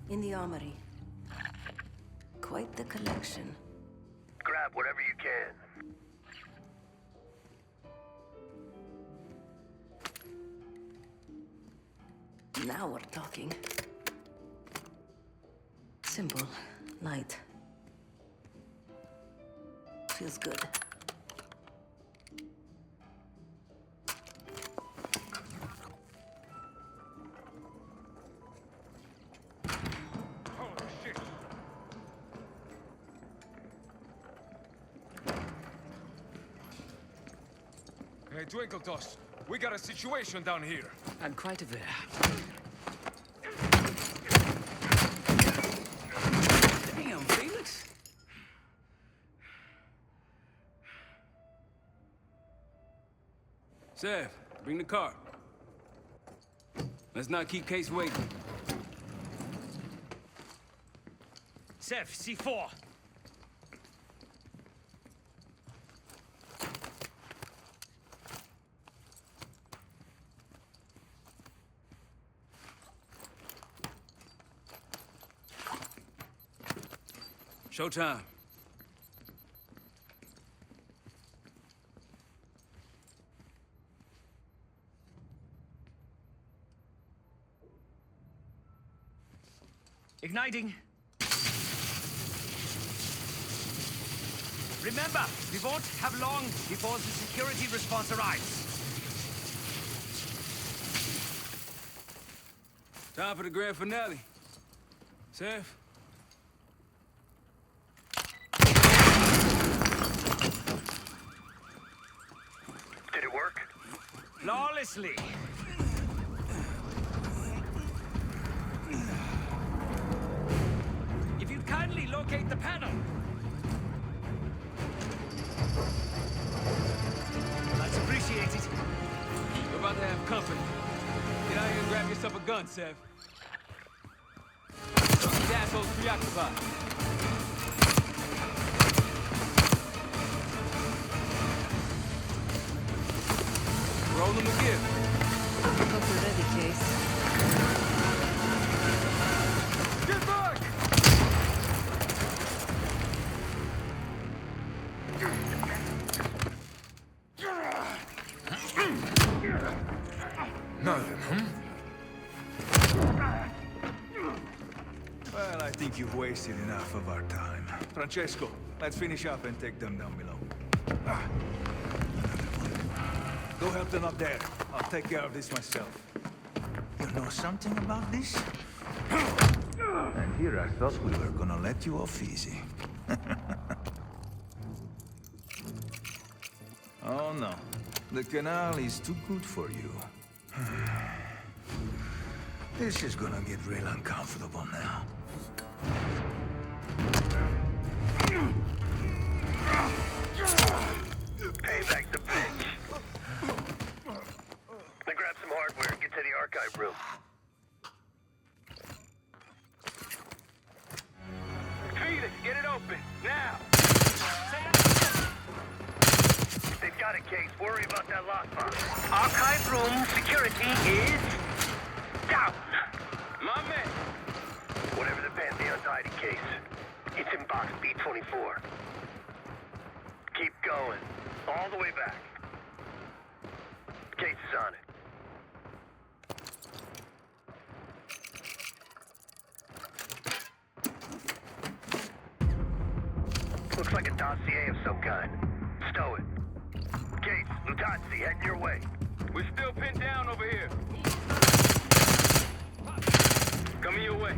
In the armory. Quite the collection. Grab whatever you can. Now we're talking. Simple, light. Feels good. Holy shit! Hey, Twinkle Toss, we got a situation down here. I'm quite aware. Damn, Felix. Sev, bring the car. Let's not keep Case waiting. Seth, C4. Showtime. Igniting. Remember, we won't have long before the security response arrives. Time for the grand finale. Seth? Did it work? Flawlessly. If you'd kindly locate the panel. Much appreciated. We're about to have company. Get out here and grab yourself a gun, Seth. These assholes preoccupied. Roll them a gift. Hope you're ready, Case. Get back! Nothing, huh? Well, I think you've wasted enough of our time. Francesco, let's finish up and take them down below. Go help them up there. I'll take care of this myself. You know something about this? And here I thought we were gonna let you off easy. Oh no. The canal is too good for you. This is gonna get real uncomfortable now. Payback's a bitch. Then grab some hardware and get to the archive room. Felix, get it open, now! They've got a case. Worry about that lockbox. Archive room security is down. My man! Whatever the Pantheon's hiding case, it's in box B24. Keep going. All the way back. Case is on it. Looks like a dossier of some kind. Stow it. Case, Lutazzi, heading your way. We're still pinned down over here. Coming your way.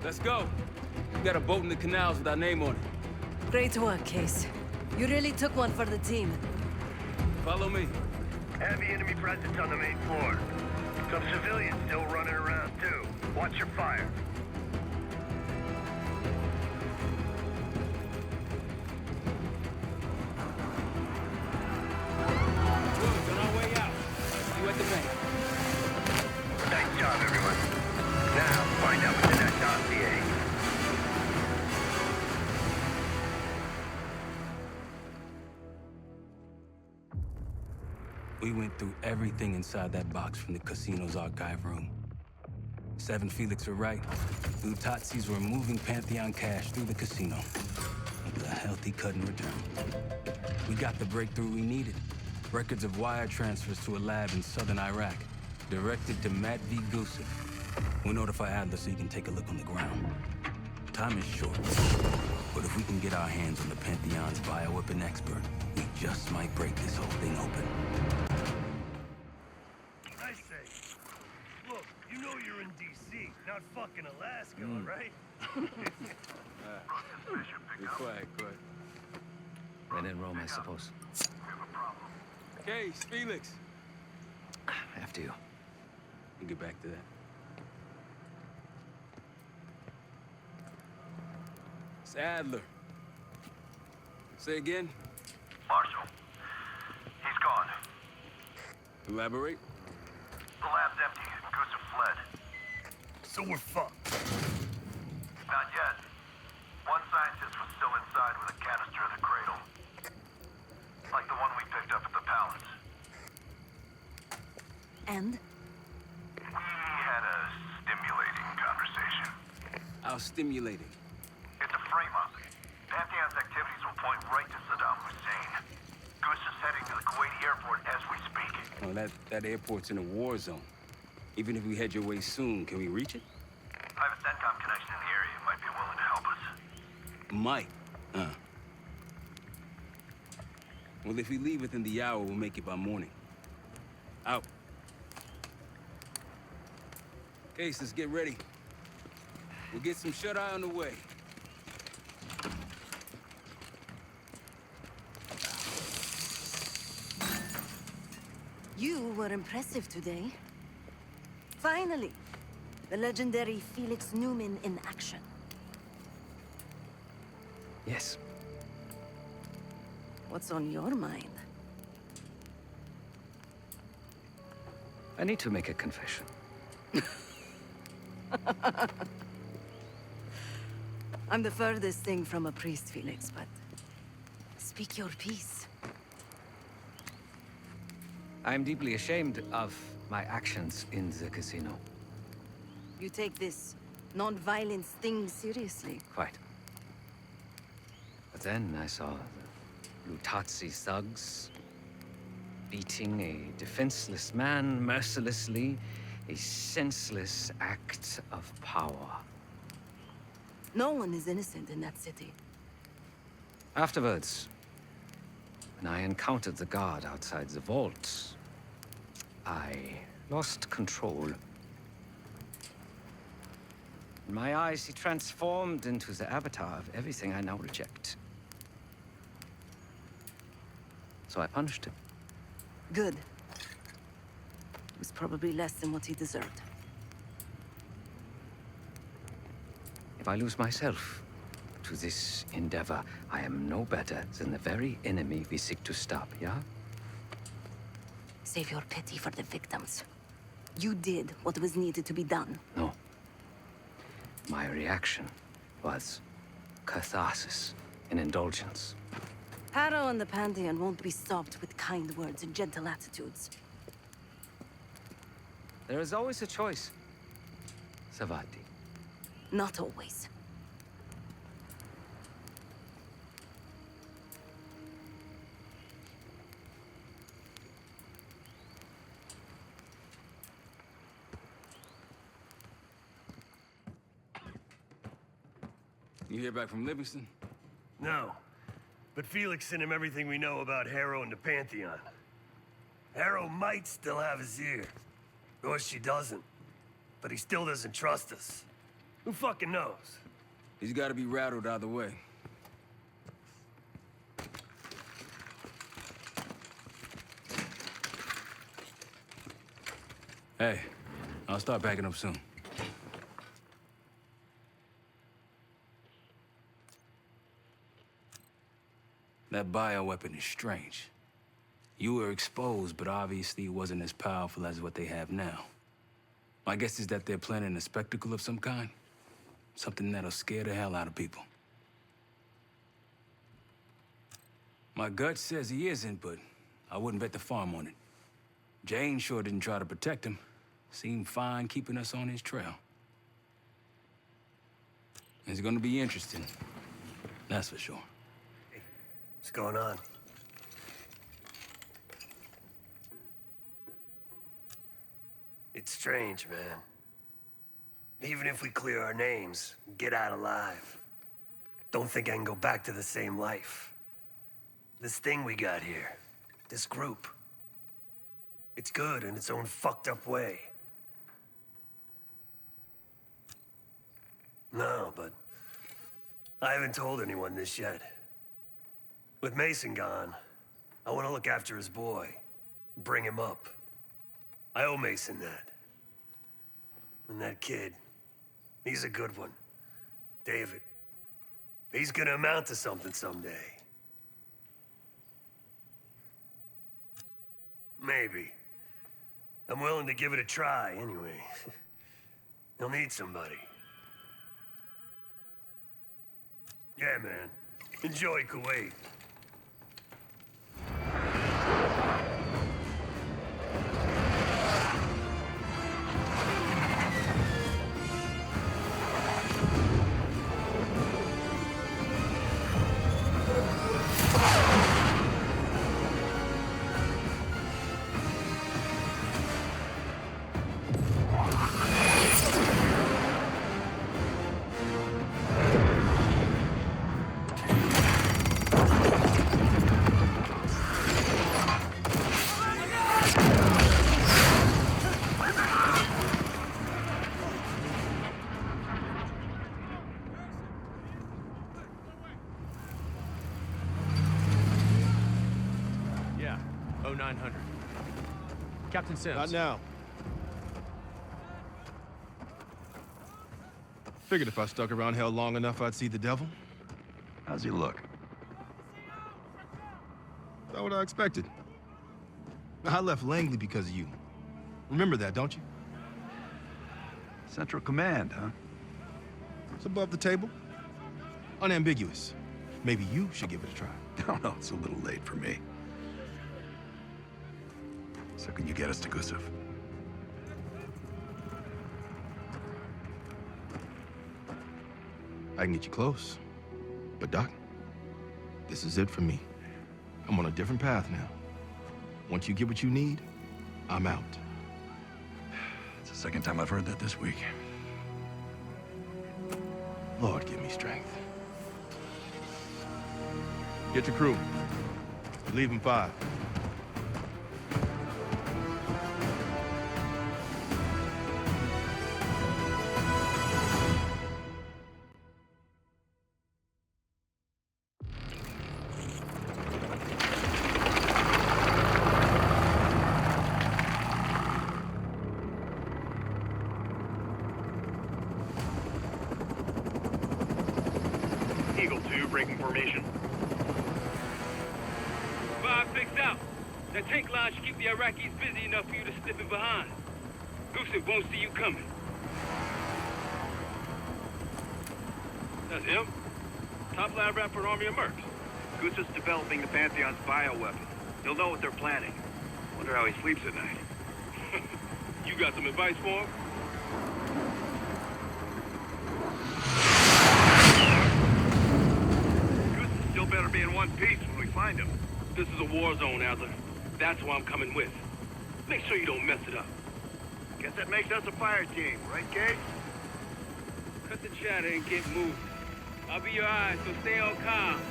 Let's go. We got a boat in the canals with our name on it. Great work, Case. You really took one for the team. Follow me. Heavy enemy presence on the main floor. Some civilians still running around, too. Watch your fire. Good, on our way out. See you at the bank. Nice job, everyone. Now, find out what's in that dossier. We went through everything inside that box from the casino's archive room. 7 Felix were right. Lutazzi's were moving Pantheon cash through the casino. With a healthy cut in return. We got the breakthrough we needed. Records of wire transfers to a lab in southern Iraq. Directed to Matt V. Gusev. We'll notify Adler so he can take a look on the ground. Time is short. But if we can get our hands on the Pantheon's bioweapon expert, we just might break this whole thing open. I say, look, you know you're in D.C., not fucking Alaska, right? Be quiet, quiet. When in Rome, I suppose. Case, Felix. After you. We'll get back to that. It's Adler. Say again? Marshal. He's gone. Elaborate? The lab's empty. Gustav fled. So we're fucked. Not yet. One scientist was still inside with a canister of the cradle. Like the one we picked up at the palace. And? We had a stimulating conversation. How stimulating? It's a frame-up. Pantheon's activities will point right to Saddam Hussein. Gustav's heading to the Kuwaiti airport as we speak. Oh, that airport's in a war zone. Even if we head your way soon, can we reach it? I have a CENTCOM connection in the area. Might be willing to help us. Might. Well, if we leave within the hour, we'll make it by morning. Out. Case, let's get ready. We'll get some shut-eye on the way. You were impressive today. Finally, the legendary Felix Newman in action. Yes. What's on your mind? I need to make a confession. I'm the furthest thing from a priest, Felix, but speak your piece. I'm deeply ashamed of my actions in the casino. You take this non-violence thing seriously. Quite. But then I saw the Lutazzi thugs beating a defenseless man mercilessly, a senseless act of power. No one is innocent in that city. Afterwards, when I encountered the guard outside the vault, I lost control. In my eyes, he transformed into the avatar of everything I now reject. So I punished him. Good. It was probably less than what he deserved. If I lose myself to this endeavor, I am no better than the very enemy we seek to stop, yeah? Save your pity for the victims. You did what was needed to be done. No. My reaction was catharsis and indulgence. Harrow and the Pantheon won't be stopped with kind words and gentle attitudes. There is always a choice, Savati. Not always. You hear back from Livingston? No. But Felix sent him everything we know about Harrow and the Pantheon. Harrow might still have his ear. Or she doesn't. But he still doesn't trust us. Who fucking knows? He's gotta be rattled either way. Hey, I'll start packing up soon. That bioweapon is strange. You were exposed, but obviously it wasn't as powerful as what they have now. My guess is that they're planning a spectacle of some kind. Something that'll scare the hell out of people. My gut says he isn't, but I wouldn't bet the farm on it. Jane sure didn't try to protect him. Seemed fine keeping us on his trail. It's gonna be interesting. That's for sure. What's going on? It's strange, man. Even if we clear our names, get out alive, don't think I can go back to the same life. This thing we got here, this group, it's good in its own fucked up way. No, but I haven't told anyone this yet. With Mason gone, I want to look after his boy, bring him up. I owe Mason that. And that kid, he's a good one. David. He's gonna amount to something someday. Maybe. I'm willing to give it a try, anyway. You'll need somebody. Yeah, man. Enjoy Kuwait. Yeah, 0900. Captain Sims. Not now. Figured if I stuck around hell long enough, I'd see the devil. How's he look? Not what I expected. I left Langley because of you. Remember that, don't you? Central Command, huh? It's above the table. Unambiguous. Maybe you should give it a try. No, it's a little late for me. So can you get us to Gusev? I can get you close. But Doc, this is it for me. I'm on a different path now. Once you get what you need, I'm out. It's the second time I've heard that this week. Lord, give me strength. Get your crew. Leave in 5. Eagle 2, breaking formation. 5 fixed out. That tank line should keep the Iraqis busy enough for you to slip in behind. Gusev won't see you coming. That's him. Top lab rat for an army of mercs. Gusev's developing the Pantheon's bioweapon. He'll know what they're planning. Wonder how he sleeps at night. You got some advice for him? Gusev's still better be in one piece when we find him. This is a war zone, Adler. That's who I'm coming with. Make sure you don't mess it up. Guess that makes us a fire team, right, Kate? Cut the chatter and get moving. I'll be your eyes, so stay on calm.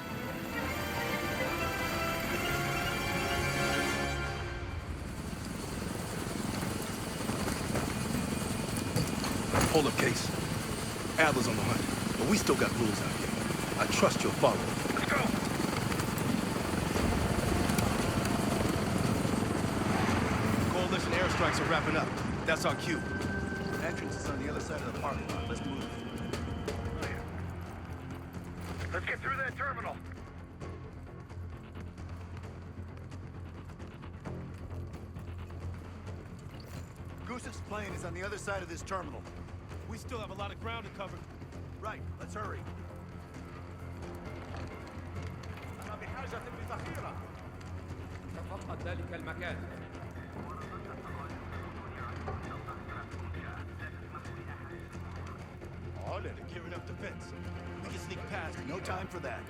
Hold up, Case. Adler's on the hunt, but we still got rules out here. I trust you'll follow. Let's go! Coalition airstrikes are wrapping up. That's our cue. Entrance is on the other side of the parking lot. Let's move. Let's get through that terminal. Gusev's plane is on the other side of this terminal. We still have a lot of ground to cover. Right, let's hurry. أنا بحاجة بذخيرة. تفقد ذلك المكان. Oh, they're gearing up the fence. We can sneak past. No time for that.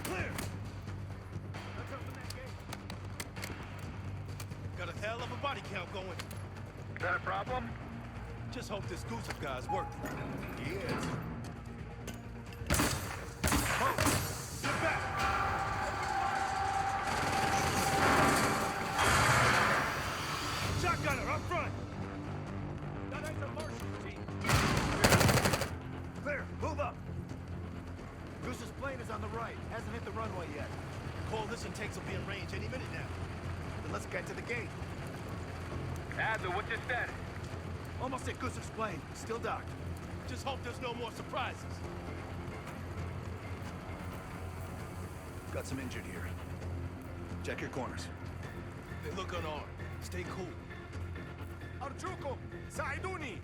Clear. Got a hell of a body count going. Is that a problem? Just hope this Gusev guy's working. He is. Get back! Shotgunner, up front! That ain't the Martian team. Clear, move up. Gusev's plane is on the right. Hasn't hit the runway yet. Coalition tanks will be in range any minute now. Then let's get to the gate. Adler, what's your status? Almost at Gusev's plane. Still docked. Just hope there's no more surprises. Got some injured here. Check your corners. They look unarmed. Stay cool. أرجوكم ساعدوني.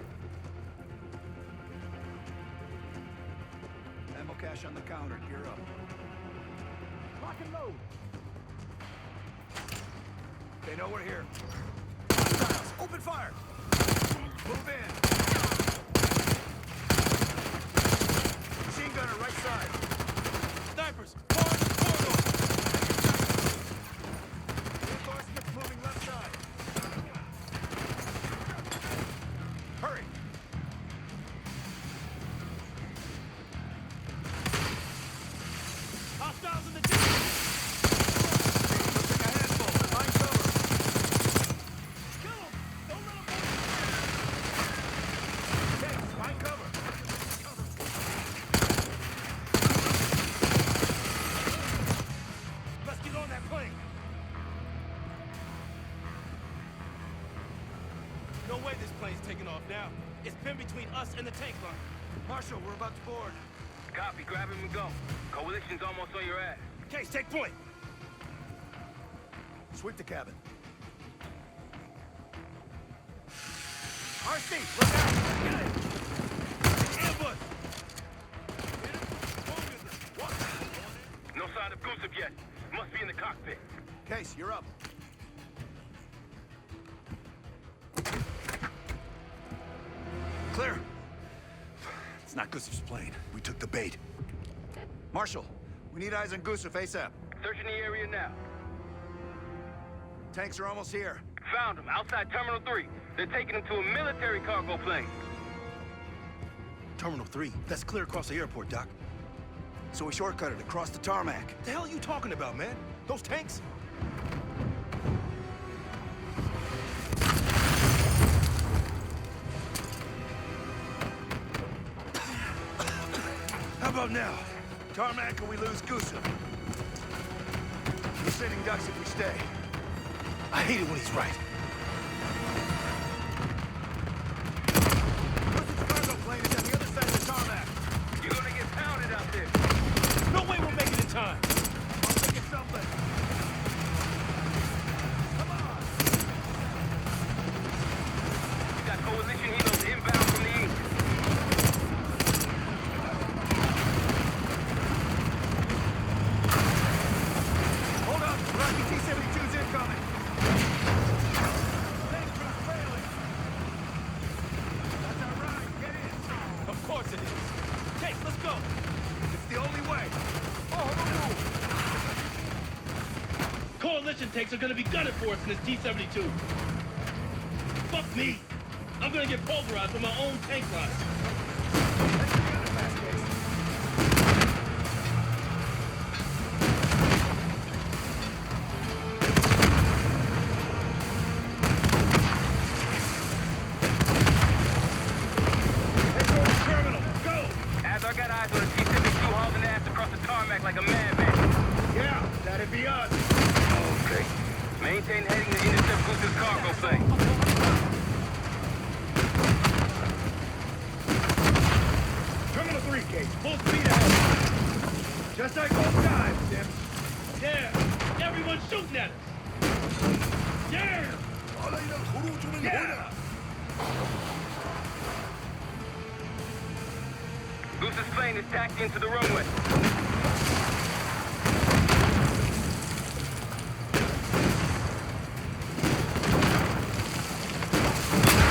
Ammo cache on the counter. Gear up. Lock and load. They know we're here. Open fire. Move in. Machine gunner right side. Snipers! Forward! Corridor! Reinforcements moving left side. Hurry! Hostiles in the distance! Looking a handful. Find cover. Kill them! Don't let them Okay, find cover. Let's get on that plane! No way this plane's taking off now. It's pinned between us and the tank line. Marshal, we're about to board. Copy, grab him and go. Coalition's almost on your ass. Case, take point! Sweep the cabin. RC, look out! Get it! Ambush! No sign of Gusev yet. Must be in the cockpit. Case, you're up. Clear. It's not Gusev's plane. We took the bait. Marshal, we need eyes on Gusev ASAP. Searching the area now. Tanks are almost here. Found him outside Terminal 3. They're taking him to a military cargo plane. Terminal 3? That's clear across the airport, Doc. So we shortcutted across the tarmac. The hell are you talking about, man? Those tanks? How about now? Tarmac or we lose Gusev? We're sitting ducks if we stay. I hate it when he's right. Gusev's cargo plane is on the other side of the tarmac. You're gonna get pounded out there. No way we'll make it in time. I'll think of something. Come on! We got coalition helos inbound from the east. Hold up! Rocky T-72's incoming! Tank truck trailing! That's our ride! Get in! Of course it is. Case, let's go! It's the only way! Follow the rules! Coalition tanks are gonna be gunning for us in this T-72. Fuck me! I'm gonna get pulverized with my own tank line. That's the other fast case. Head towards the terminal. Go! As I got eyes on a T-72 hauling ass across the tarmac like a madman. Yeah, that'd be us. Okay. Maintain heading to intercept Gusev's cargo plane. Terminal 3, Case. Full speed ahead. Just like old times, Tim. Yeah! Everyone's shooting at us! Yeah! علينا الخروج من هنا. Gusev's plane is tacked into the runway.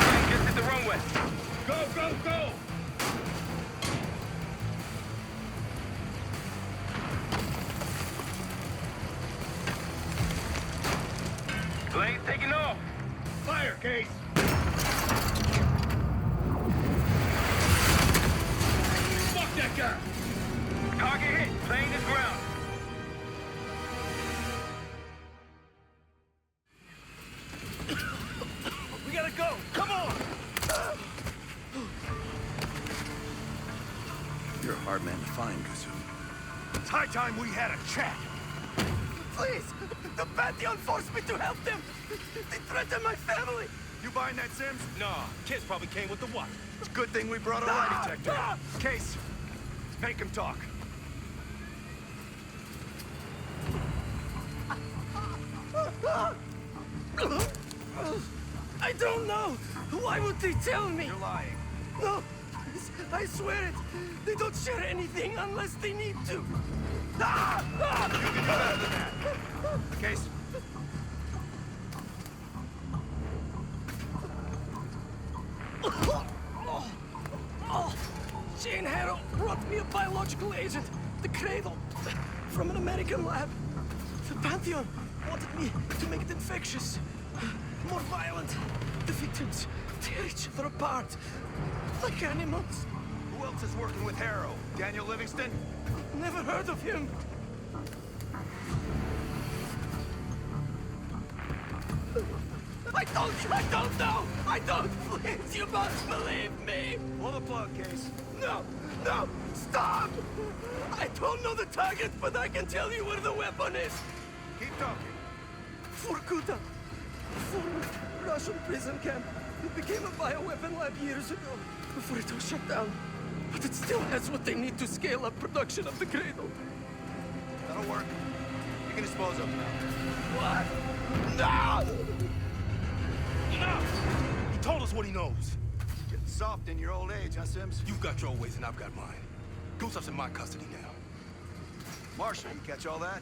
Plane just hit the runway. Go, go, go! Plane's taking off. Fire, Case. Fuck that guy! Target hit. Plane is ground. We gotta go. Come on. You're a hard man to find, Gusev. It's high time we had a chat. Please, the Pantheon forced me to help them. They threatened my family. You buying that, Sims? Nah, kids probably came with the watch. It's a good thing we brought a lie detector. Case, make him talk. I don't know! Why would they tell me? You're lying. No! I swear it! They don't share anything unless they need to! Ah! Ah! You can do better than that. Case. Jane Harrow brought me a biological agent, the Cradle, from an American lab. The Pantheon wanted me to make it infectious, more violent. The victims tear each other apart, like animals. Who else is working with Harrow? Daniel Livingston? Never heard of him. I don't know! I don't! Please, you must believe me! Pull the plug, Case. No! No! Stop! I don't know the target, but I can tell you where the weapon is! Keep talking. Vorkuta. Former Russian prison camp. It became a bioweapon lab years ago, before it was shut down. But it still has what they need to scale up production of the Cradle. That'll work. You can dispose of them now. What? No! Enough! He told us what he knows. Getting soft in your old age, huh, Sims? You've got your ways and I've got mine. Gustaf's in my custody now. Marshall, you catch all that?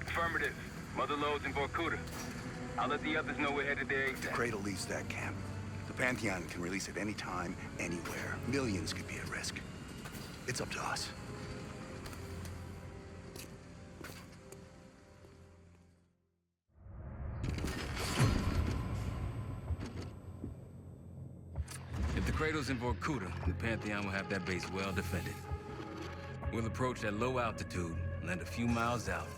Affirmative. Mother loads in Vorkuta. I'll let the others know we're headed there The ASAP. Cradle leaves that camp. The Pantheon can release it any time, anywhere. Millions could be at risk. It's up to us. If the Cradle's in Vorkuta, the Pantheon will have that base well defended. We'll approach at low altitude, land a few miles out.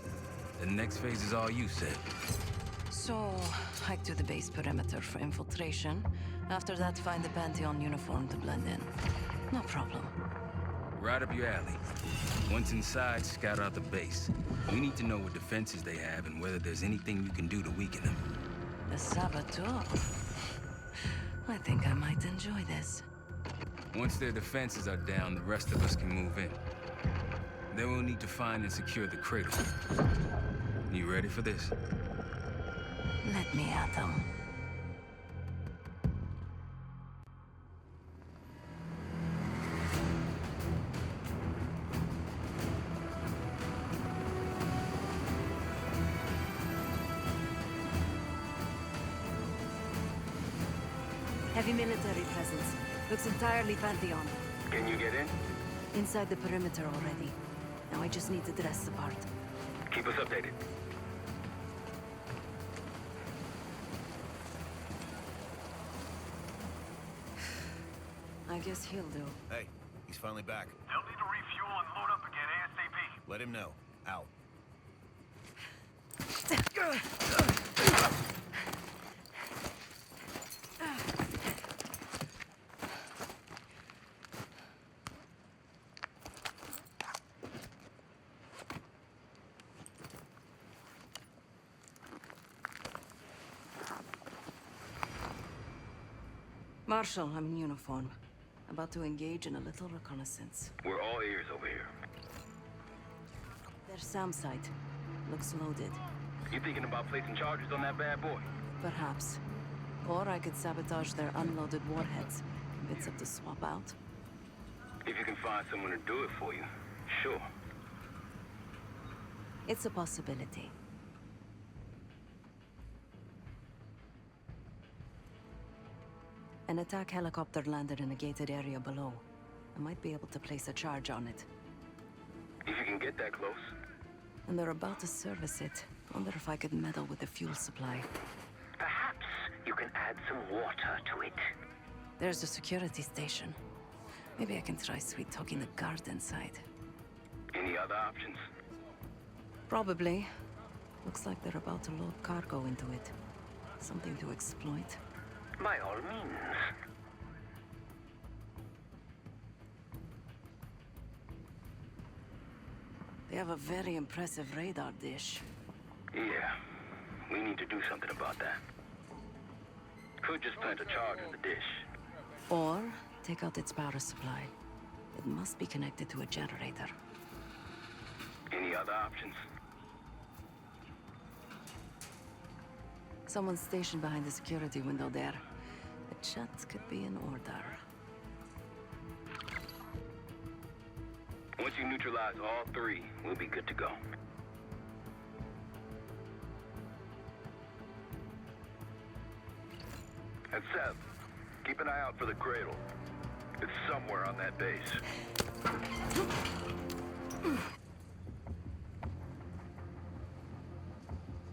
The next phase is all you, said. So, hike to the base perimeter for infiltration. After that, find the Pantheon uniform to blend in. No problem. Right up your alley. Once inside, scout out the base. We need to know what defenses they have and whether there's anything you can do to weaken them. The saboteur. I think I might enjoy this. Once their defenses are down, the rest of us can move in. Then we'll need to find and secure the Cradle. You ready for this? Let me at them. Heavy military presence. Looks entirely Pantheon. Can you get in? Inside the perimeter already. Now I just need to dress the part. Keep us updated. I guess he'll do. Hey, he's finally back. They'll need to refuel and load up again ASAP. Let him know. Out. Marshal, I'm in uniform. About to engage in a little reconnaissance. We're all ears over here. Their SAM site. Looks loaded. You thinking about placing charges on that bad boy? Perhaps. Or I could sabotage their unloaded warheads. Bits up to swap out. If you can find someone to do it for you, sure. It's a possibility. An attack helicopter landed in a gated area below. I might be able to place a charge on it. If you can get that close. And they're about to service it. Wonder if I could meddle with the fuel supply. Perhaps you can add some water to it. There's a security station. Maybe I can try sweet-talking the guard inside. Any other options? Probably. Looks like they're about to load cargo into it. Something to exploit. By all means. They have a very impressive radar dish. Yeah, we need to do something about that. Could just plant a charge in the dish. Or take out its power supply. It must be connected to a generator. Any other options? Someone's stationed behind the security window there. A chat could be in order. Once you neutralize all three, we'll be good to go. And Seb, keep an eye out for the cradle. It's somewhere on that base.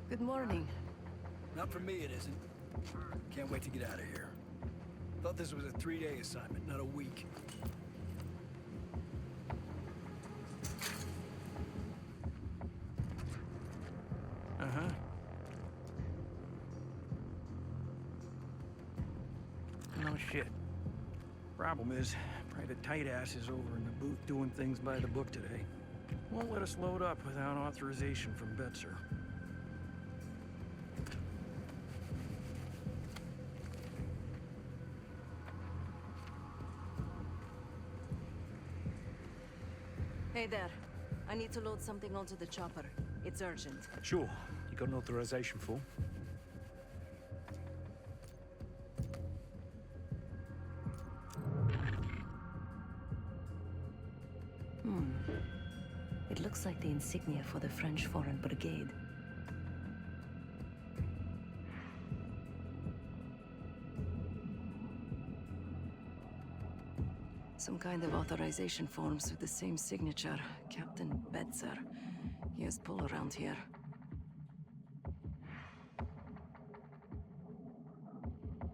Good morning. Not for me, it isn't. Can't wait to get out of here. Thought this was a 3-day assignment, not a week. Uh-huh. No shit. Problem is, Private Tight Ass is over in the booth doing things by the book today. Won't let us load up without authorization from Betzer. Hey there. I need to load something onto the chopper. It's urgent. Sure. You got an authorization form? It looks like the insignia for the French Foreign Brigade. Some kind of authorization forms with the same signature. Captain Betzer. He has pull around here.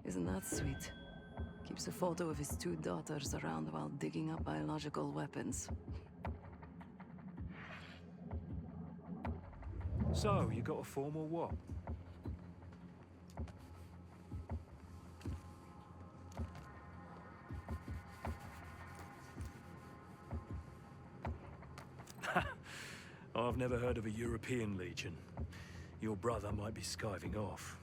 Isn't that sweet? Keeps a photo of his 2 daughters around while digging up biological weapons. So, you got a form or what? I've never heard of a European Legion. Your brother might be skiving off.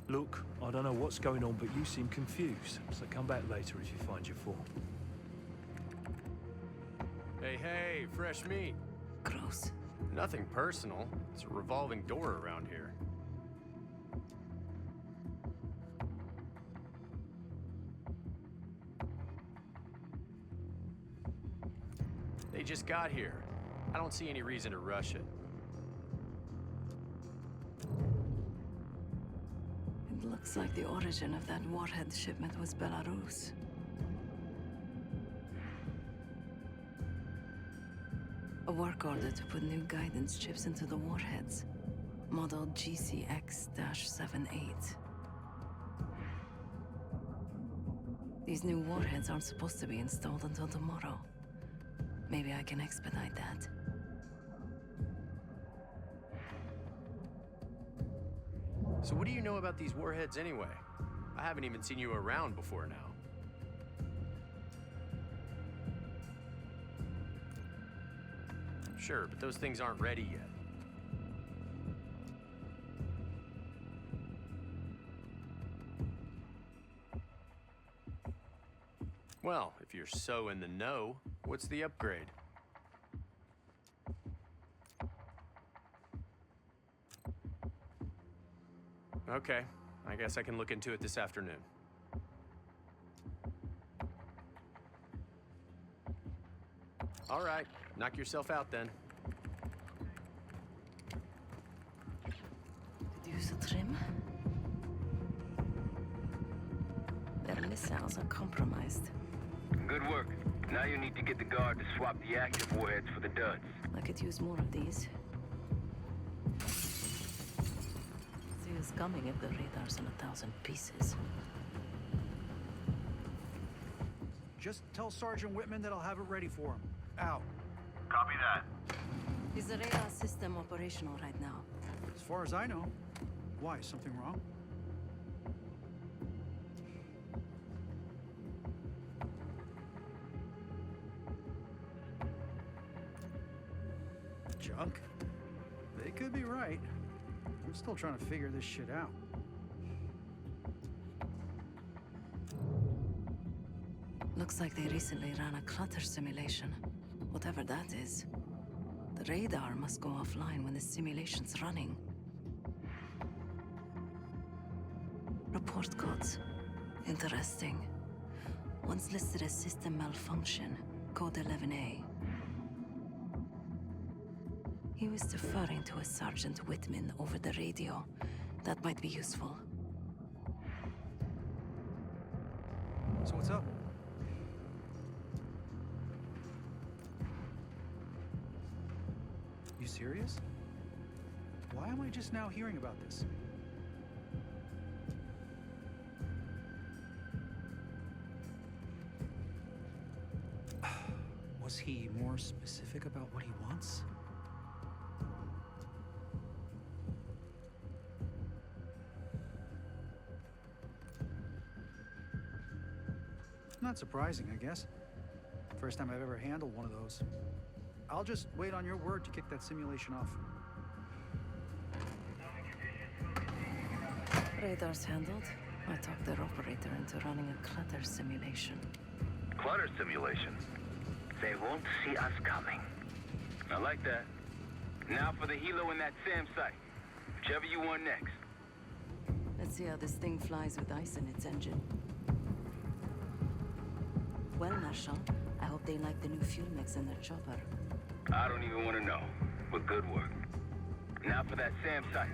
Look, I don't know what's going on, but you seem confused. So come back later if you find your form. Hey, hey, fresh meat. Gross. Nothing personal. It's a revolving door around here. They just got here. I don't see any reason to rush it. It looks like the origin of that warhead shipment was Belarus. A work order to put new guidance chips into the warheads. Model GCX-78. These new warheads aren't supposed to be installed until tomorrow. Maybe I can expedite that. So what do you know about these warheads anyway? I haven't even seen you around before now. Sure, but those things aren't ready yet. Well, if you're so in the know, what's the upgrade? Okay, I guess I can look into it this afternoon. All right, knock yourself out then. Use a trim. Their missiles are compromised. Good work. Now you need to get the guard to swap the active warheads for the duds. I could use more of these. See us coming if the radar's in 1,000 pieces. Just tell Sergeant Whitman that I'll have it ready for him. Out. Copy that. Is the radar system operational right now? As far as I know. Why? Something wrong? Junk? They could be right. I'm still trying to figure this shit out. Looks like they recently ran a clutter simulation. Whatever that is. The radar must go offline when the simulation's running. Report codes. Interesting. One's listed as system malfunction, code 11A. He was deferring to a Sergeant Whitman over the radio. That might be useful. So what's up? You serious? Why am I just now hearing about this? Was he more specific about what he wants? Not surprising, I guess. First time I've ever handled one of those. I'll just wait on your word to kick that simulation off. Radar's handled. I talked their operator into running a clutter simulation. Clutter simulation? They won't see us coming. I like that. Now for the helo in that SAM site. Whichever you want next. Let's see how this thing flies with ice in its engine. Well, Marshal, I hope they like the new fuel mix in their chopper. I don't even want to know, but good work. Now for that SAM site.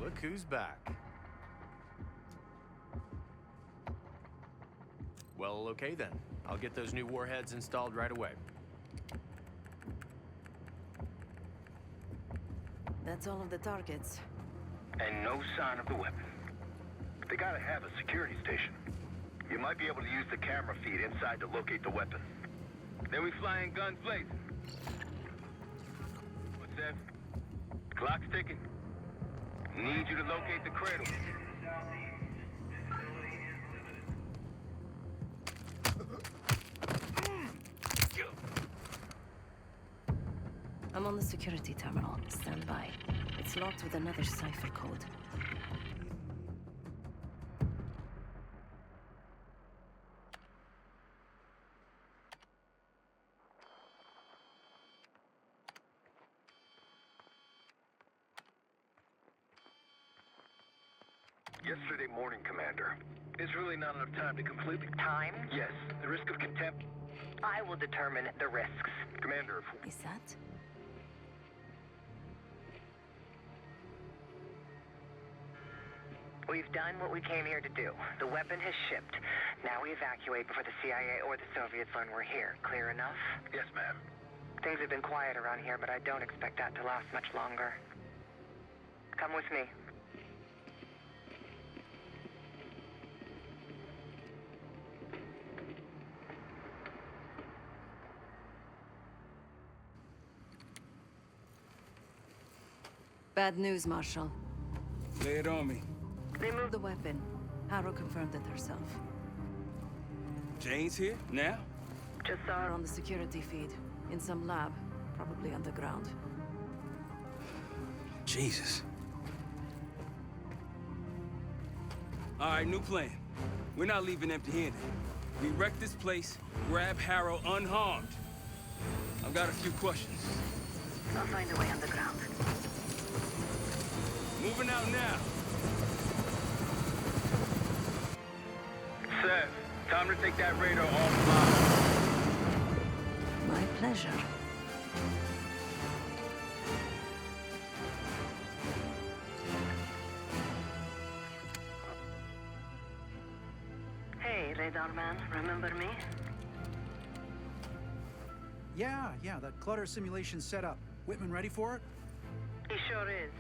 Look who's back. Well, okay then. I'll get those new warheads installed right away. That's all of the targets. And no sign of the weapon. They gotta have a security station. You might be able to use the camera feed inside to locate the weapon. Then we fly in guns blazing. What's that? Clock's ticking. Need you to locate the cradle. I'm on the security terminal. Stand by. It's locked with another cipher code. Yesterday morning, Commander. There's really not enough time to completely... Time? Yes. The risk of contempt... I will determine the risks. Commander, Is that? We've done what we came here to do. The weapon has shipped. Now we evacuate before the CIA or the Soviets learn we're here. Clear enough? Yes, ma'am. Things have been quiet around here, but I don't expect that to last much longer. Come with me. Bad news, Marshal. Lay it on me. They moved the weapon. Harrow confirmed it herself. Jane's here? Now? Just saw her on the security feed. In some lab. Probably underground. Jesus. All right, new plan. We're not leaving empty-handed. We wreck this place, grab Harrow unharmed. I've got a few questions. I'll find a way underground. Moving out now. Seth, time to take that radar offline. My pleasure. Hey, radar man, remember me? Yeah, that clutter simulation's set up. Whitman ready for it? He sure is.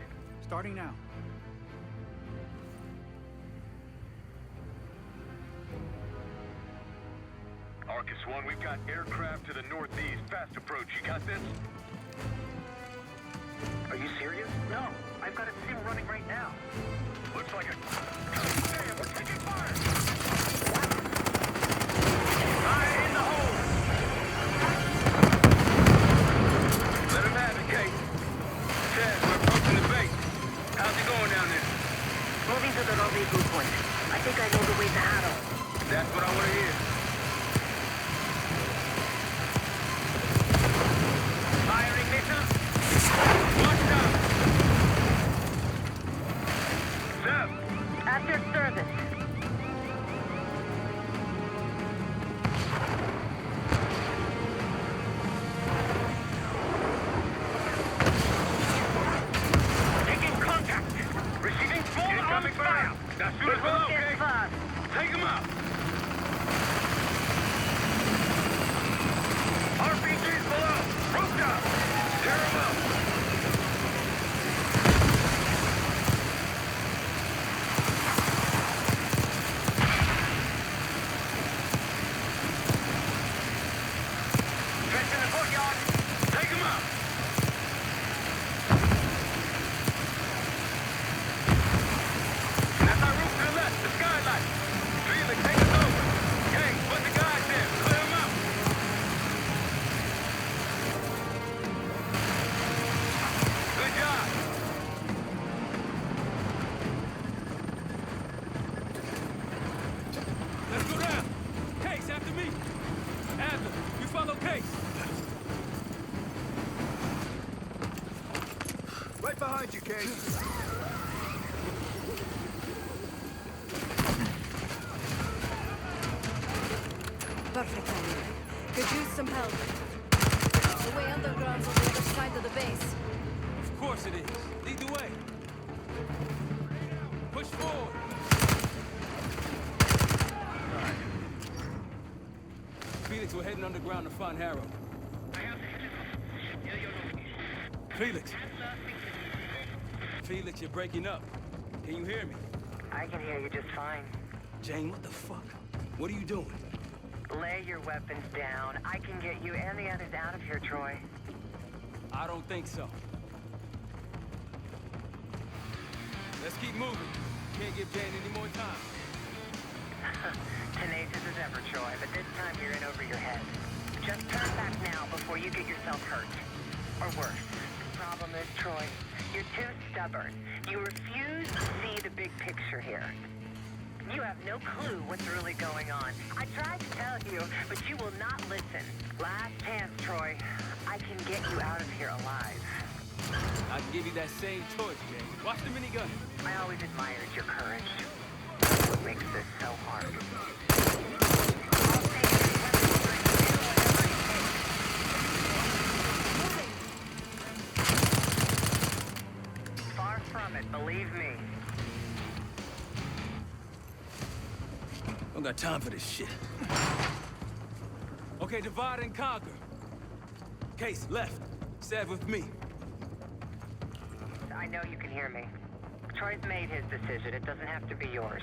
Starting now. Arcus 1, we've got aircraft to the northeast. Fast approach. You got this? Are you serious? No, I've got a sim running right now. Looks like a... Damn, we're taking fire! Fire in the hole! Let him have it, Kate. Ted, we're approaching the base. How's it going down there? Moving to the rendezvous point. I think I know the way to Harrow. That's what I want to hear. behind you, Case. Perfect timing. Could use some help. The way underground's on the other side of the base. Of course it is. Lead the way. Push forward. Felix, we're heading underground to find Harrow. Felix. Felix, you're breaking up. Can you hear me? I can hear you just fine. Jane, what the fuck? What are you doing? Lay your weapons down. I can get you and the others out of here, Troy. I don't think so. Let's keep moving. Can't give Jane any more time. Tenacious as ever, Troy, but this time you're in over your head. Just turn back now before you get yourself hurt. Or worse. The problem is, Troy, you're too stubborn. You refuse to see the big picture here. You have no clue what's really going on. I tried to tell you, but you will not listen. Last chance, Troy. I can get you out of here alive. I can give you that same choice, Jane. Watch the minigun. I always admired your courage. That's what makes this so hard. Far from it, believe me. Don't got time for this shit. Okay, divide and conquer. Case, left. Stab with me. I know you can hear me. Troy's made his decision. It doesn't have to be yours.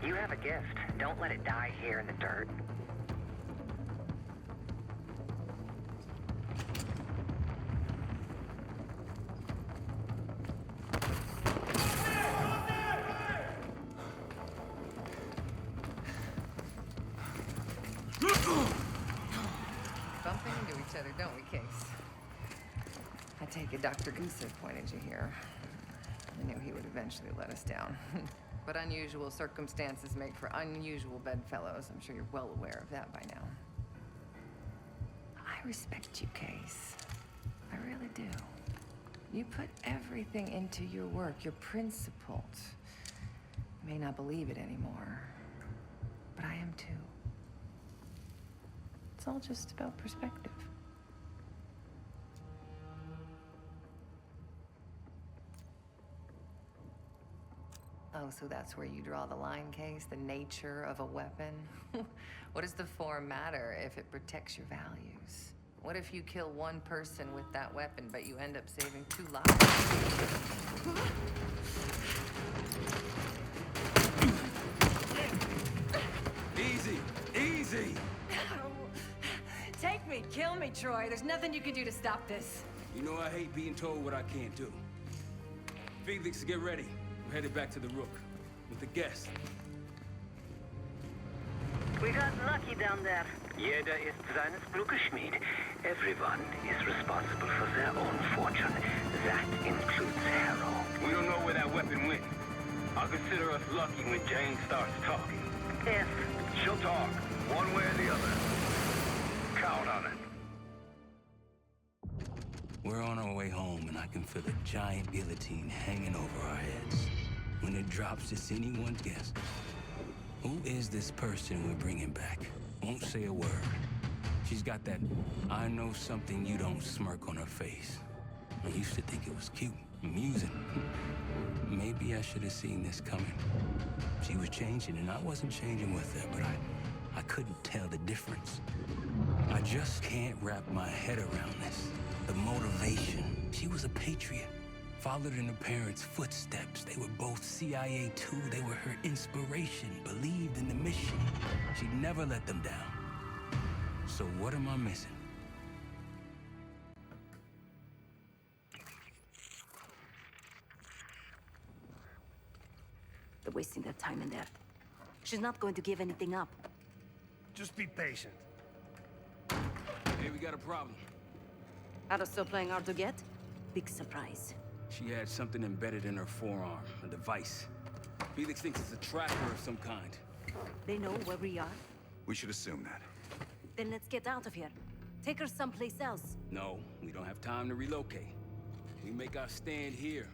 You have a gift. Don't let it die here in the dirt. Bumping into each other, don't we, Case? I take it Dr. Gusev pointed you here. I knew he would eventually let us down. But unusual circumstances make for unusual bedfellows. I'm sure you're well aware of that by now. I respect you, Case. I really do. You put everything into your work. You're principled. You may not believe it anymore, but I am too. It's all just about perspective. Oh, so that's where you draw the line, Case? The nature of a weapon? What does the form matter if it protects your values? What if you kill one person with that weapon, but you end up saving 2 lives? Easy, easy! Take me, kill me, Troy. There's nothing you can do to stop this. You know I hate being told what I can't do. Felix, get ready. We're headed back to the Rook with the guest. We got lucky down there. Jeder ist seines Glückes Schmied. Everyone is responsible for their own fortune. That includes Harrow. We don't know where that weapon went. I'll consider us lucky when Jane starts talking. If she'll talk, one way or the other. Count on it. We're on our way home, and I can feel a giant guillotine hanging over our heads. When it drops, it's anyone's guess. Who is this person we're bringing back? Won't say a word. She's got that I know something you don't smirk on her face. I used to think it was cute, amusing. Maybe I should have seen this coming. She was changing, and I wasn't changing with her, but I couldn't tell the difference. I just can't wrap my head around this. The motivation. She was a patriot. Followed in her parents' footsteps. They were both CIA too. They were her inspiration. Believed in the mission. She'd never let them down. So what am I missing? They're wasting their time in there. She's not going to give anything up. Just be patient. Hey, we got a problem. Are still playing hard to get? Big surprise. She had something embedded in her forearm, a device. Felix thinks it's a tracker of some kind. They know where we are? We should assume that. Then let's get out of here. Take her someplace else. No, we don't have time to relocate. We make our stand here.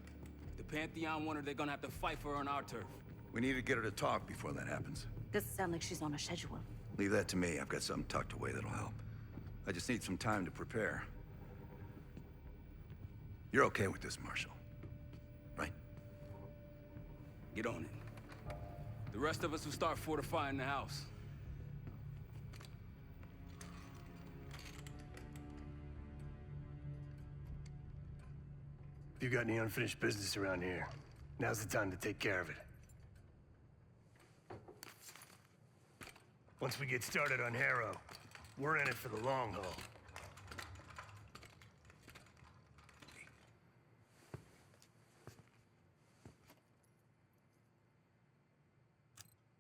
The Pantheon want her, they're gonna have to fight for her on our turf. We need to get her to talk before that happens. Doesn't sound like she's on a schedule. Leave that to me. I've got something tucked away that'll help. I just need some time to prepare. You're okay with this, Marshal? Right? Get on it. The rest of us will start fortifying the house. If you got any unfinished business around here, now's the time to take care of it. Once we get started on Harrow, we're in it for the long haul.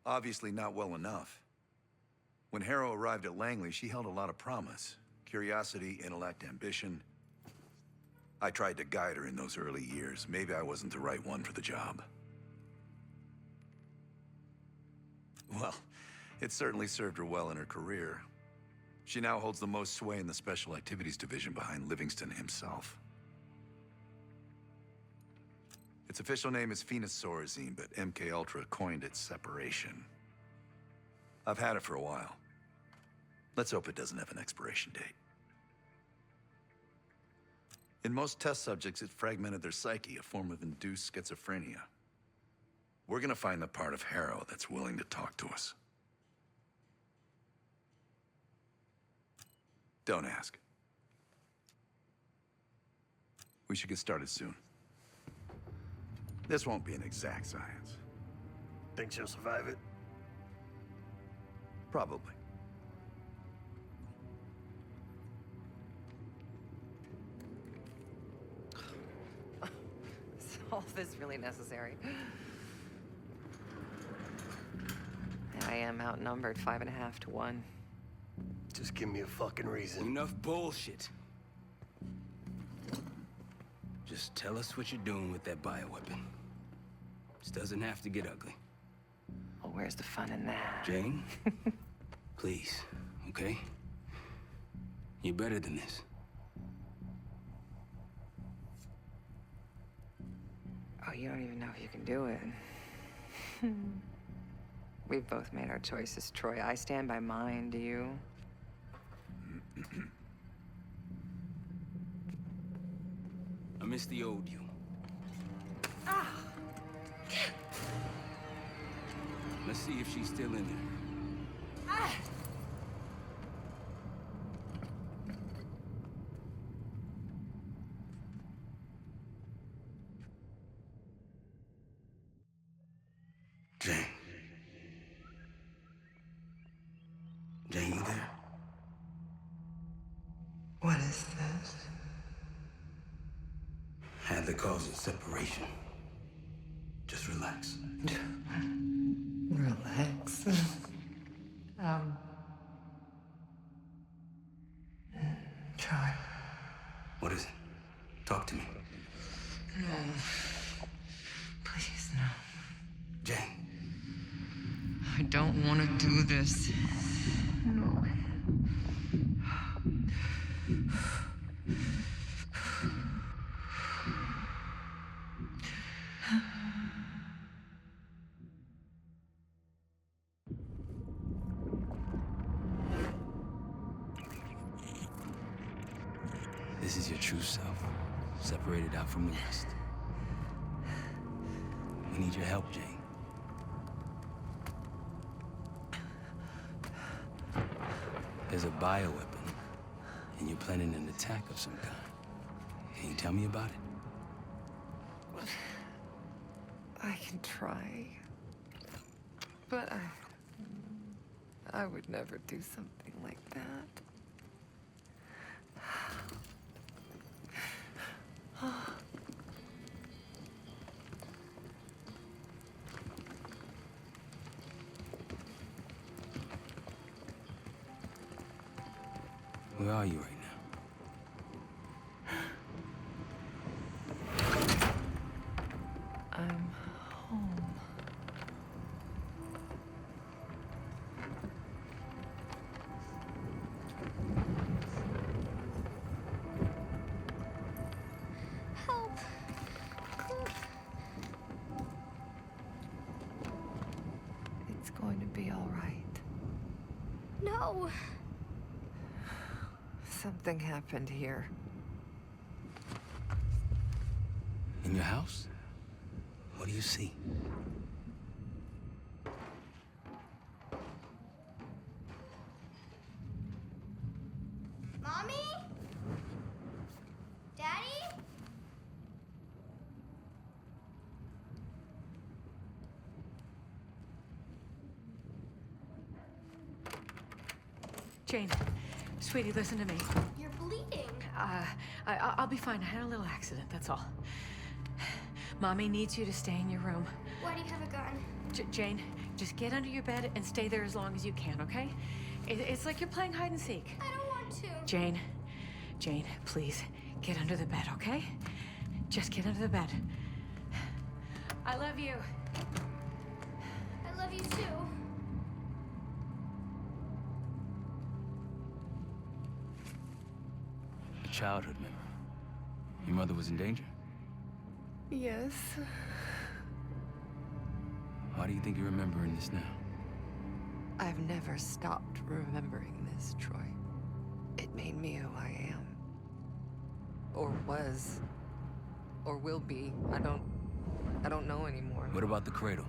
Obviously not well enough. When Harrow arrived at Langley, she held a lot of promise. Curiosity, intellect, ambition. I tried to guide her in those early years. Maybe I wasn't the right one for the job. Well, it certainly served her well in her career. She now holds the most sway in the Special Activities Division behind Livingston himself. Its official name is Phoenosaurusine, but MK Ultra coined it Separation. I've had it for a while. Let's hope it doesn't have an expiration date. In most test subjects, it fragmented their psyche, a form of induced schizophrenia. We're gonna find the part of Harrow that's willing to talk to us. Don't ask. We should get started soon. This won't be an exact science. Think she'll survive it? Probably. Is all this really necessary? I am outnumbered 5.5 to 1. Just give me a fucking reason. Enough bullshit. Just tell us what you're doing with that bioweapon. This doesn't have to get ugly. Well, where's the fun in that? Jane? Please, okay? You're better than this. Oh, you don't even know if you can do it. We've both made our choices, Troy. I stand by mine, do you? I miss the old you. Let's see if she's still in there. Jane. Jane, you there? What is this? Had the cause of separation. Just relax. Relax. Try. What is it? Talk to me. No. Please, no. Jane. I don't want to do this. No. This is your true self, separated out from the rest. We need your help, Jane. There's a bioweapon, and you're planning an attack of some kind. Can you tell me about it? I can try. But I would never do something like that. Where are you right now? I'm home. Help! No. Something happened here. In your house? What do you see? Mommy? Daddy? Jane, sweetie, listen to me. You're bleeding. I'll be fine. I had a little accident, that's all. Mommy needs you to stay in your room. Why do you have a gun? Jane, just get under your bed and stay there as long as you can, okay? It's like you're playing hide and seek. I don't want to. Jane, please, get under the bed, okay? Just get under the bed. I love you. I love you too. A childhood memory. Your mother was in danger? Yes. Why do you think you're remembering this now? I've never stopped remembering this, Troy. It made me who I am. Or was. Or will be. I don't know anymore. What about the cradle?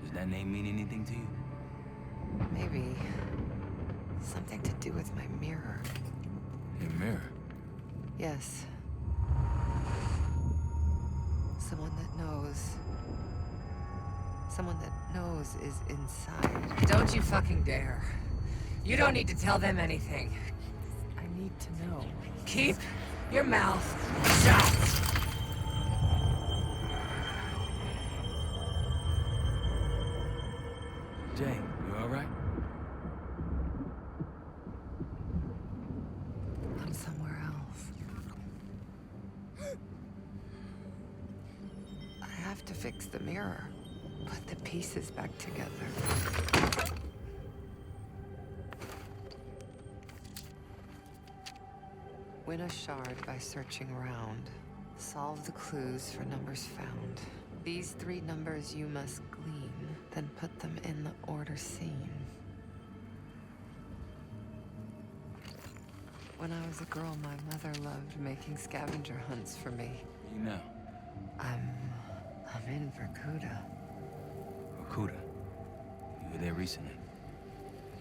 Does that name mean anything to you? Maybe something to do with my mirror. Your mirror? Yes. Someone that knows. Someone that knows is inside. Don't you fucking dare. You don't need to tell them anything. I need to know. Keep your mouth shut! Jane, you all right? I'm somewhere else. I have to fix the mirror. Put the pieces back together. Win a shard by searching around. Solve the clues for numbers found. These 3 numbers you must glean, then put them in the order seen. When I was a girl, my mother loved making scavenger hunts for me. You know. I'm in Vorkuta. Vorkuta? You were there recently.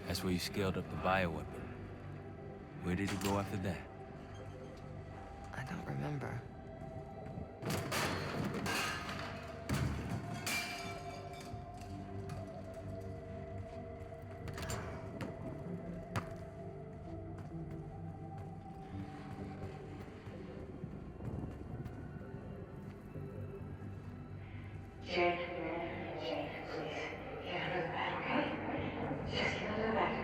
That's where you scaled up the bioweapon. Where did it go after that? I don't remember. Jane, please, get under the bed, okay? Just get under the bed.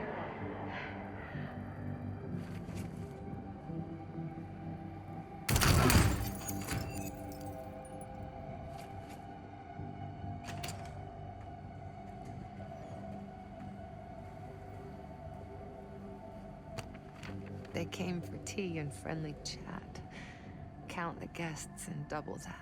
They came for tea and friendly chat. Count the guests and double that.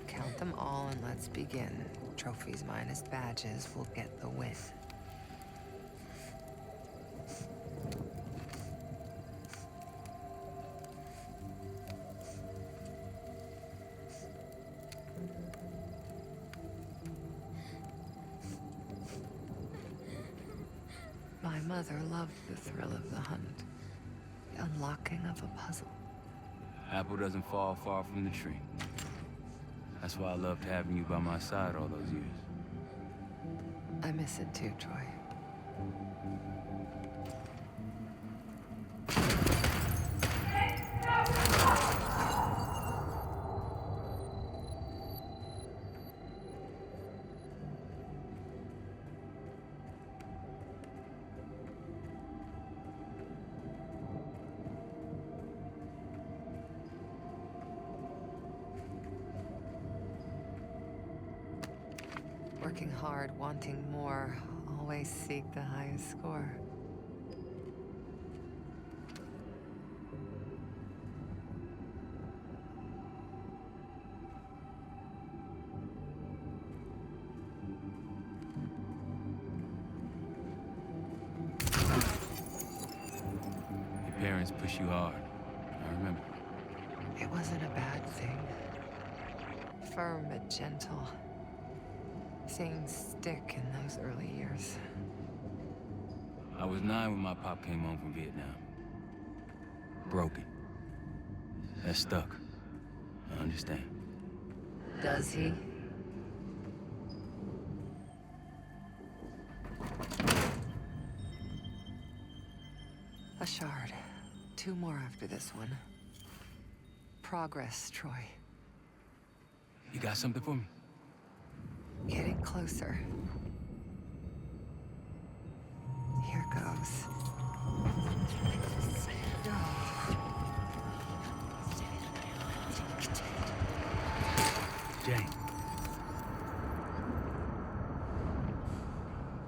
Count them all and let's begin. Trophies minus badges will get the win. My mother loved the thrill of the hunt. The unlocking of a puzzle. Apple doesn't fall far from the tree. That's why I loved having you by my side all those years. I miss it too, Troy. Working hard, wanting more, always seek the highest score. Your parents push you hard. I remember. It wasn't a bad thing. Firm but gentle. Things stick in those early years. I was 9 when my pop came home from Vietnam. Broken. That stuck. I understand. Does he? A shard. 2 more after this one. Progress, Troy. You got something for me? Getting closer. Here goes. Jane.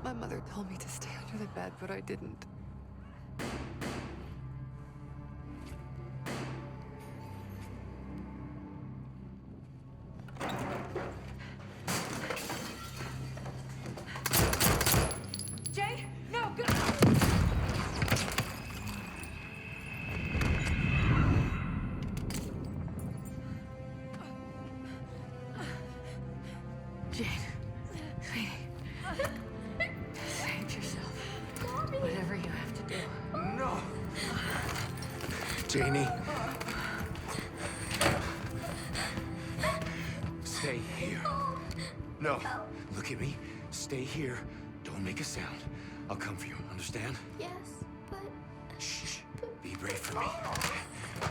My mother told me to stay under the bed, but I didn't. Jay, no, go. Jane, sweetie, save yourself. Whatever you have to do. No! Janie. Stay here. No. Look at me. Stay here. Don't make a sound. I'll come for you. Understand? Yes, but... Shh. Be brave for me.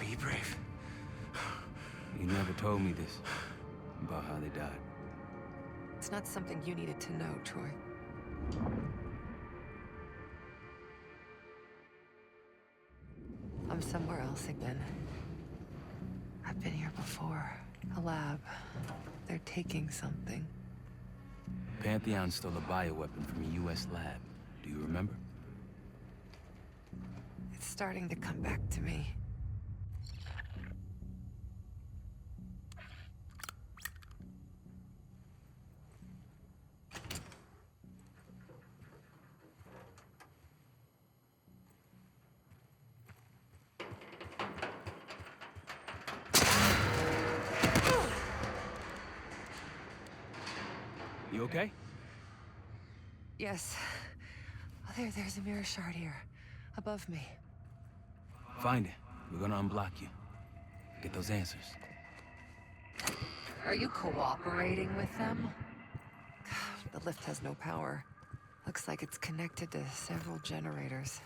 Be brave. You never told me this about how they died. It's not something you needed to know, Troy. I'm somewhere else again. I've been here before. A lab. They're taking something. Pantheon stole a bioweapon from a U.S. lab. Do you remember? It's starting to come back to me. You okay? Yes. Oh, there's a mirror shard here. Above me. Find it. We're gonna unblock you. Get those answers. Are you cooperating with them? The lift has no power. Looks like it's connected to several generators.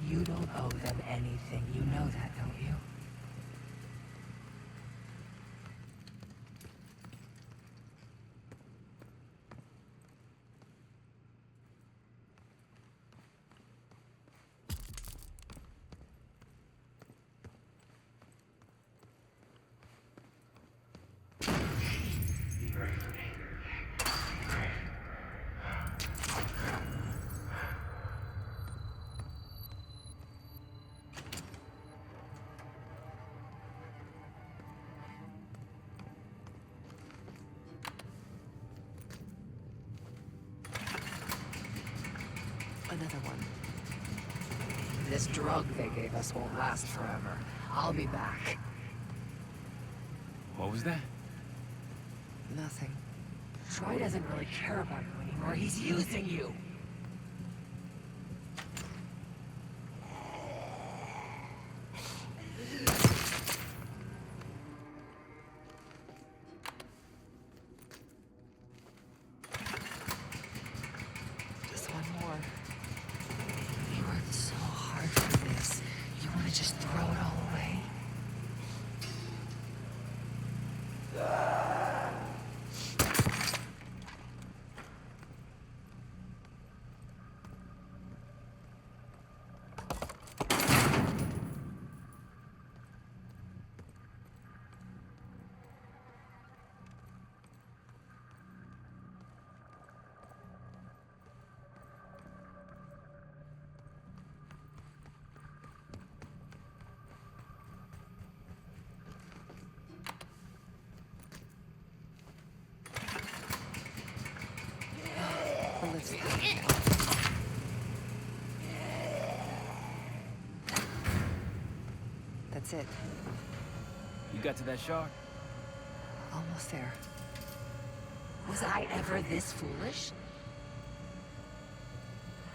You don't owe them anything. You know that, don't you? Another one. This drug they gave us won't last forever. I'll be back. What was that? Nothing. Troy doesn't really care about you anymore. He's using you. Just one more. You worked so hard for this. You want to just throw it all away? That's it. You got to that shard? Almost there. Was I ever this foolish?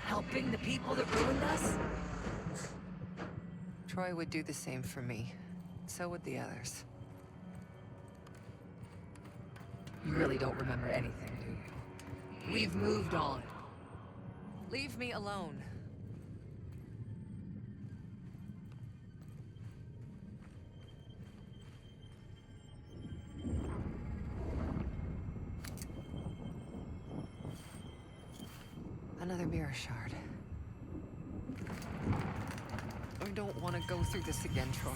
Helping the people that ruined us? Troy would do the same for me. So would the others. You really don't remember anything, do you? We've moved on. Leave me alone. Another mirror shard. I don't want to go through this again, Troy.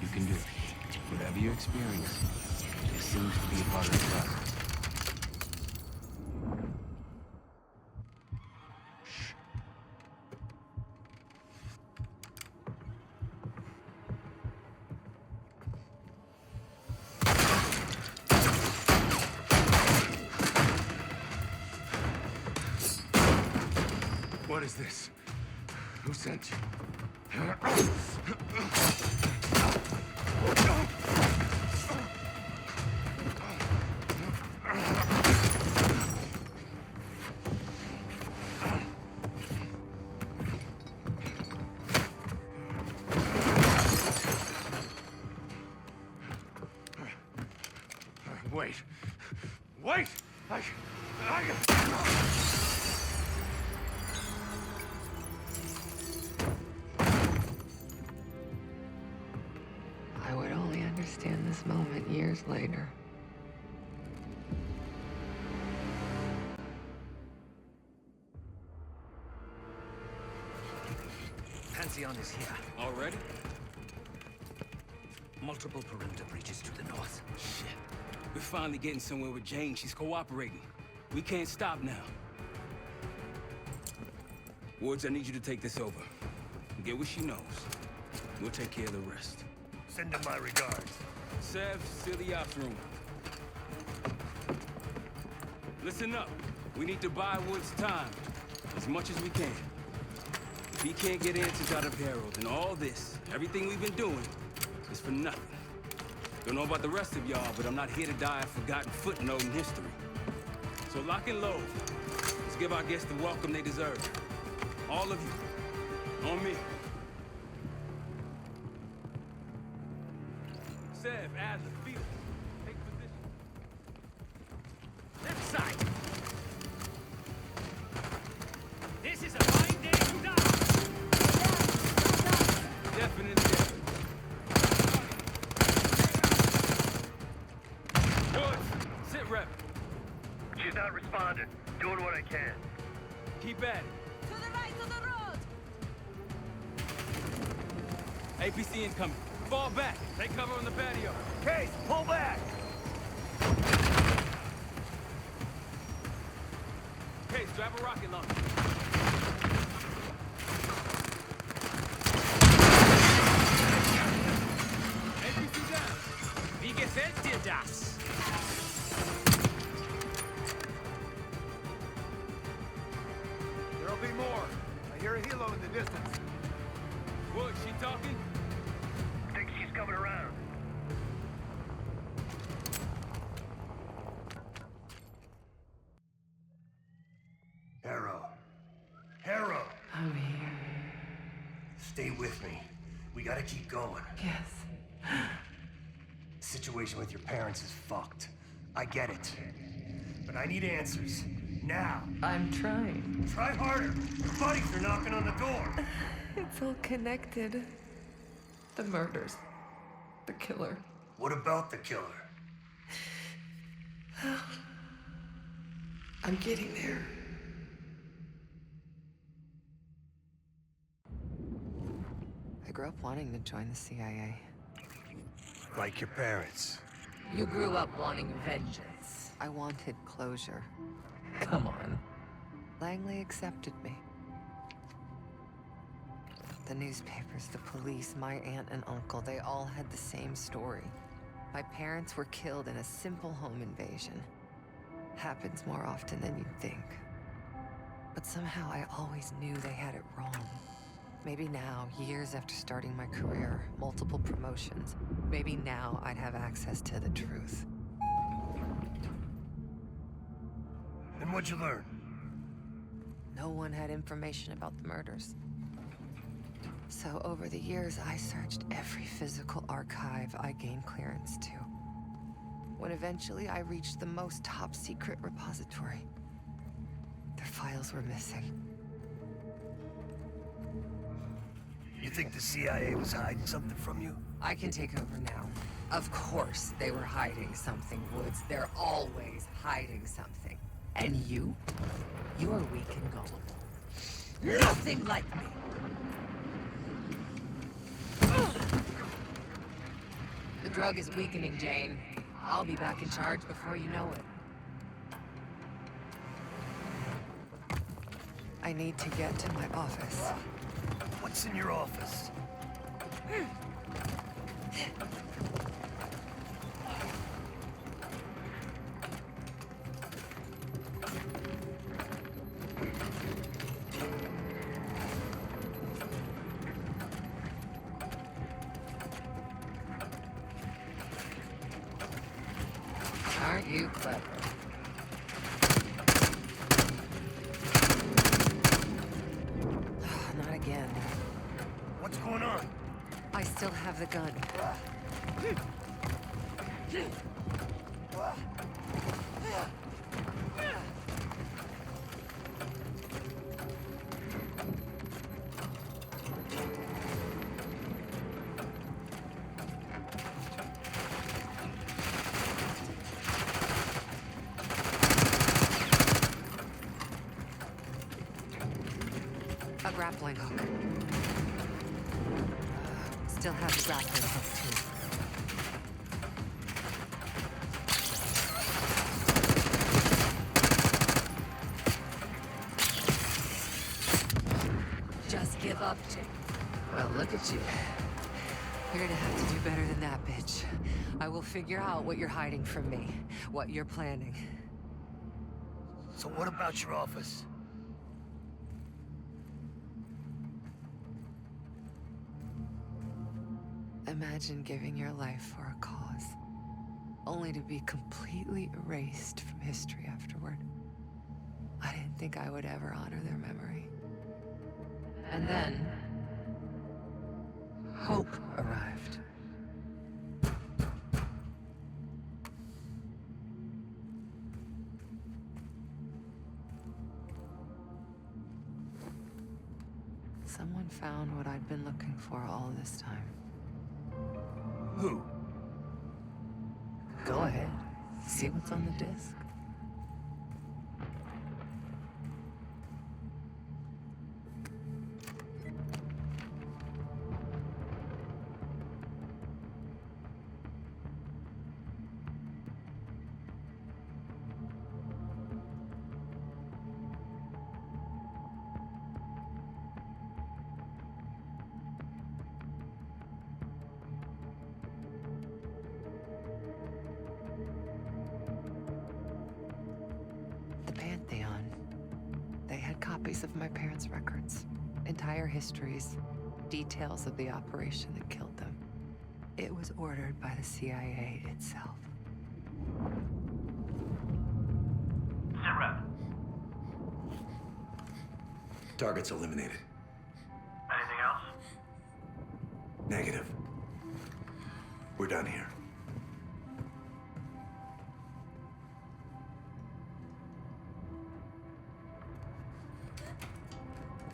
You can do it. Whatever your experience, it seems to be a part of the process. What is this? Who sent you? Wait. Wait! I would only understand this moment years later. Pantheon is here. Already? Multiple perimeter breaches to the north. Shit. We're finally getting somewhere with Jane. She's cooperating. We can't stop now. Woods, I need you to take this over. Get what she knows. We'll take care of the rest. Send him my regards. Sev, seal the ops room. Listen up. We need to buy Woods time. As much as we can. If he can't get answers out of Harold, then all this, everything we've been doing, is for nothing. Don't know about the rest of y'all, but I'm not here to die a forgotten footnote in history. So lock and load. Let's give our guests the welcome they deserve. All of you. On me. Sev, Adler, Field. Take position. Left side. This is a fine day to die. Definite death. Woods, sit rep. She's not responding. Doing what I can. Keep at it. To the right of the road! APC incoming. Fall back. Take cover on the patio. Case, pull back! Case, grab a rocket launcher. APC down. Wie gefällt dir das? There'll be more. I hear a helo in the distance. Wood, she talking? Think she's coming around. Harrow! I'm here. Stay with me. We gotta keep going. Yes. The situation with your parents is fucked. I get it. But I need answers. Now. I'm trying. Try harder. Your buddies are knocking on the door. It's all connected. The murders. The killer. What about the killer? I'm getting there. I grew up wanting to join the CIA. Like your parents. You grew up wanting vengeance. I wanted closure. Come on. Langley accepted me. The newspapers, the police, my aunt and uncle, they all had the same story. My parents were killed in a simple home invasion. Happens more often than you'd think. But somehow I always knew they had it wrong. Maybe now, years after starting my career, multiple promotions, maybe now I'd have access to the truth. And what'd you learn? No one had information about the murders. So over the years, I searched every physical archive I gained clearance to. When eventually I reached the most top-secret repository, their files were missing. You think the CIA was hiding something from you? I can take over now. Of course they were hiding something, Woods. They're always hiding something. And you are weak and gullible. Nothing like me. The drug is weakening, Jane. I'll be back in charge before you know it. I need to get to my office. What's in your office? Aren't you clever? Not again. What's going on? I still have the gun. A grappling hook. Still have the grappling hook, too. Just give up, Jake. Well, look at you. You're gonna have to do better than that, bitch. I will figure out what you're hiding from me, what you're planning. So what about your office? Imagine giving your life for a cause, only to be completely erased from history afterward. I didn't think I would ever honor their memory. And then, hope arrived. Someone found what I'd been looking for all this time. Who? Go ahead. See what's on the disc. They had copies of my parents' records, entire histories, details of the operation that killed them. It was ordered by the CIA itself. Sit rep. Target's eliminated. Anything else? Negative. We're done here.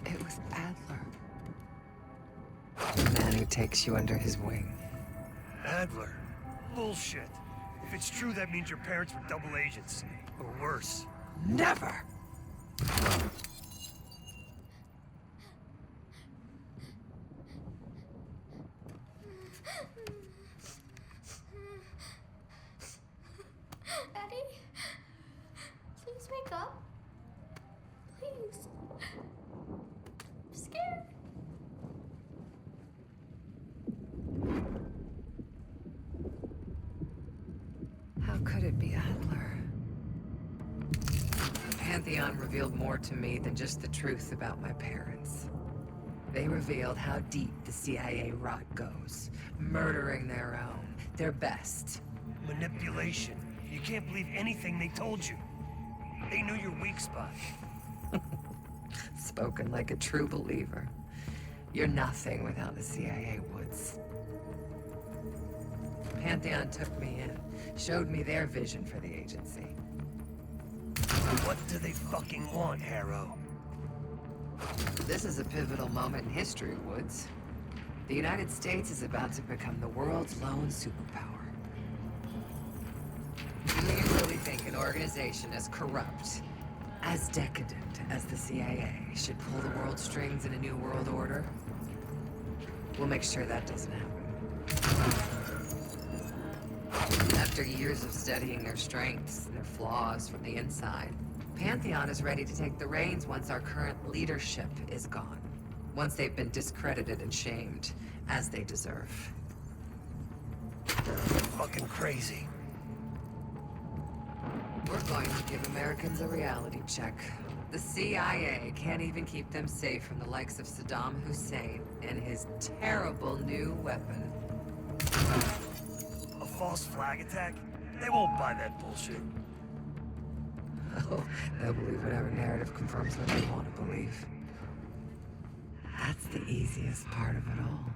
It was Adler. The man who takes you under his wing. Adler? Bullshit. If it's true, that means your parents were double agents. Or worse. Never! Daddy? Please wake up. Please. I'm scared. How could it be Adler? Pantheon revealed more to me than just the truth about my parents. They revealed how deep the CIA rot goes, murdering their own, their best. Manipulation. You can't believe anything they told you. They knew your weak spot. Spoken like a true believer. You're nothing without the CIA, Woods. Pantheon took me in, showed me their vision for the agency. What do they fucking want, Harrow? This is a pivotal moment in history, Woods. The United States is about to become the world's lone superpower. Do you really think an organization as corrupt, as decadent as the CIA should pull the world's strings in a new world order? We'll make sure that doesn't happen. After years of studying their strengths and their flaws from the inside, Pantheon is ready to take the reins once our current leadership is gone. Once they've been discredited and shamed, as they deserve. Fucking crazy. We're going to give Americans a reality check. The CIA can't even keep them safe from the likes of Saddam Hussein and his terrible new weapon. A false flag attack? They won't buy that bullshit. Oh, they'll believe whatever narrative confirms what they want to believe. That's the easiest part of it all.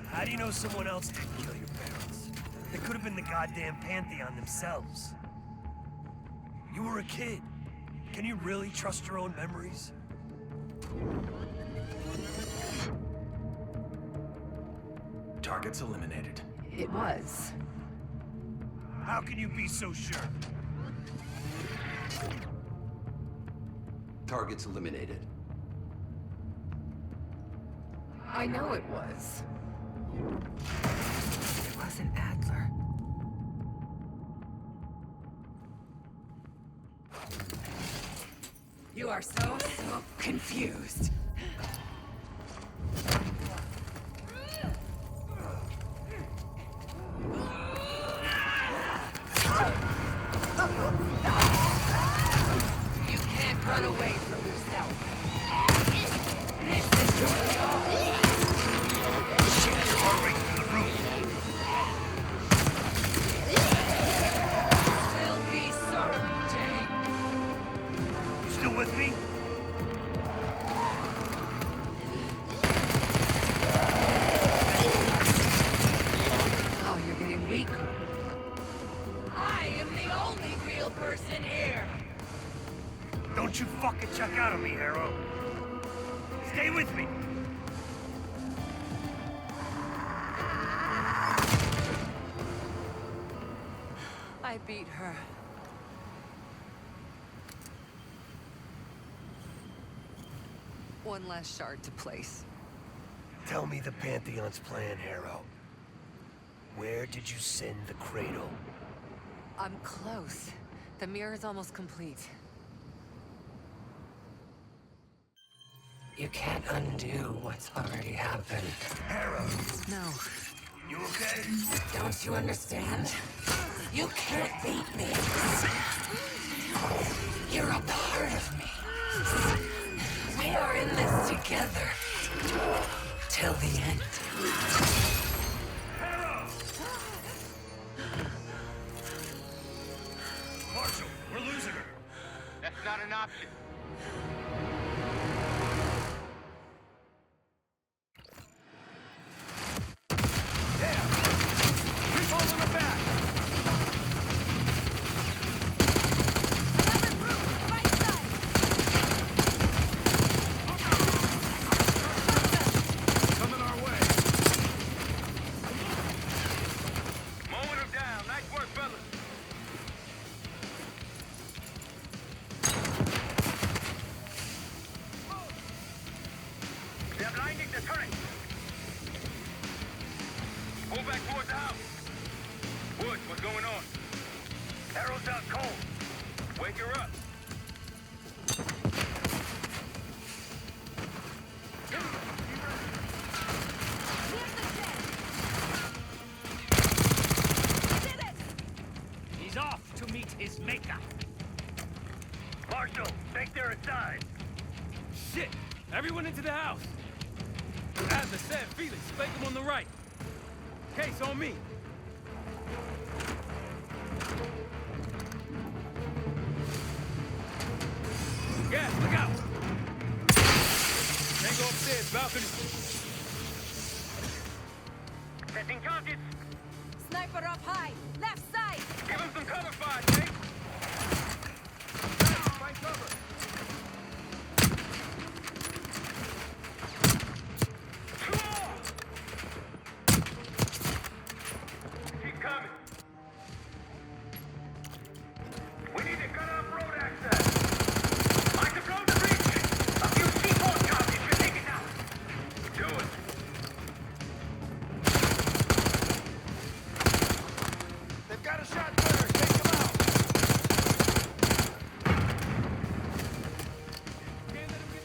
How do you know someone else didn't kill your parents? They could have been the goddamn Pantheon themselves. You were a kid. Can you really trust your own memories? Targets eliminated. It was. How can you be so sure? Targets eliminated. I know it was. It wasn't Adler. You are so confused. You can't run away from yourself. This is your job. Shit, heart rate through the roof. Will be someday. You still with me? Oh, you're getting weaker. I am the only real person here. Don't you fucking check out on me, Harrow. Stay with me. I beat her. One last shard to place. Tell me the Pantheon's plan, Harrow. Where did you send the cradle? I'm close. The mirror's almost complete. You can't undo what's already happened. Harrow! No. You okay? Don't you understand? You can't beat me. You're a part of me. We are in this together. Till the end. Harrow! Marshal, we're losing her. That's not an option. Everyone into the house. Adler said, Felix, flank him on the right. Case on me. Gas, look out! Tango upstairs, balcony. Setting targets. Sniper up high, left side. Give him some cover fire, Jake. Find cover. Keep coming. We need to cut off road access. I control the breach. A few C4 charges should take it out. Do it. They've got a shot first. Take them out. Can't let him get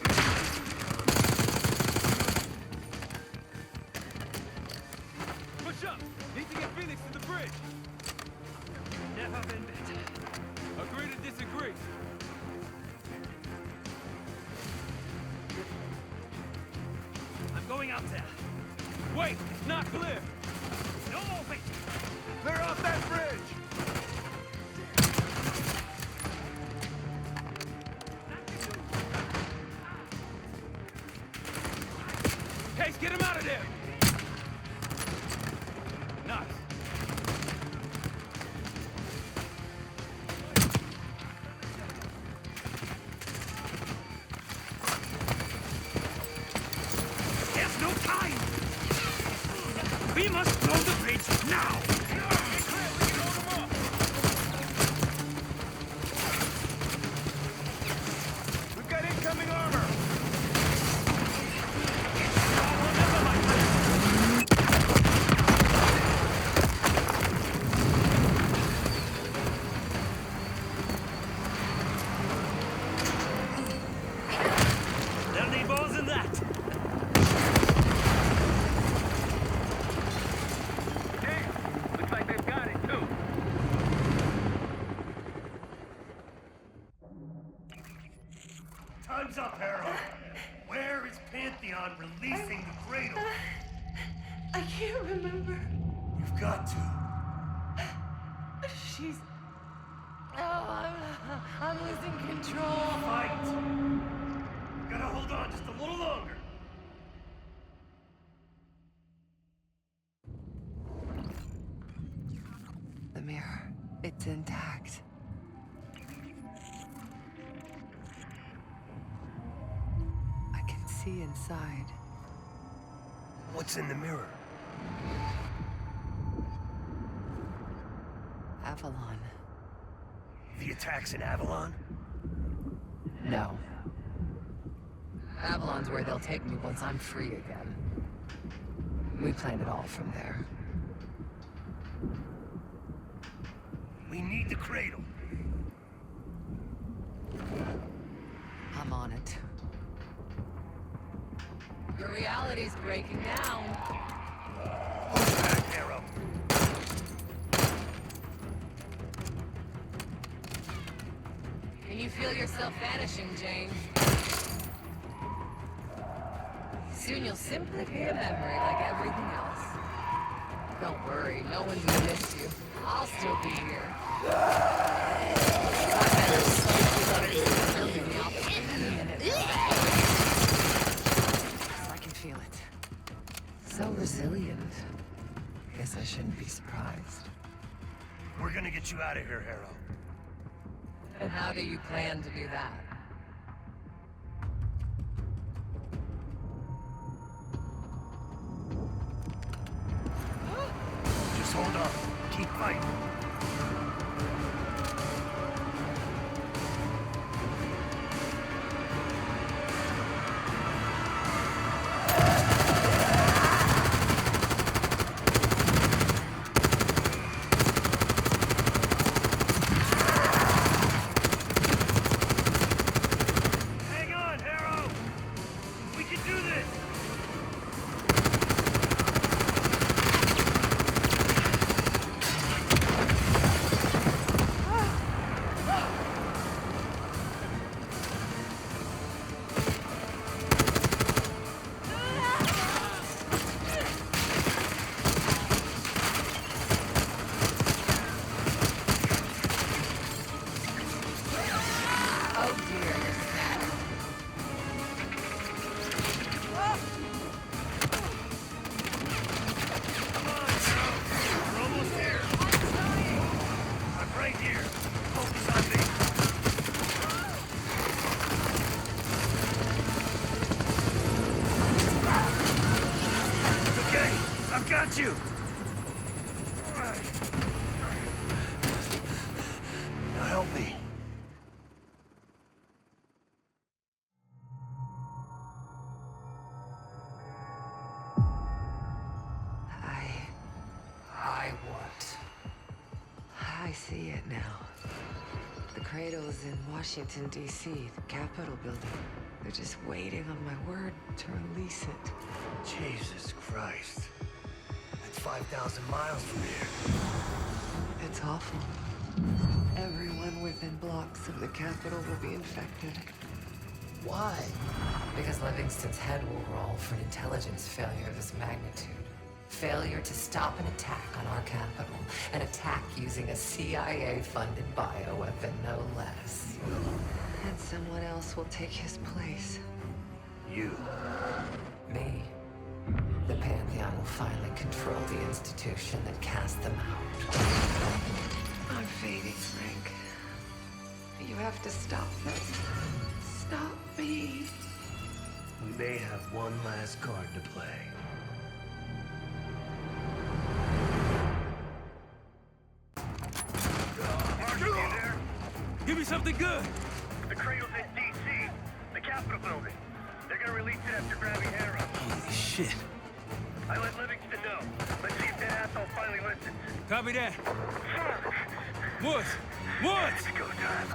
push up. Need to get Felix to the bridge. Never been better. Agree to disagree. I'm going out there. Wait, it's not clear. No more wait. Clear off that bridge. Case, get him out of there. Nice. There's no time. We must blow the bridge now. We've got incoming armor. There'll need balls in that. Hey, looks like they've got it too. Time's up, Harold. Where is Pantheon releasing the cradle? I can't remember. You've got to. She's... Oh, I'm losing control. Fight! Gotta hold on just a little longer. The mirror. It's intact. I can see inside. What's in the mirror? Avalon. The attacks in Avalon? No. Avalon's where they'll take me once I'm free again. We planned it all from there. We need the cradle. I'm on it. Your reality's breaking down. Back, Arrow. Can you feel yourself vanishing, James? Soon you'll simply be a memory like everything else. Don't worry, no one's gonna miss you. I'll still be here. I can feel it. So resilient. Guess I shouldn't be surprised. We're gonna get you out of here, Harold. And how do you plan to do that? Just hold on. Keep fighting. Hang on, Harrow! We can do this! got you! Now help me. I see it now. The cradle's in Washington, D.C., the Capitol building. They're just waiting on my word to release it. Jesus Christ. That's 5,000 miles from here. It's awful. Everyone within blocks of the Capitol will be infected. Why? Because Livingston's head will roll for an intelligence failure of this magnitude. Failure to stop an attack on our capital. An attack using a CIA-funded bioweapon, no less. And someone else will take his place. You. Me. The Pantheon will finally control the institution that cast them out. I'm fading, Frank. You have to stop me. Stop me. We may have one last card to play. Give me something good! The cradle's in D.C., the Capitol building. They're gonna release it after grabbing Harrow. Holy shit. I let Livingston know. Let's see if that asshole finally listens. Copy that. Woods! Woods! Go time.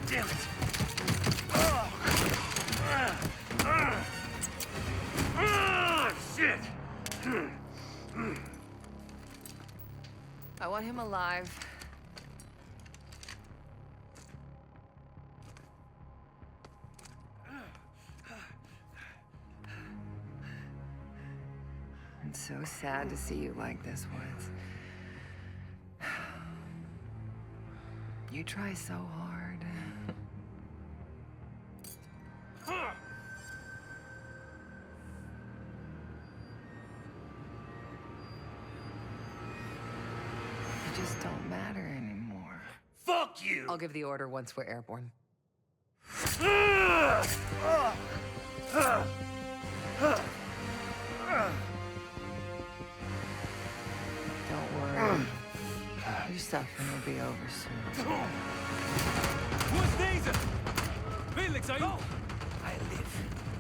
Damn it! Shit! I want him alive. It's so sad to see you like this, Woods. You try so hard. You just don't matter anymore. Fuck you! I'll give the order once we're airborne. Don't worry. Your suffering will be over soon. What's Daisy? Felix, are you? I live.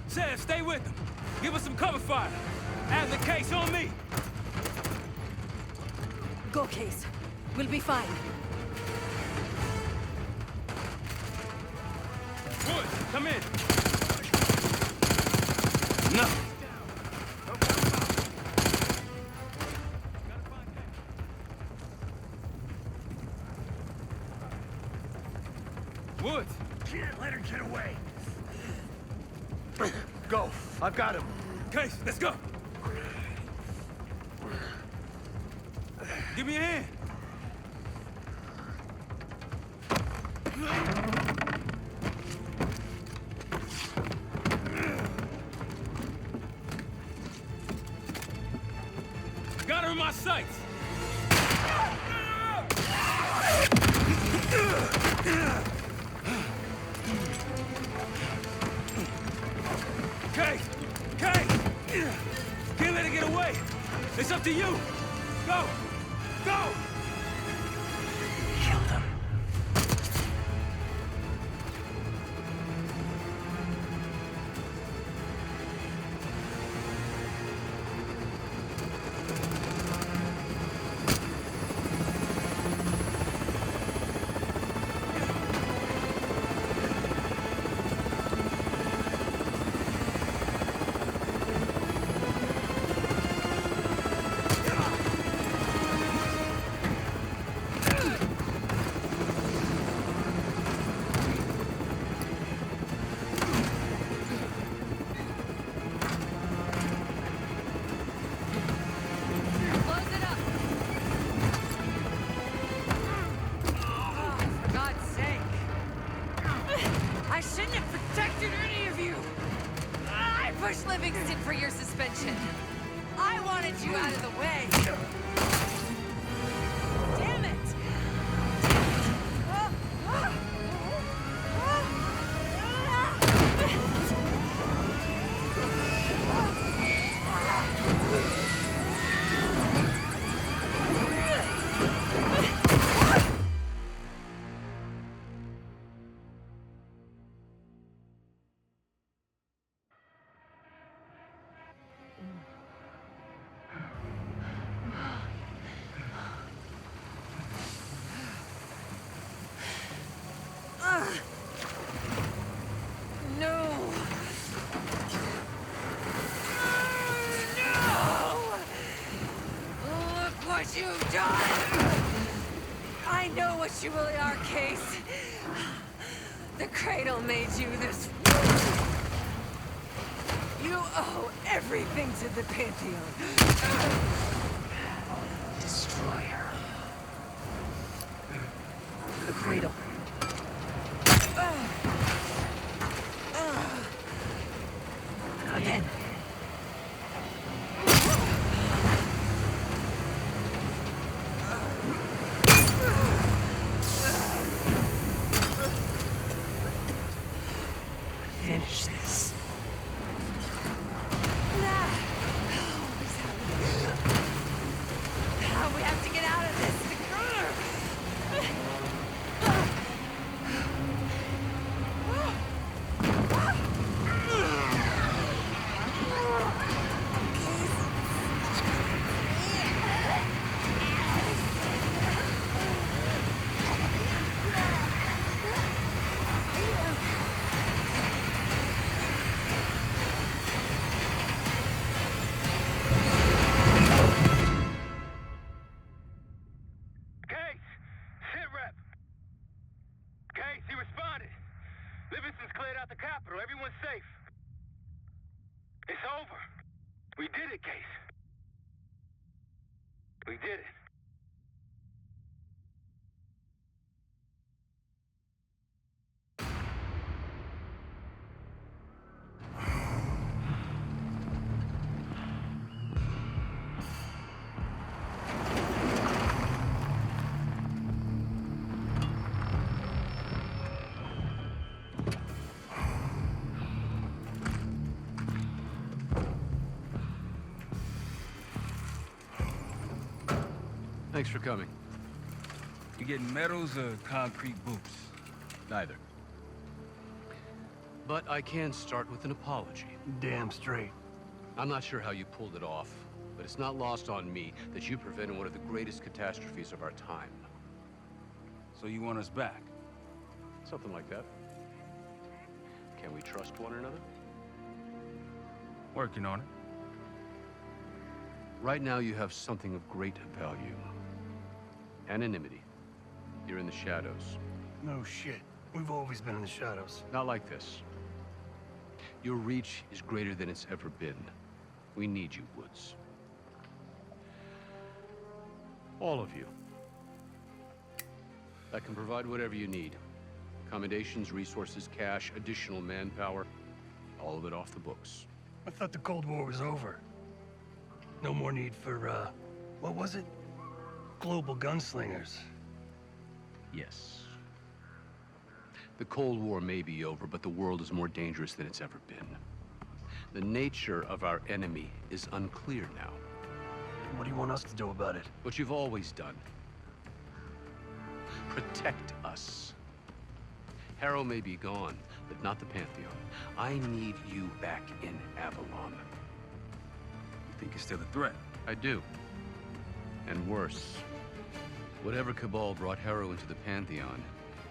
Sam, stay with them. Give us some cover fire. Have the case on me. Go, Case. We'll be fine. Wood, come in. No. Woods. Can't let her get away. Go. I've got him. Case, let's go. Give me a hand. Got her in my sights. Case! Case! Can't let her get away. It's up to you. Go! Go! Kill them. push Livingston for your suspension. I wanted you out of the way. Damn it! You've done! I know what you really are, Case. The cradle made you this. You owe everything to the Pantheon. Destroyer. The cradle. Again. Finish this. We have to get out of this. Everyone's safe. It's over. We did it, Case. We did it. Thanks for coming. You getting medals or concrete boots? Neither. But I can start with an apology. Damn straight. I'm not sure how you pulled it off, but it's not lost on me that you prevented one of the greatest catastrophes of our time. So you want us back? Something like that. Can we trust one another? Working on it. Right now you have something of great value. Anonymity. You're in the shadows. No shit. We've always been in the shadows. Not like this. Your reach is greater than it's ever been. We need you, Woods. All of you. I can provide whatever you need. Accommodations, resources, cash, additional manpower. All of it off the books. I thought the Cold War was over. No more need for, what was it? Global gunslingers. Yes. The Cold War may be over, but the world is more dangerous than it's ever been. The nature of our enemy is unclear now. What do you want us to do about it? What you've always done. Protect us. Harrow may be gone, but not the Pantheon. I need you back in Avalon. You think it's still a threat? I do. And worse. Whatever cabal brought Harrow into the Pantheon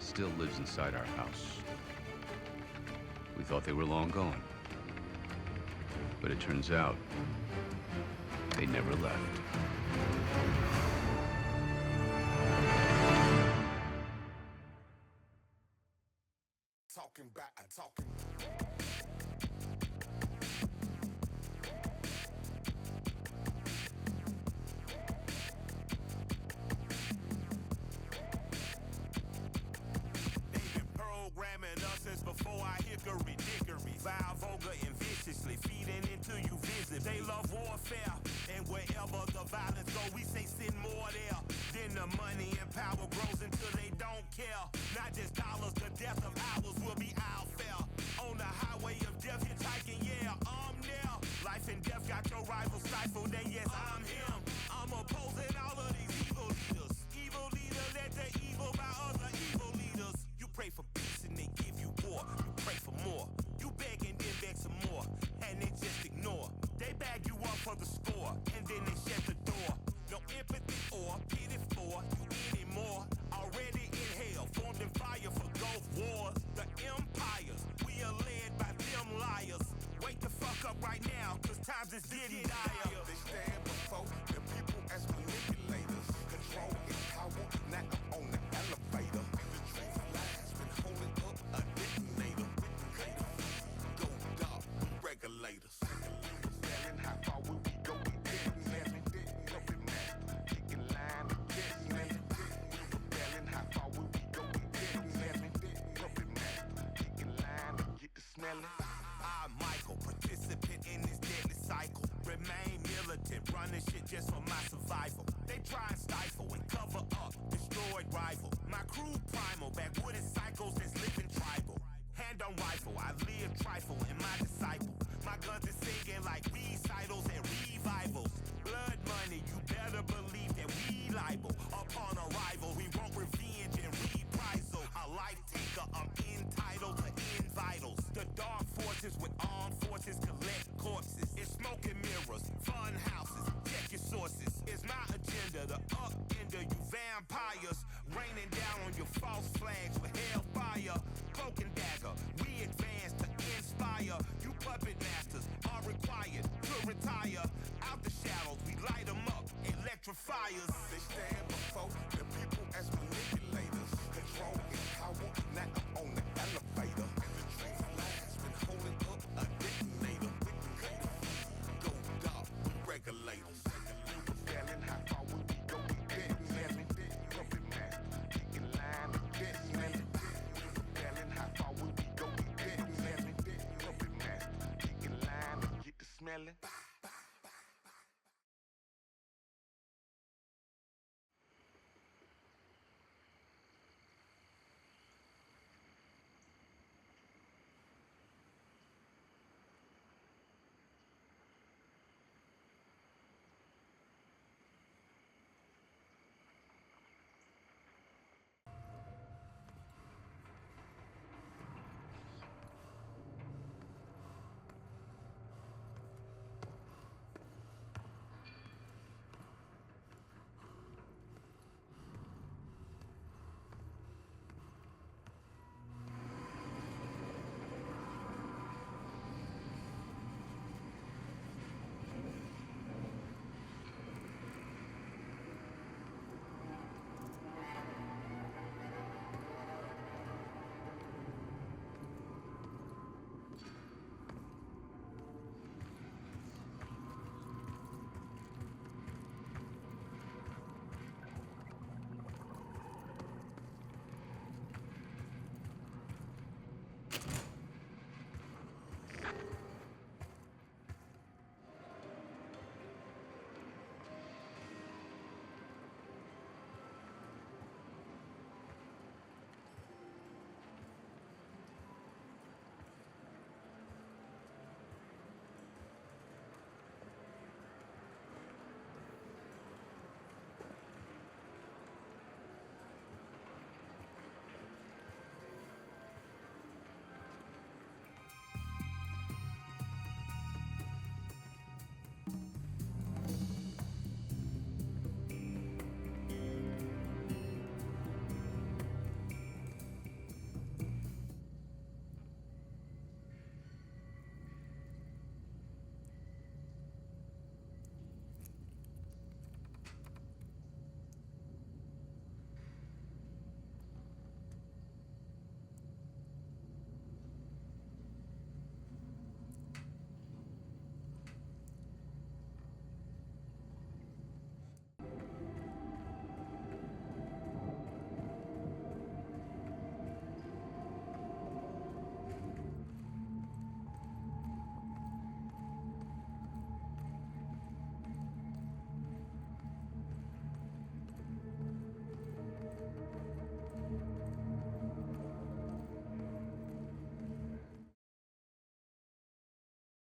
still lives inside our house. We thought they were long gone. But it turns out, they never left. Talking back and talking. Programming us since before I hickory dickory. Vile, vulgar, and viciously feeding till you visit. They love warfare, and wherever the violence go, we say send more there. Then the money and power grows until they don't care. Not just dollars, the death of ours will be our fare. On the highway of death, hitchhiking, yeah, I'm there. Life and death got your rival stifled, and yes, I'm him. I'm opposing all of these evil leaders. Evil leader led to evil by other evil leaders. You pray for peace and they give you war. You pray for more. You beg and then beg some more, and they just ignore. They bag you up for the score, and then they shut the door. No empathy or pity for you anymore. Already in hell, formed in fire for Gulf wars. The empires, we are led by them liars. Wake the fuck up right now, cause times is getting dire. They stand before the people as manipulators. Control and power, not up on the elevator. The truth lies, been holding up a detonator. Go dark, regulators. Selling how far will we go? We didn't puppet master, kicking line to get smelling. Rebelling, how far will we go? We didn't puppet master, kicking line to get the smelling. I'm Michael, participant in this deadly cycle. Remain militant, running shit just for my survival. They try and stifle and cover up, destroyed rival. My crew primal, backwooden cycles that's living tribal. Hand on rifle, I live trifle in my disciple. My guns is singing like recitals and revivals. Blood money, you better believe that we liable. Upon arrival, we want revenge and reprisal. A life taker, I'm entitled to end vitals. The dark forces with armed forces collect corpses. It's smoke and mirrors, fun houses, check your sources. It's my agenda to upender you vampires. Raining down on your false flags with hellfire. Cloak and dagger, we advance to inspire. You puppet masters are required to retire. Out the shadows, we light them up, electrifiers. They stand before the people as manipulators. Control and power, not up on the elevator. The truth lies, been holding up a detonator. Go dark, regulators. Rebelling, how far will we go? We didn't smelling. Puppet master, kicking line to get smelling. Rebelling, how far will we go? We didn't smelling. Puppet master, kicking line to get the smelling.